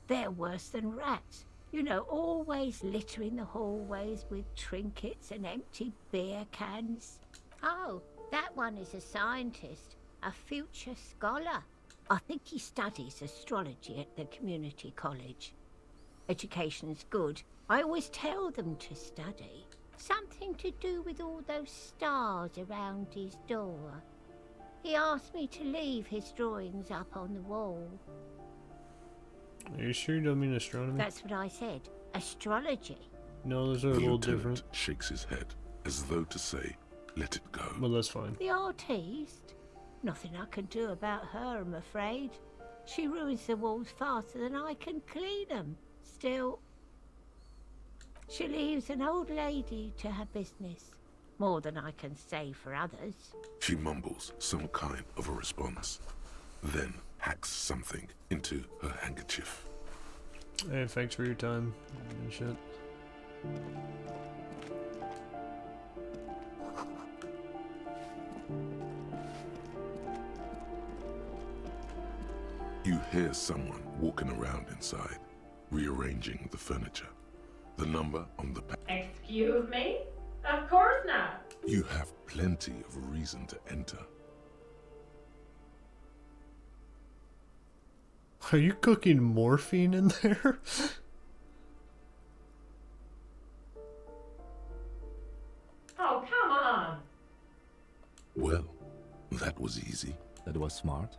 They're worse than rats. You know, always littering the hallways with trinkets and empty beer cans. Oh, that one is a scientist, a future scholar. I think he studies astrology at the community college. Education's good. I always tell them to study. Something to do with all those stars around his door. He asked me to leave his drawings up on the wall. Are you sure you don't mean astronomy? That's what I said. Astrology. No, those are a The little lieutenant different. shakes his head, as though to say, let it go. Well, that's fine. The artiste? Nothing I can do about her, I'm afraid. She ruins the walls faster than I can clean them. Still, she leaves an old lady to her business. More than I can say for others. She mumbles some kind of a response, then hacks something into her handkerchief. Hey, thanks for your time and shit. You hear someone walking around inside, rearranging the furniture. The number on the Excuse me? Of course not. You have plenty of reason to enter. Are you cooking morphine in there? Oh, come on. Well, that was easy. That was smart.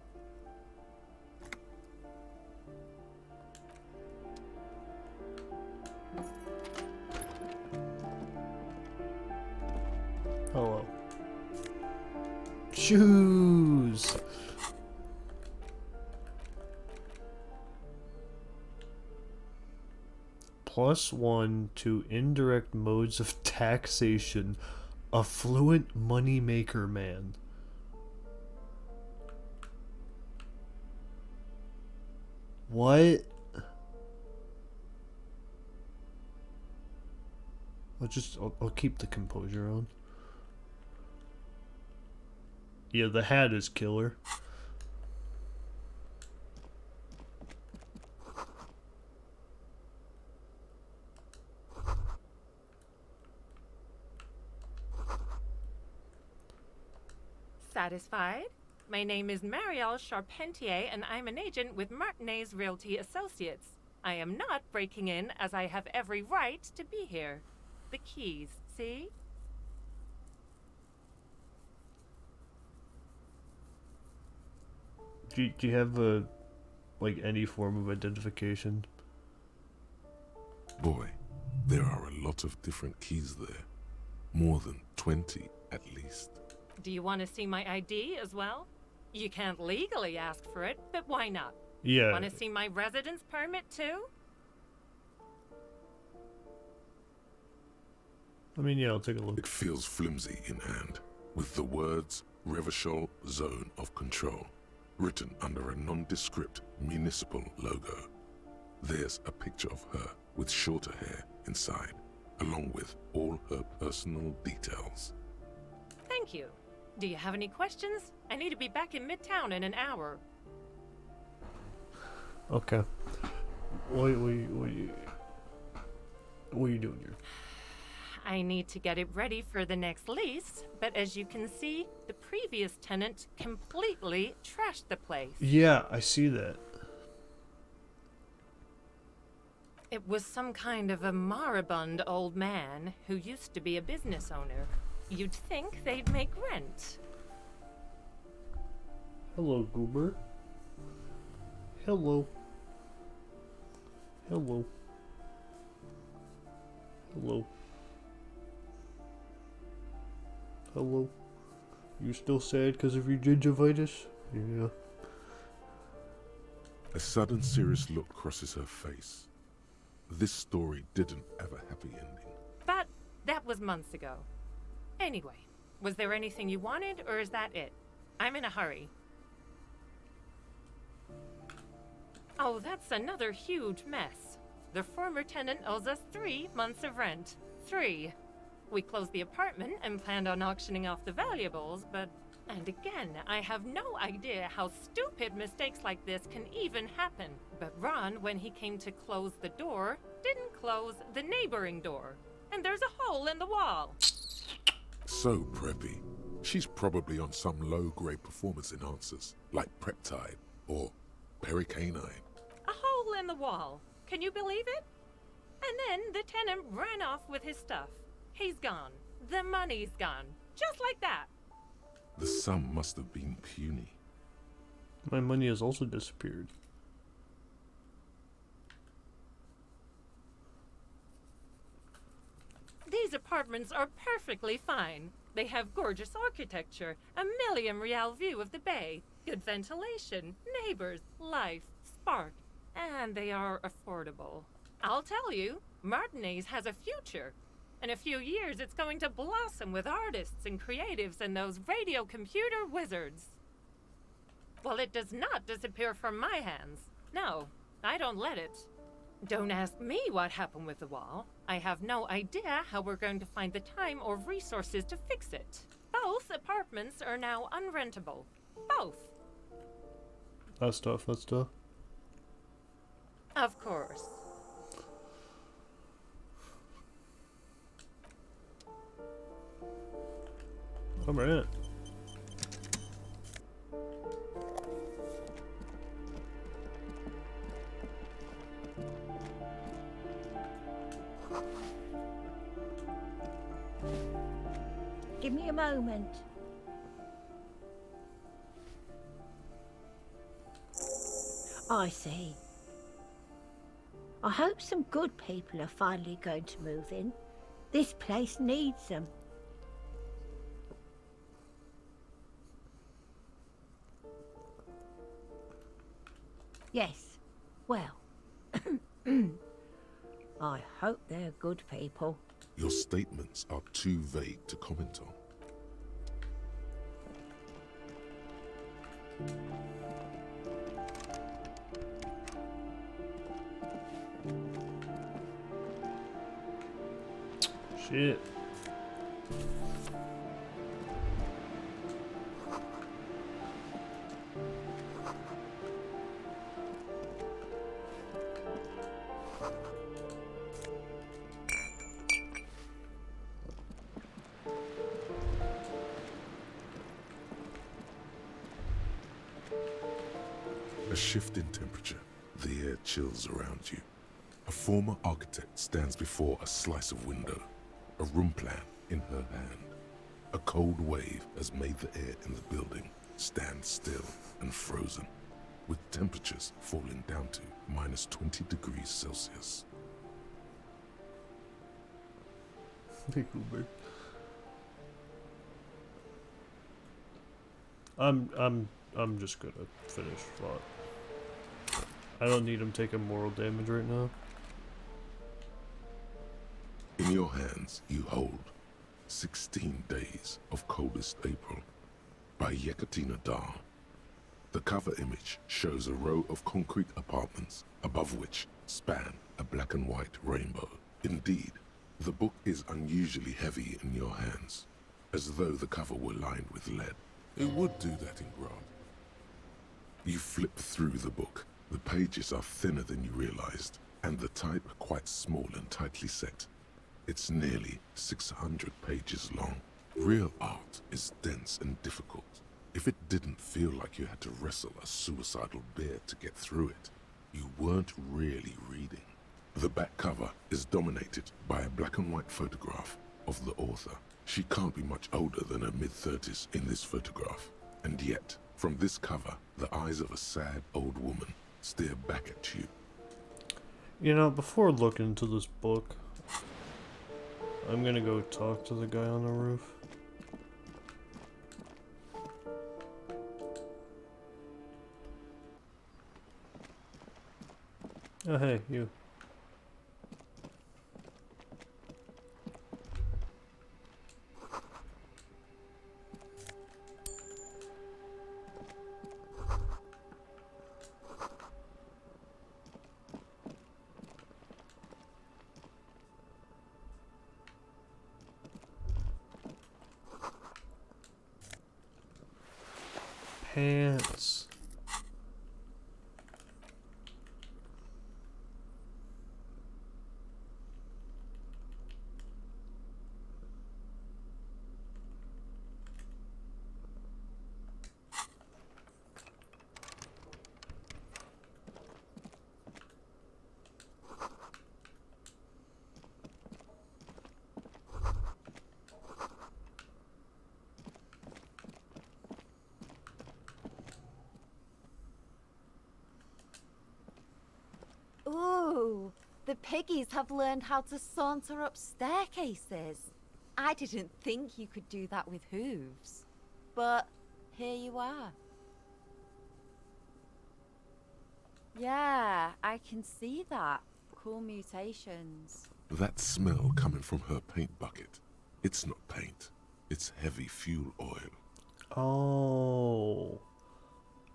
Hello. Shoes! +1 to indirect modes of taxation. Affluent moneymaker man. What? I'll keep the composure on. Yeah, the hat is killer. Satisfied? My name is Marielle Charpentier, and I'm an agent with Martinez Realty Associates. I am not breaking in, as I have every right to be here. The keys, see? Do you have like any form of identification? Boy, there are a lot of different keys there. More than 20 at least. Do you want to see my ID as well? You can't legally ask for it, but why not? Yeah. Want to see my residence permit too? I mean, yeah, I'll take a look. It feels flimsy in hand, with the words Revachol Zone of Control written under a nondescript municipal logo. There's a picture of her with shorter hair inside, along with all her personal details. Thank you. Do you have any questions? I need to be back in Midtown in an hour. Okay. What are you doing here? I need to get it ready for the next lease, but as you can see, the previous tenant completely trashed the place. Yeah, I see that. It was some kind of a moribund old man who used to be a business owner. You'd think they'd make rent. Hello, Goober. Hello. Hello. Hello. Hello. You still sad because of your gingivitis? Yeah. A sudden serious look crosses her face. This story didn't have a happy ending. But that was months ago. Anyway, was there anything you wanted, or is that it? I'm in a hurry. Oh, that's another huge mess. The former tenant owes us 3 months of rent. 3. We closed the apartment and planned on auctioning off the valuables, but... And again, I have no idea how stupid mistakes like this can even happen. But Ron, when he came to close the door, didn't close the neighboring door. And there's a hole in the wall. So preppy. She's probably on some low-grade performance enhancers, like Preptide or Pericanine. A hole in the wall. Can you believe it? And then the tenant ran off with his stuff. He's gone. The money's gone. Just like that. The sum must have been puny. My money has also disappeared. These apartments are perfectly fine. They have gorgeous architecture, a million-real view of the bay, good ventilation, neighbors, life, spark, and they are affordable. I'll tell you, Martinez has a future. In a few years, it's going to blossom with artists and creatives and those radio computer wizards. Well, it does not disappear from my hands. No, I don't let it. Don't ask me what happened with the wall. I have no idea how we're going to find the time or resources to fix it. Both apartments are now unrentable. Both. That's tough, that's tough. Of course. Alright. Give me a moment. I see. I hope some good people are finally going to move in. This place needs them. Yes. Well. I hope they're good people. Your statements are too vague to comment on. Shit. A shift in temperature. The air chills around you. A former architect stands before a slice of window, a room plan in her hand. A cold wave has made the air in the building stand still and frozen, with temperatures falling down to -20 degrees Celsius. I'm just gonna finish thought. I don't need him taking moral damage right now. In your hands, you hold 16 Days of Coldest April by Yekaterina Dar. The cover image shows a row of concrete apartments above which span a black and white rainbow. Indeed, the book is unusually heavy in your hands, as though the cover were lined with lead. It would do that in Grant. You flip through the book. The pages are thinner than you realized, and the type quite small and tightly set. It's nearly 600 pages long. Real art is dense and difficult. If it didn't feel like you had to wrestle a suicidal bear to get through it, you weren't really reading. The back cover is dominated by a black and white photograph of the author. She can't be much older than her mid-30s in this photograph, and yet, from this cover, the eyes of a sad old woman stare back at you. You know, before looking into this book, I'm gonna go talk to the guy on the roof. Oh, hey, you. Pants. The piggies have learned how to saunter up staircases. I didn't think you could do that with hooves. But here you are. Yeah, I can see that. Cool mutations. That smell coming from her paint bucket. It's not paint. It's heavy fuel oil. Oh,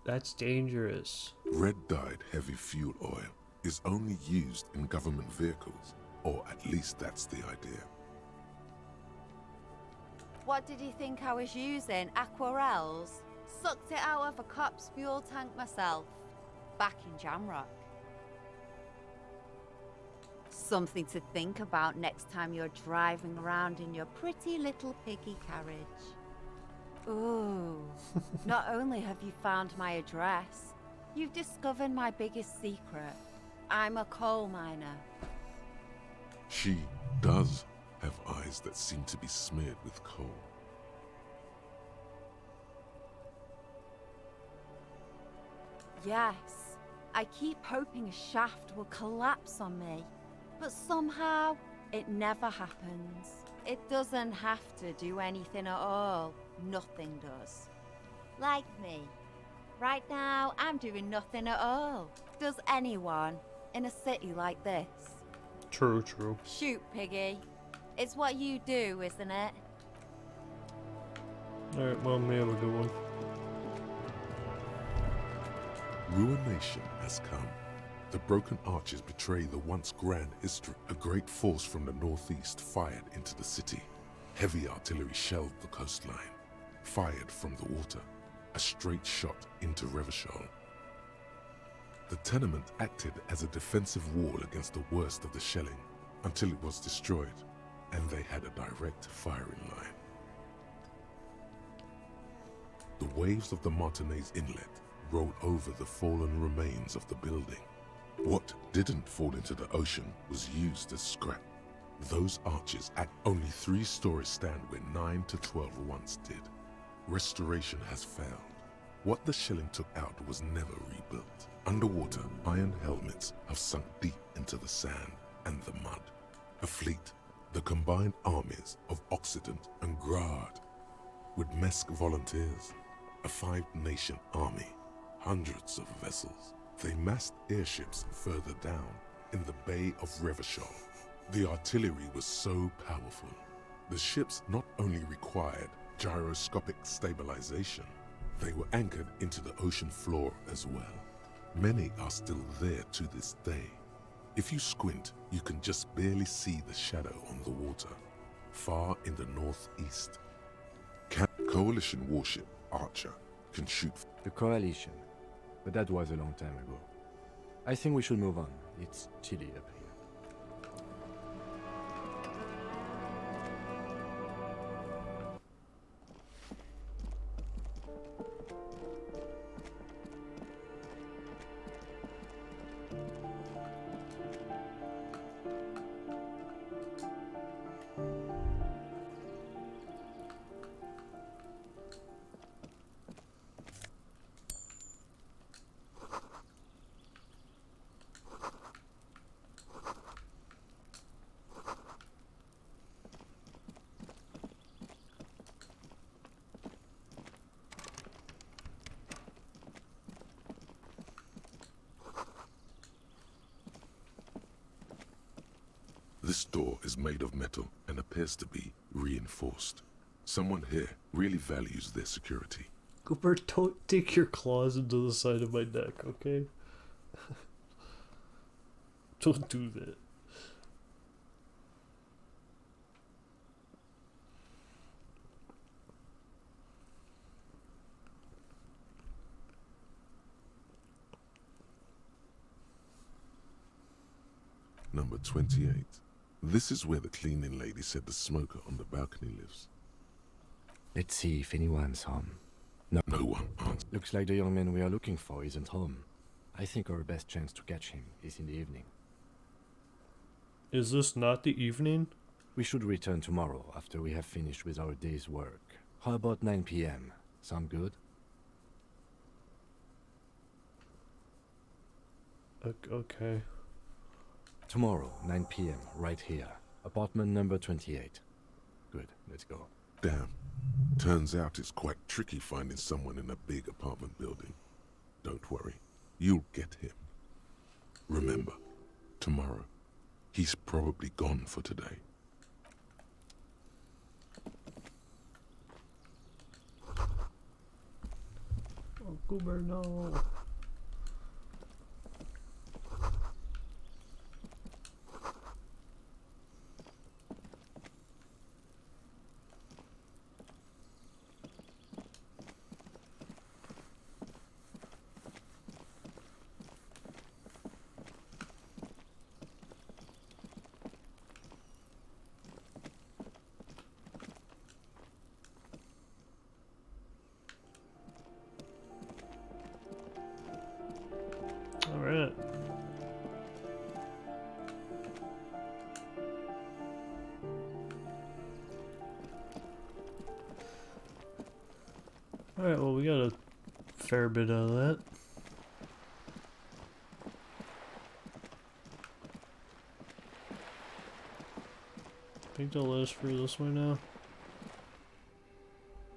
that's dangerous. Red-dyed heavy fuel oil is only used in government vehicles, or at least that's the idea. What did you think I was using? Aquarels? Sucked it out of a cop's fuel tank myself. Back in Jamrock. Something to think about next time you're driving around in your pretty little piggy carriage. Ooh, not only have you found my address, you've discovered my biggest secret. I'm a coal miner. She does have eyes that seem to be smeared with coal. Yes, I keep hoping a shaft will collapse on me, but somehow it never happens. It doesn't have to do anything at all. Nothing does. Like me. Right now, I'm doing nothing at all. Does anyone in a city like this? True, true. Shoot, Piggy. It's what you do, isn't it? Alright, well, may have a good one. Ruination has come. The broken arches betray the once grand history. A great force from the northeast fired into the city. Heavy artillery shelled the coastline. Fired from the water. A straight shot into Revachol. The tenement acted as a defensive wall against the worst of the shelling until it was destroyed, and they had a direct firing line. The waves of the Martinez Inlet rolled over the fallen remains of the building. What didn't fall into the ocean was used as scrap. Those arches at only 3 stories stand where 9 to 12 once did. Restoration has failed. What the shelling took out was never rebuilt. Underwater, iron helmets have sunk deep into the sand and the mud. A fleet, the combined armies of Occident and Grad, with Mesk volunteers, a 5-nation army, hundreds of vessels. They massed airships further down in the Bay of Revachol. The artillery was so powerful. The ships not only required gyroscopic stabilization, they were anchored into the ocean floor as well. Many are still there to this day. If you squint, you can just barely see the shadow on the water, far in the northeast. Coalition warship Archer can shoot. The Coalition. But that was a long time ago. I think we should move on. It's chilly up here. This door is made of metal and appears to be reinforced. Someone here really values their security. Cooper, don't take your claws into the side of my neck, okay? Don't do that. Number 28. This is where the cleaning lady said the smoker on the balcony lives. Let's see if anyone's home. No one answers. Looks like the young man we are looking for isn't home. I think our best chance to catch him is in the evening. Is this not the evening? We should return tomorrow after we have finished with our day's work. How about 9 p.m.? Sound good? Okay. Tomorrow, 9 p.m., right here. Apartment number 28. Good, let's go. Damn. Turns out it's quite tricky finding someone in a big apartment building. Don't worry. You'll get him. Remember, tomorrow. He's probably gone for today. Oh, Goober, no. Alright. Alright, well, we got a fair bit out of that. I think they'll let us through this way now.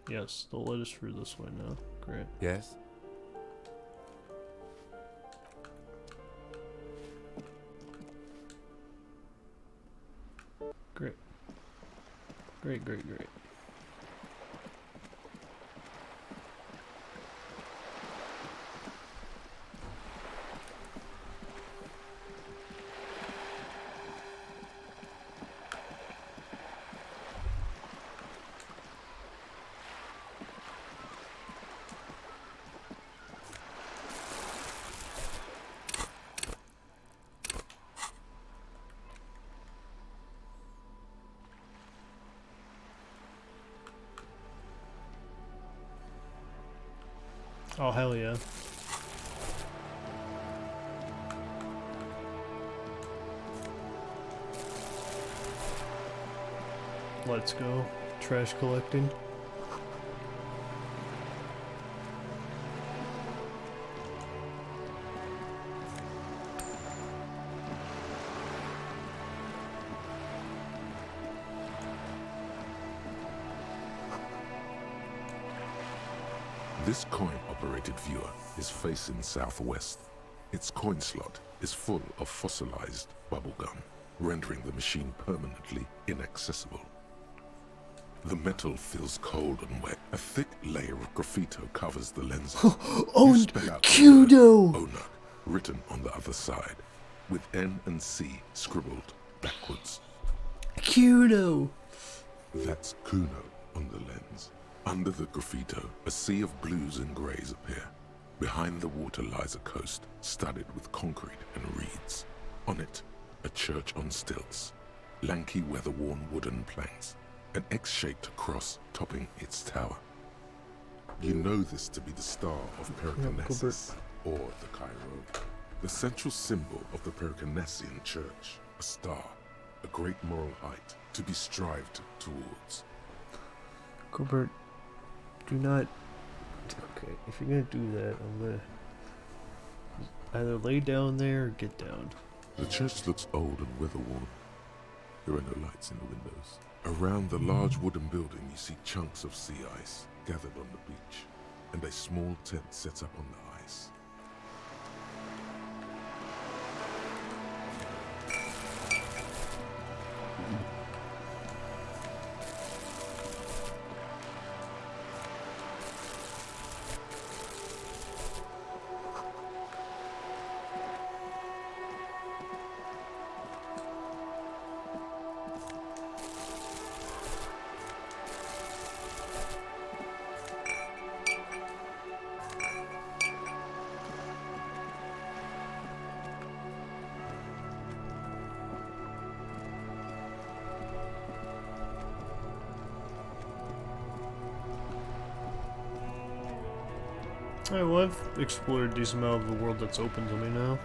Yes, they'll let us through this way now. Great. Yes? Great. Great, great, great. Oh, hell yeah. Let's go. Trash collecting. This coin-operated viewer is facing southwest. Its coin slot is full of fossilized bubblegum, rendering the machine permanently inaccessible. The metal feels cold and wet. A thick layer of graffito covers the lenses. Oh, Kudo! Onak, written on the other side, with N and C scribbled backwards. Kudo! That's Kuno on the lens. Under the graffito, a sea of blues and greys appear. Behind the water lies a coast, studded with concrete and reeds. On it, a church on stilts. Lanky, weather-worn wooden planks. An X-shaped cross topping its tower. You know this to be the star of Periconesus, or the Cairo. The central symbol of the Periconesian church. A star, a great moral height, to be strived towards. Gilbert, do not... Okay, if you're gonna do that, I'm gonna... either lay down there or get down. The church looks old and weather-worn. There are no lights in the windows. Around the large wooden building, you see chunks of sea ice gathered on the beach, and a small tent set up on the ice. Alright, well, I've explored a decent amount of the world that's open to me now.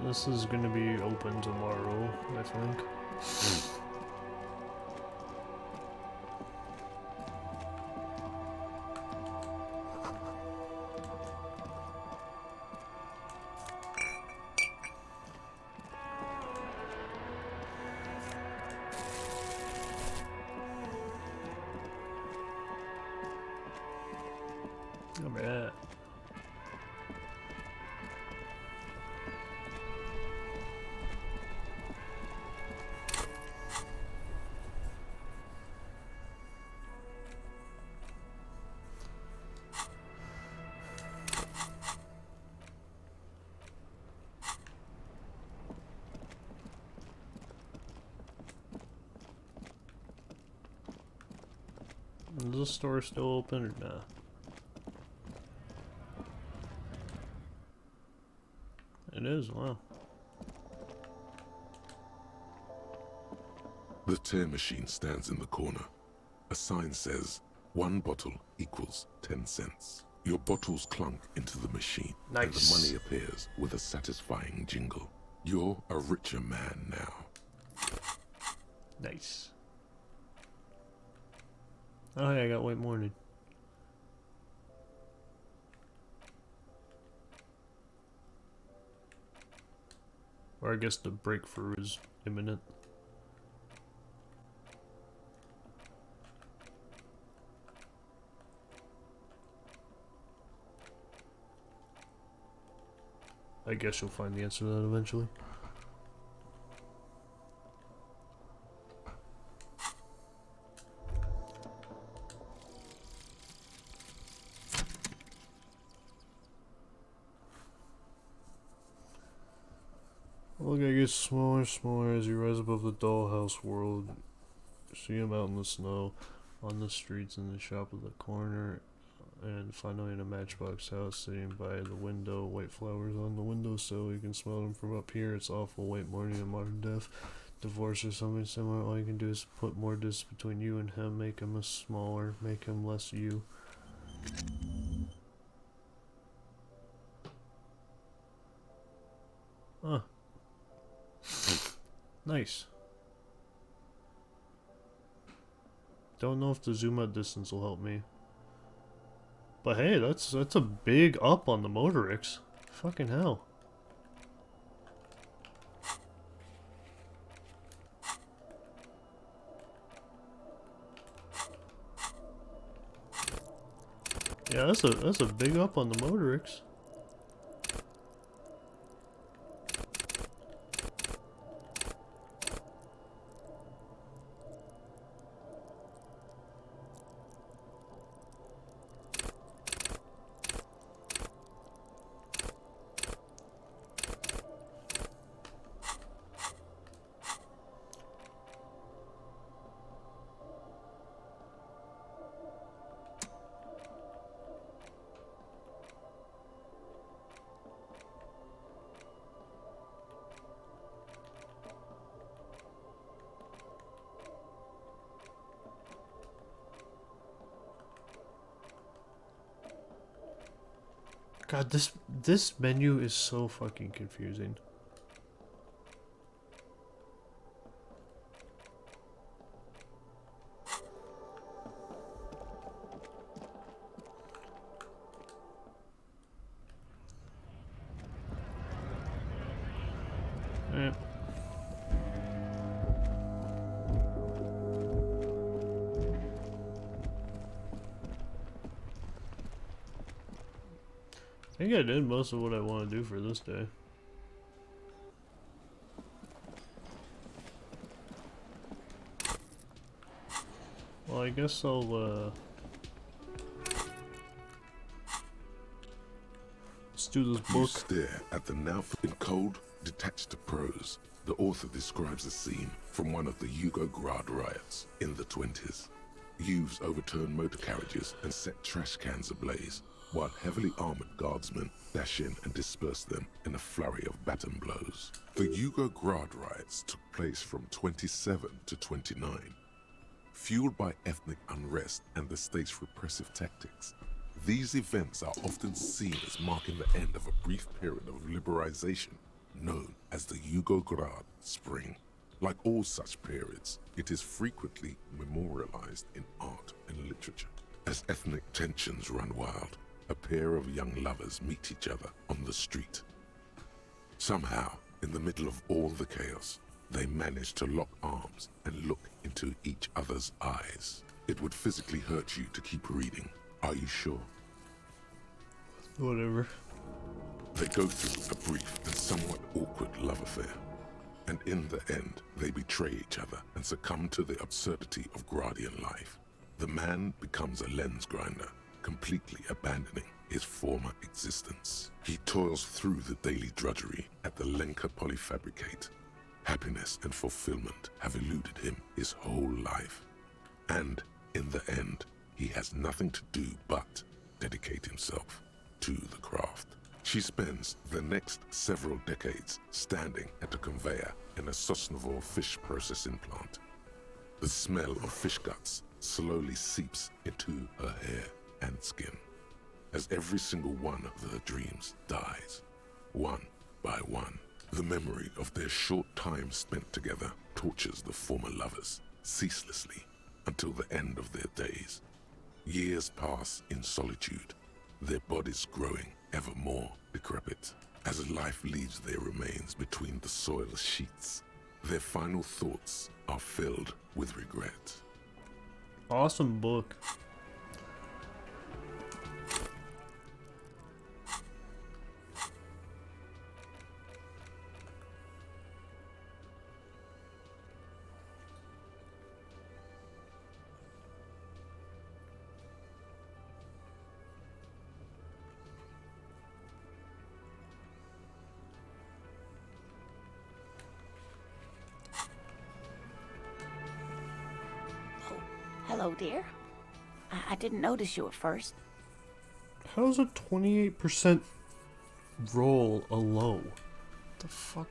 This is gonna be open tomorrow, I think. Oh man. Is the store still open or not? It is, wow. The tear machine stands in the corner. A sign says, 1 bottle equals 10 cents. Your bottles clunk into the machine, nice. And the money appears with a satisfying jingle. You're a richer man now. Nice. Oh hey, I got white morning. Or I guess the breakthrough is imminent. I guess you'll find the answer to that eventually. Look, I get smaller and smaller as you rise above the dollhouse world. See him out in the snow, on the streets, in the shop at the corner, and finally in a matchbox house sitting by the window. White flowers on the windowsill, you can smell them from up here. It's awful. White morning and modern death. Divorce or something similar. All you can do is put more distance between you and him, make him a smaller, make him less you. Huh. Nice. Don't know if the zoom out distance will help me. But hey, that's a big up on the Motorix. Fucking hell. Yeah, that's a big up on the Motorix. God, this menu is so fucking confusing. Eh. I think I did most of what I want to do for this day. Well, I guess I'll, let's do this book. You stare at the now in cold, detached prose. The author describes a scene from one of the Yugograd riots in the 20s. Youths overturned motor carriages and set trash cans ablaze, while heavily armored guardsmen dash in and disperse them in a flurry of baton blows. The Yugograd riots took place from 27 to 29. Fueled by ethnic unrest and the state's repressive tactics, these events are often seen as marking the end of a brief period of liberalization known as the Yugograd Spring. Like all such periods, it is frequently memorialized in art and literature. As ethnic tensions run wild, a pair of young lovers meet each other on the street. Somehow, in the middle of all the chaos, they manage to lock arms and look into each other's eyes. It would physically hurt you to keep reading. Are you sure? Whatever. They go through a brief and somewhat awkward love affair. And in the end, they betray each other and succumb to the absurdity of Gradian life. The man becomes a lens grinder, completely abandoning his former existence. He toils through the daily drudgery at the Lenka Polyfabricate. Happiness and fulfillment have eluded him his whole life. And in the end, he has nothing to do but dedicate himself to the craft. She spends the next several decades standing at a conveyor in a Sosnovo fish processing plant. The smell of fish guts slowly seeps into her hair and skin, as every single one of her dreams dies, one by one. The memory of their short time spent together tortures the former lovers ceaselessly until the end of their days. Years pass in solitude, their bodies growing ever more decrepit. As life leaves their remains between the soil sheets, their final thoughts are filled with regret. Awesome book. Hello, dear. I didn't notice you at first. How's a 28% roll a low? What the fuck?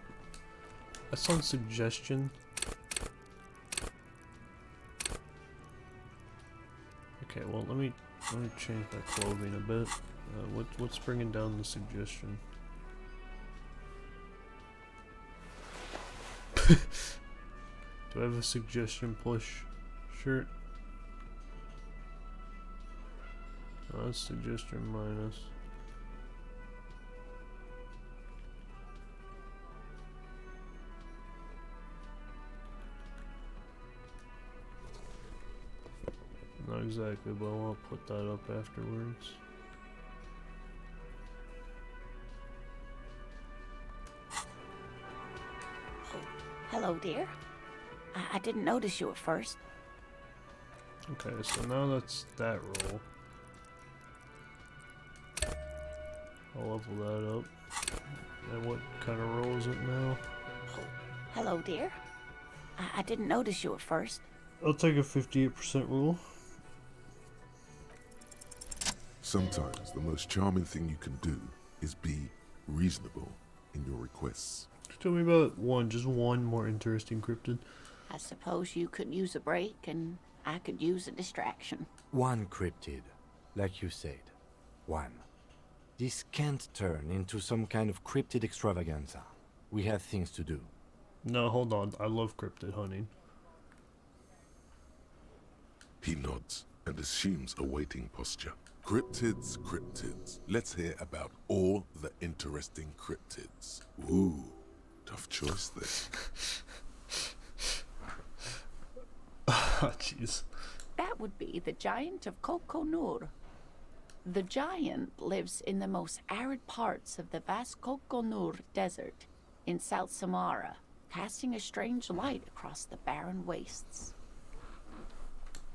That's on suggestion. Okay, well let me change my clothing a bit. What's bringing down the suggestion? Do I have a suggestion plush shirt? Oh, that's suggestion minus. Not exactly, but I'll put that up afterwards. Hello, dear. I didn't notice you at first. Okay, so now that's that roll. I'll level that up. And what kind of roll is it now? Hello, dear. I didn't notice you at first. I'll take a 58% roll. Sometimes the most charming thing you can do is be reasonable in your requests. Tell me about just one more interesting cryptid. I suppose you could use a break and I could use a distraction. One cryptid, like you said. One. This can't turn into some kind of cryptid extravaganza. We have things to do. No, hold on. I love cryptid hunting. He nods and assumes a waiting posture. Cryptids, cryptids. Let's hear about all the interesting cryptids. Ooh, tough choice there. Ah, jeez. That would be the giant of Kokonur. The giant lives in the most arid parts of the vast Kokonur Desert in South Samara, casting a strange light across the barren wastes.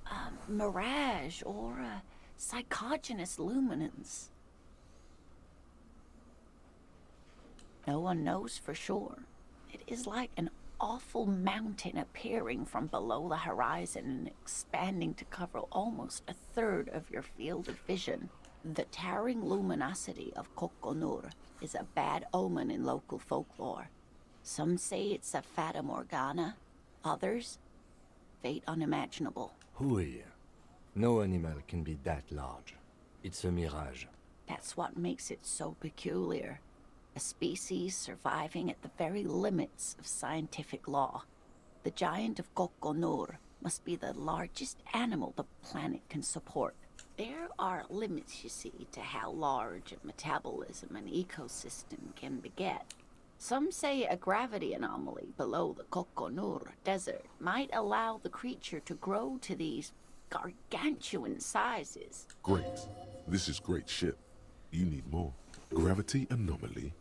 A mirage or a psychogenous luminance. No one knows for sure. It is like an awful mountain appearing from below the horizon and expanding to cover almost a third of your field of vision. The towering luminosity of Kokonur is a bad omen in local folklore. Some say it's a fata morgana, others, fate unimaginable. Hooey. No animal can be that large. It's a mirage. That's what makes it so peculiar. a species surviving at the very limits of scientific law. The giant of Kokonur must be the largest animal the planet can support. There are limits, you see, to how large a metabolism an ecosystem can beget. Some say a gravity anomaly below the Kokonur desert might allow the creature to grow to these gargantuan sizes. Great. This is great shit. You need more. Gravity anomaly?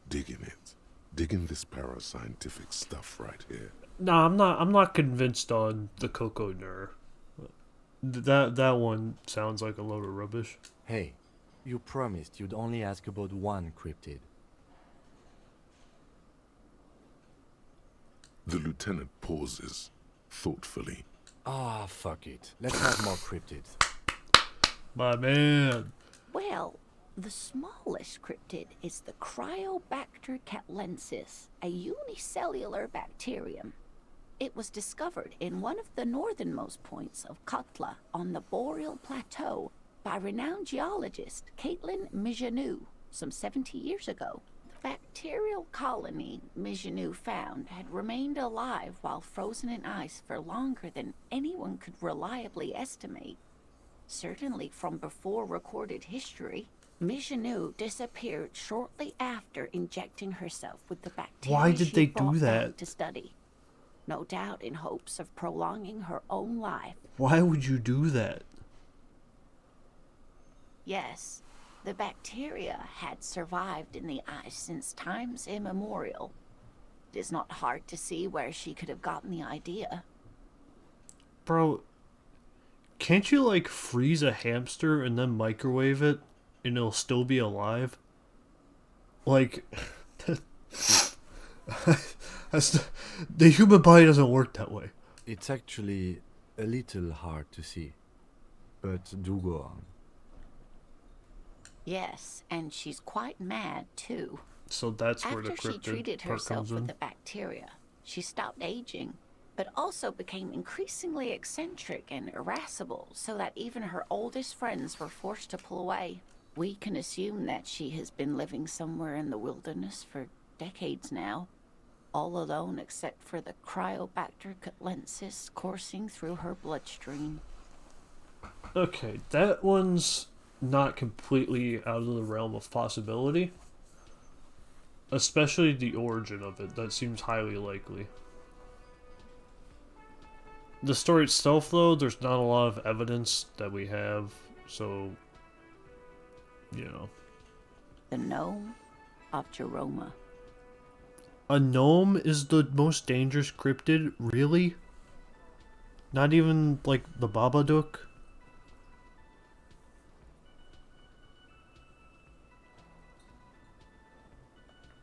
Dig in it. Dig in this parascientific stuff right here. No, I'm not convinced on the Coco Nur. That one sounds like a load of rubbish. Hey, you promised you'd only ask about one cryptid. The lieutenant pauses, thoughtfully. Ah, fuck it. Let's have more cryptids. My man. Well, the smallest cryptid is the Cryobacter catlensis, a unicellular bacterium. It was discovered in one of the northernmost points of Katla on the Boreal Plateau by renowned geologist Caitlin Mijanou some 70 years ago. The bacterial colony Mijanou found had remained alive while frozen in ice for longer than anyone could reliably estimate. Certainly from before recorded history, Mijanou disappeared shortly after injecting herself with the bacteria Why did she they brought do back that? to study. No doubt in hopes of prolonging her own life. Why would you do that? Yes, the bacteria had survived in the ice since times immemorial. It is not hard to see where she could have gotten the idea. Bro, can't you like freeze a hamster and then microwave it and it'll still be alive? Like, the human body doesn't work that way. It's actually a little hard to see, but do go on. Yes, and she's quite mad too. So that's where the After she cryptid treated part herself comes with in. the bacteria, she stopped aging, but also became increasingly eccentric and irascible, so that even her oldest friends were forced to pull away. We can assume that she has been living somewhere in the wilderness for decades now, all alone except for the Cryobacter catlensis coursing through her bloodstream. Okay, that one's not completely out of the realm of possibility. Especially the origin of it. That seems highly likely. The story itself, though, there's not a lot of evidence that we have, so, you know. The gnome of Jeroma. A gnome is the most dangerous cryptid? Really? Not even, like, the Babadook?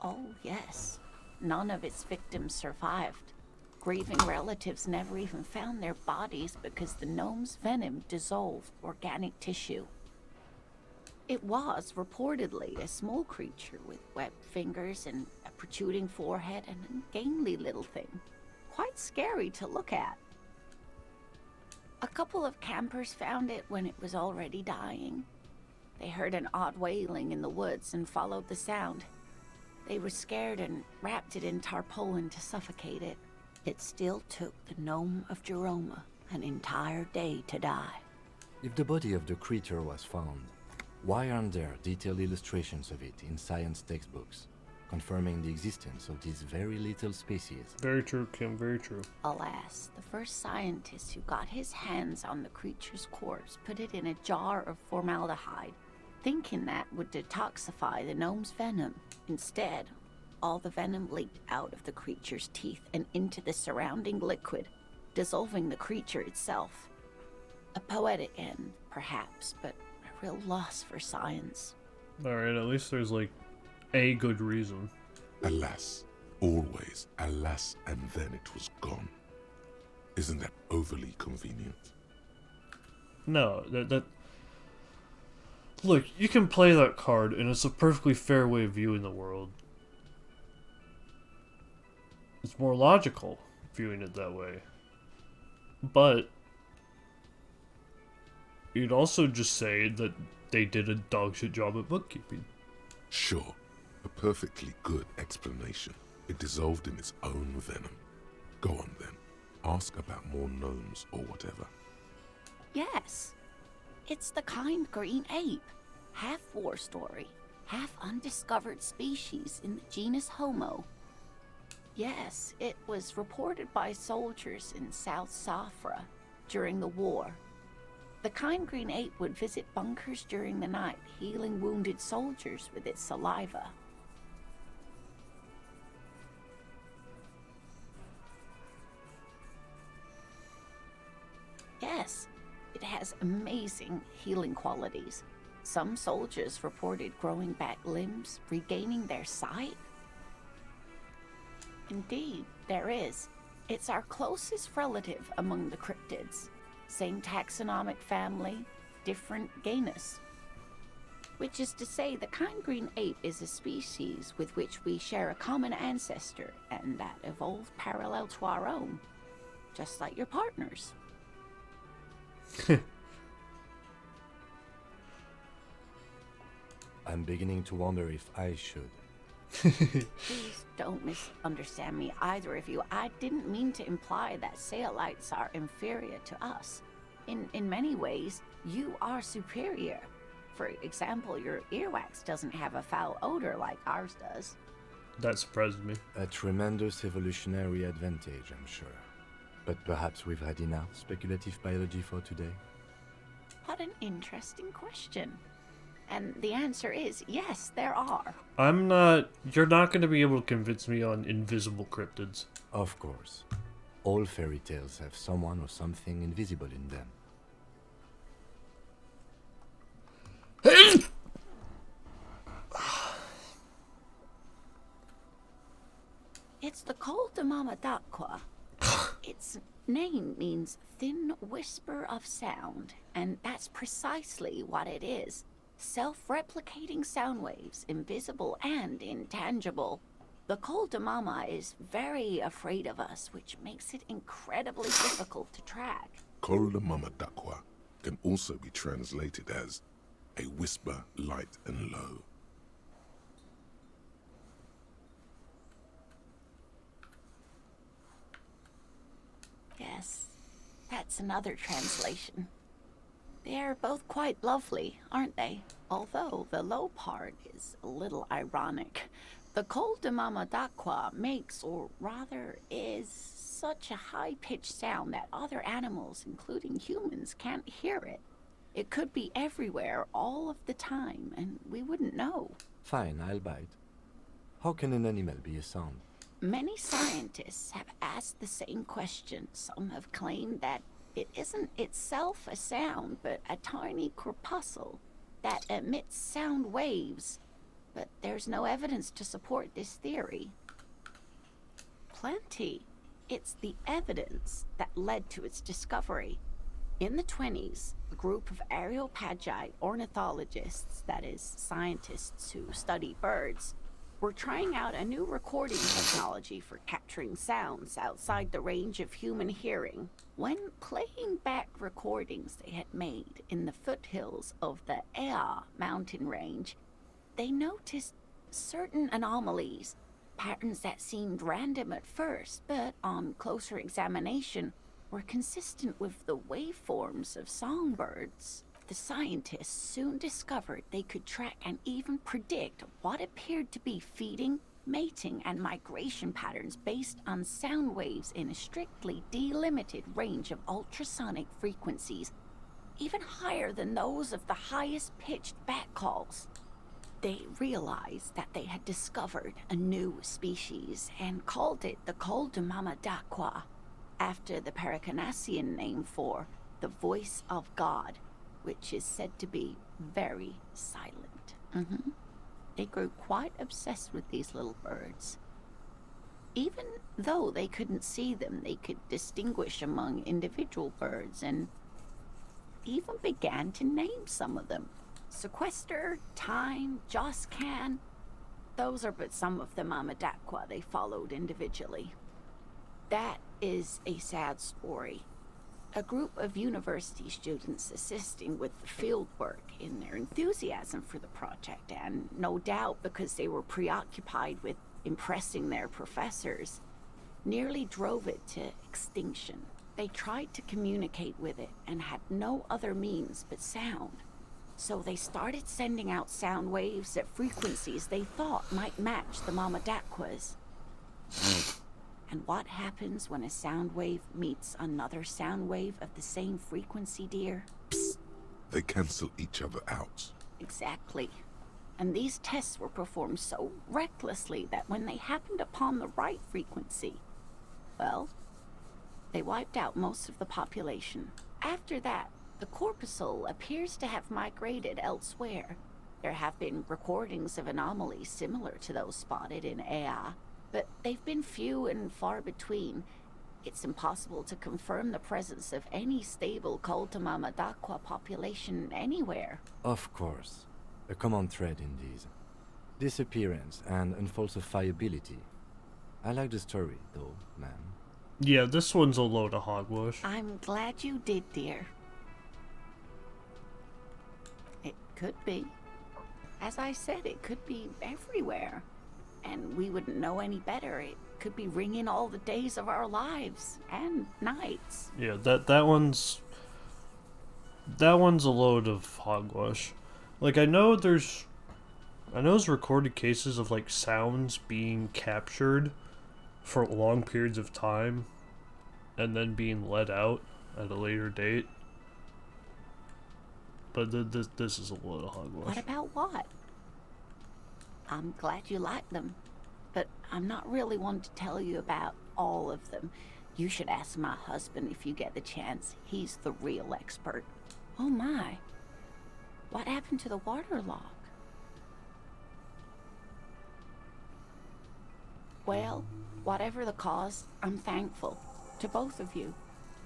Oh, yes. None of its victims survived. Grieving relatives never even found their bodies because the gnome's venom dissolved organic tissue. It was reportedly a small creature with webbed fingers and a protruding forehead and a ungainly little thing. Quite scary to look at. A couple of campers found it when it was already dying. They heard an odd wailing in the woods and followed the sound. They were scared and wrapped it in tarpaulin to suffocate it. It still took the gnome of Jeroma an entire day to die. If the body of the creature was found, why aren't there detailed illustrations of it in science textbooks, confirming the existence of these very little species? Very true, Kim, very true. Alas, the first scientist who got his hands on the creature's corpse put it in a jar of formaldehyde, thinking that would detoxify the gnome's venom. Instead, all the venom leaked out of the creature's teeth and into the surrounding liquid, dissolving the creature itself. A poetic end, perhaps, but a real loss for science. Alright, at least there's, like, a good reason. Alas, always, alas, and then it was gone. Isn't that overly convenient? No, that... Look, you can play that card, and it's a perfectly fair way of viewing the world. It's more logical, viewing it that way. But... you'd also just say that they did a dogshit job at bookkeeping. Sure, A perfectly good explanation. It dissolved in its own venom. Go on then. Ask about more gnomes or whatever. Yes. It's the kind green ape. Half war story, half undiscovered species in the genus Homo. Yes, it was reported by soldiers in South Safra during the war. The kind green ape would visit bunkers during the night, healing wounded soldiers with its saliva. Yes, it has amazing healing qualities. Some soldiers reported growing back limbs, regaining their sight. Indeed, there is. It's our closest relative among the cryptids. Same taxonomic family, different genus. Which is to say, the kind green ape is a species with which we share a common ancestor, and that evolved parallel to our own. Just like your partners. I'm beginning to wonder if I should. Please don't misunderstand me, either of you. I didn't mean to imply that Saolites are inferior to us. In many ways, you are superior. For example, your earwax doesn't have a foul odor like ours does. That surprised me. A tremendous evolutionary advantage, I'm sure. But perhaps we've had enough speculative biology for today? What an interesting question. And the answer is yes, there are. You're not going to be able to convince me on invisible cryptids. Of course. All fairy tales have someone or something invisible in them. It's the Col de Mamadaqua. Its name means thin whisper of sound, and that's precisely what it is. Self-replicating sound waves, invisible and intangible. The Col de Mama is very afraid of us, which makes it incredibly difficult to track. Col de Mamadaqua can also be translated as a whisper light and low. Yes, that's another translation. They're both quite lovely, aren't they? Although the low part is a little ironic. The Col de Mamadaqua makes, or rather is, such a high-pitched sound that other animals, including humans, can't hear it. It could be everywhere all of the time, and we wouldn't know. Fine, I'll bite. How can an animal be a sound? Many scientists have asked the same question. Some have claimed that it isn't itself a sound, but a tiny corpuscle that emits sound waves. But there's no evidence to support this theory. Plenty. It's the evidence that led to its discovery. In the 1920s, a group of areopagite ornithologists, that is, scientists who study birds, were trying out a new recording technology for capturing sounds outside the range of human hearing. When playing back recordings they had made in the foothills of the Ea mountain range, they noticed certain anomalies, patterns that seemed random at first, but on closer examination were consistent with the waveforms of songbirds. The scientists soon discovered they could track and even predict what appeared to be feeding, mating, and migration patterns based on sound waves in a strictly delimited range of ultrasonic frequencies, even higher than those of the highest pitched bat calls. They realized that they had discovered a new species and called it the Col de Mamadaqua, after the Paracanassian name for the voice of God, which is said to be very silent. They grew quite obsessed with these little birds. Even though they couldn't see them, they could distinguish among individual birds and even began to name some of them. Sequester, Time, Joscan, those are but some of the Mamadaqua they followed individually. That is a sad story. a group of university students assisting with the field work in their enthusiasm for the project, and no doubt because they were preoccupied with impressing their professors, nearly drove it to extinction. They tried to communicate with it and had no other means but sound. So they started sending out sound waves at frequencies they thought might match the Mamadakwas. And what happens when a sound wave meets another sound wave of the same frequency, dear? Psst. They cancel each other out. Exactly. And these tests were performed so recklessly that when they happened upon the right frequency, well, they wiped out most of the population. After that, the corpuscle appears to have migrated elsewhere. There have been recordings of anomalies similar to those spotted in Ea, but they've been few and far between. It's impossible to confirm the presence of any stable Mamadakwa population anywhere. Of course. A common thread in these. Disappearance and unfalsifiability. I like the story, though, man. Yeah, this one's a load of hogwash. I'm glad you did, dear. It could be. As I said, it could be everywhere. And we wouldn't know any better. It could be ringing all the days of our lives and nights. Yeah, that one's a load of hogwash. Like, I know there's recorded cases of like sounds being captured for long periods of time and then being let out at a later date. But this is a load of hogwash. What about what? I'm glad you like them, but I'm not really one to tell you about all of them. You should ask my husband if you get the chance. He's the real expert. Oh my. What happened to the water lock? Well, whatever the cause, I'm thankful. To both of you.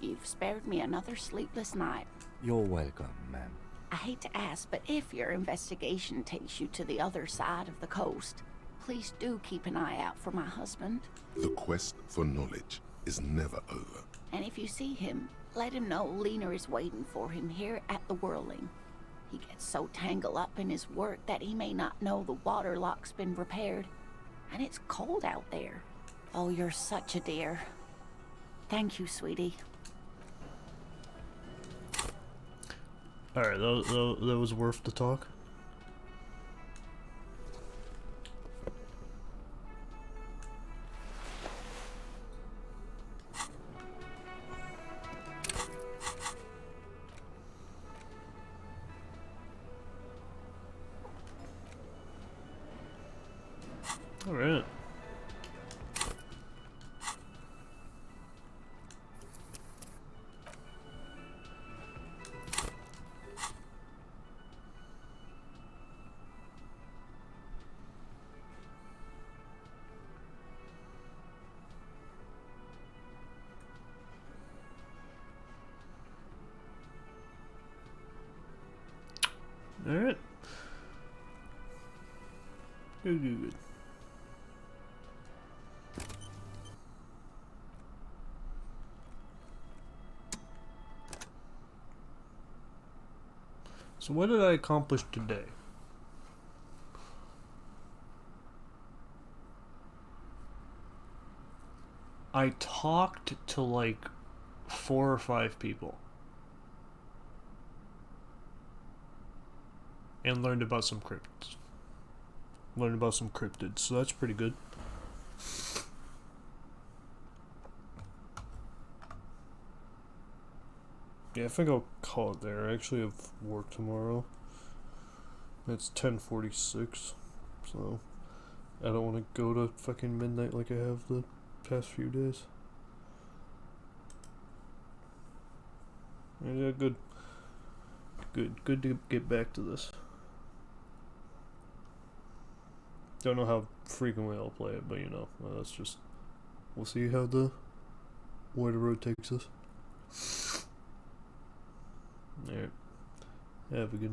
You've spared me another sleepless night. You're welcome, ma'am. I hate to ask, but if your investigation takes you to the other side of the coast, please do keep an eye out for my husband. The quest for knowledge is never over. And if you see him, let him know Lena is waiting for him here at the Whirling. He gets so tangled up in his work that he may not know the water lock's been repaired. And it's cold out there. Oh, you're such a dear. Thank you, sweetie. Alright, that was worth the talk. Alright. Alright. Good. So what did I accomplish today? I talked to like 4 or 5 people. And learned about some cryptids. So that's pretty good. Yeah, I think I'll call it there. I actually have work tomorrow. It's 10:46, so I don't want to go to fucking midnight like I have the past few days. Yeah, good to get back to this. Don't know how frequently I'll play it, but you know, that's just, we'll see how the road takes us. Alright, have a good